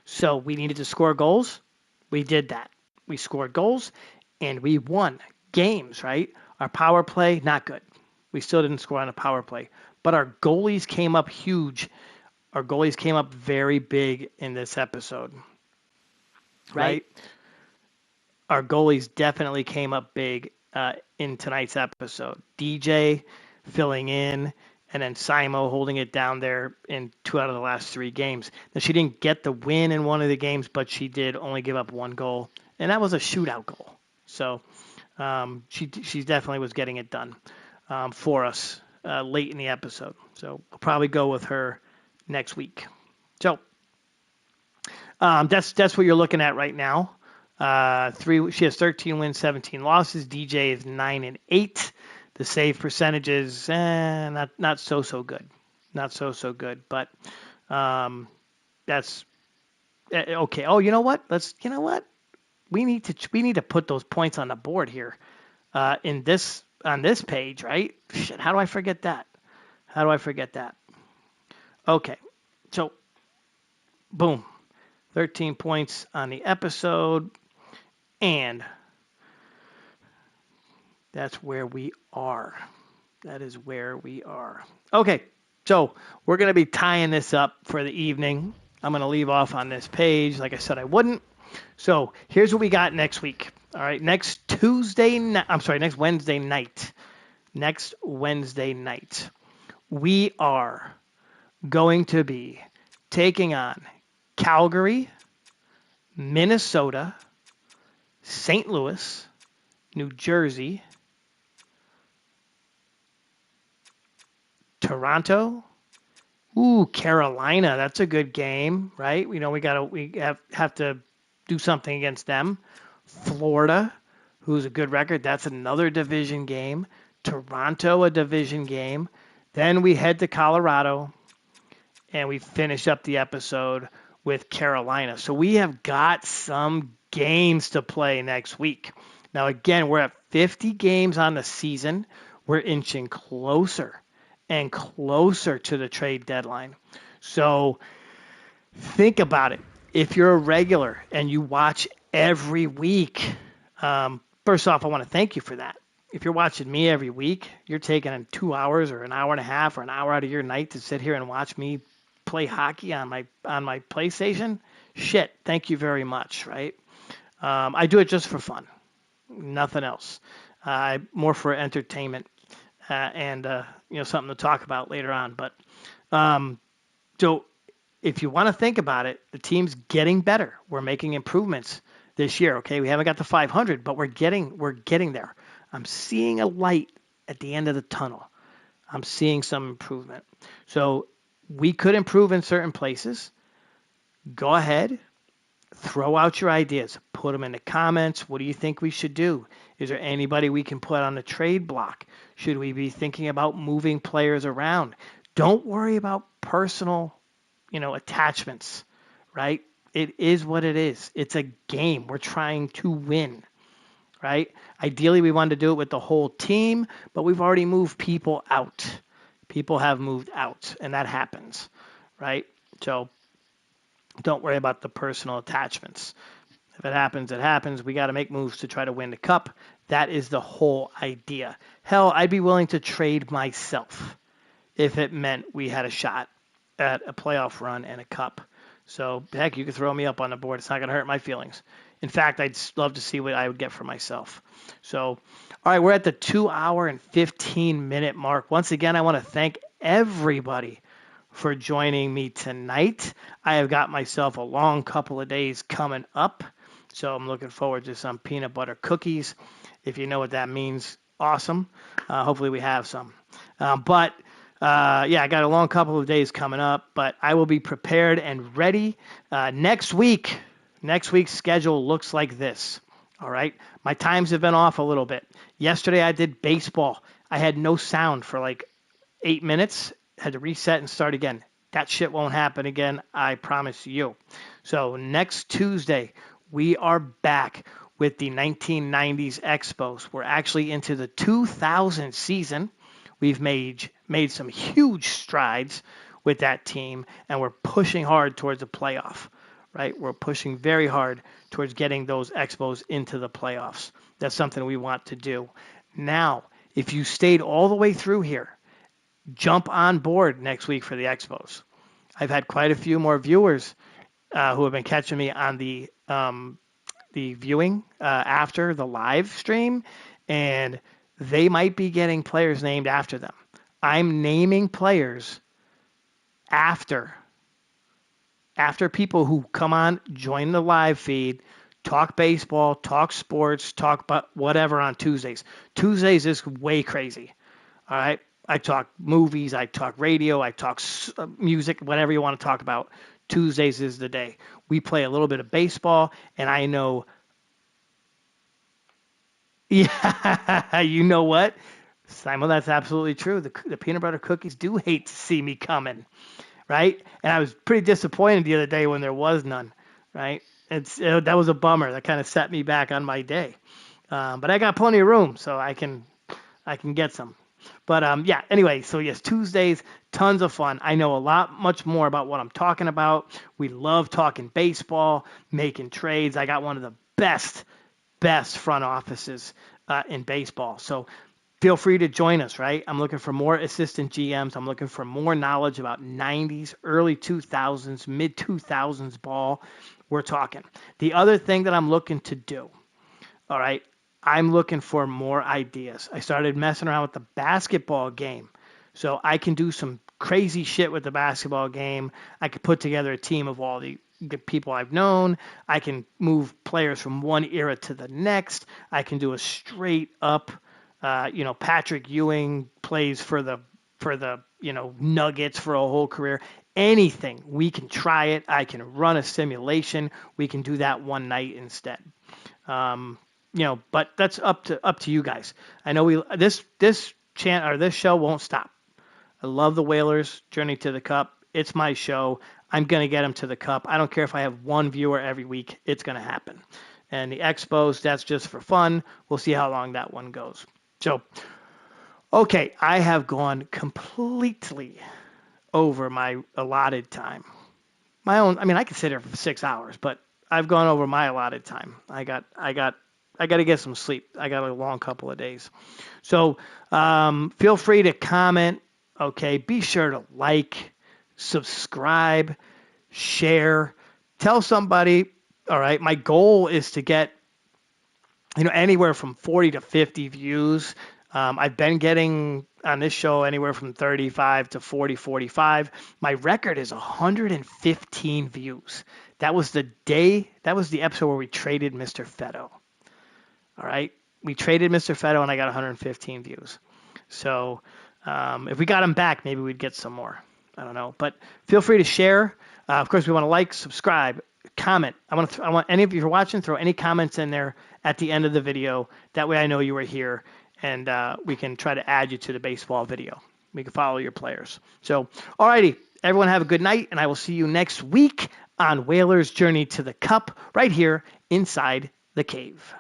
So we needed to score goals. We did that. We scored goals, and we won games, right? Our power play, not good. We still didn't score on a power play. But our goalies came up huge. Our goalies came up very big in this episode. Right? Our goalies definitely came up big in tonight's episode. DJ filling in, and then Simo holding it down there in 2 out of the last 3 games. Now, she didn't get the win in one of the games, but she did only give up 1 goal, and that was a shootout goal. So she definitely was getting it done for us late in the episode. So we'll probably go with her next week. So that's what you're looking at right now. She has 13 wins, 17 losses. DJ is 9 and 8. The save percentage is not so good, not so good. But that's okay. Oh, you know what? We need to put those points on the board here on this page, right? Shit, how do I forget that? Okay, so boom, 13 points on the episode. And that's where we are. That is where we are. Okay, so we're going to be tying this up for the evening. I'm going to leave off on this page. Like I said, I wouldn't. So here's what we got next week. All right, next Wednesday night. Next Wednesday night, we are going to be taking on Calgary, Minnesota, St. Louis, New Jersey, Toronto, Carolina. That's a good game, right? We have to do something against them. Florida, who's a good record. That's another division game. Toronto, a division game. Then we head to Colorado, and we finish up the episode with Carolina. So we have got some games to play next week. Now, again, we're at 50 games on the season. We're inching closer and closer to the trade deadline. So think about it. If you're a regular and you watch every week, first off, I want to thank you for that. If you're watching me every week, you're taking 2 hours or an hour and a half or an hour out of your night to sit here and watch me play hockey on my PlayStation. Shit, thank you very much, right? I do it just for fun, nothing else. More for entertainment. and something to talk about later on. But so if you want to think about it, the team's getting better. We're making improvements this year. Okay, we haven't got to 500, but we're getting there. I'm seeing a light at the end of the tunnel. I'm seeing some improvement. So we could improve in certain places. Go ahead, throw out your ideas. Put them in the comments. What do you think we should do? Is there anybody we can put on the trade block? Should we be thinking about moving players around? Don't worry about personal, attachments, right? It is what it is. It's a game. We're trying to win, right? Ideally, we wanted to do it with the whole team, but we've already moved people out. People have moved out, and that happens, right? So don't worry about the personal attachments. If it happens, it happens. We got to make moves to try to win the cup. That is the whole idea. Hell, I'd be willing to trade myself if it meant we had a shot at a playoff run and a cup. So, heck, you could throw me up on the board. It's not going to hurt my feelings. In fact, I'd love to see what I would get for myself. So, all right, we're at the 2-hour and 15-minute mark. Once again, I want to thank everybody for joining me tonight. I have got myself a long couple of days coming up, so I'm looking forward to some peanut butter cookies. If you know what that means, awesome. Hopefully we have some. I got a long couple of days coming up, but I will be prepared and ready next week. Next week's schedule looks like this. All right. My times have been off a little bit. Yesterday I did baseball. I had no sound for like 8 minutes, had to reset and start again. That shit won't happen again, I promise you. So next Tuesday, we are back with the 1990s Expos. We're actually into the 2000 season. We've made some huge strides with that team, and we're pushing hard towards a playoff, right? We're pushing very hard towards getting those Expos into the playoffs. That's something we want to do. Now, if you stayed all the way through here, jump on board next week for the Expos. I've had quite a few more viewers who have been catching me on the viewing after the live stream, and they might be getting players named after them. I'm naming players after people who come on, join the live feed, talk baseball, talk sports, talk whatever on Tuesdays. Tuesdays is way crazy. All right. I talk movies, I talk radio, I talk music, whatever you want to talk about. Tuesdays is the day. We play a little bit of baseball, and I know. Yeah, you know what? Simon, that's absolutely true. The peanut butter cookies do hate to see me coming, right? And I was pretty disappointed the other day when there was none, right? That was a bummer. That kind of set me back on my day. But I got plenty of room, so I can get some. But anyway, so yes, Tuesdays, tons of fun. I know much more about what I'm talking about. We love talking baseball, making trades. I got one of the best front offices in baseball. So feel free to join us, right? I'm looking for more assistant GMs. I'm looking for more knowledge about 90s, early 2000s, mid 2000s ball. We're talking. The other thing that I'm looking to do, all right, I'm looking for more ideas. I started messing around with the basketball game. So I can do some crazy shit with the basketball game. I could put together a team of all the people I've known. I can move players from one era to the next. I can do a straight up, Patrick Ewing plays for the Nuggets for a whole career. Anything. We can try it. I can run a simulation. We can do that one night instead. But that's up to you guys. I know this show won't stop. I love the Whalers' journey to the Cup. It's my show. I'm going to get them to the Cup. I don't care if I have one viewer every week. It's going to happen. And the Expos, that's just for fun. We'll see how long that one goes. So, okay, I have gone completely over my allotted time. I could sit here for 6 hours, but I've gone over my allotted time. I got to get some sleep. I got a long couple of days. So feel free to comment. Okay, be sure to like, subscribe, share, tell somebody. All right, my goal is to get anywhere from 40 to 50 views I've been getting on this show anywhere from 35 to 40, 45. My record is 115 views. That was the episode where we traded Mr. Fetto. All right. We traded Mr. Fetto and I got 115 views. So if we got him back, maybe we'd get some more. I don't know. But feel free to share. Of course, we want to like, subscribe, comment. I want any of you who are watching, throw any comments in there at the end of the video. That way I know you were here and we can try to add you to the baseball video. We can follow your players. So, all righty. Everyone have a good night, and I will see you next week on Whalers' Journey to the Cup right here inside the cave.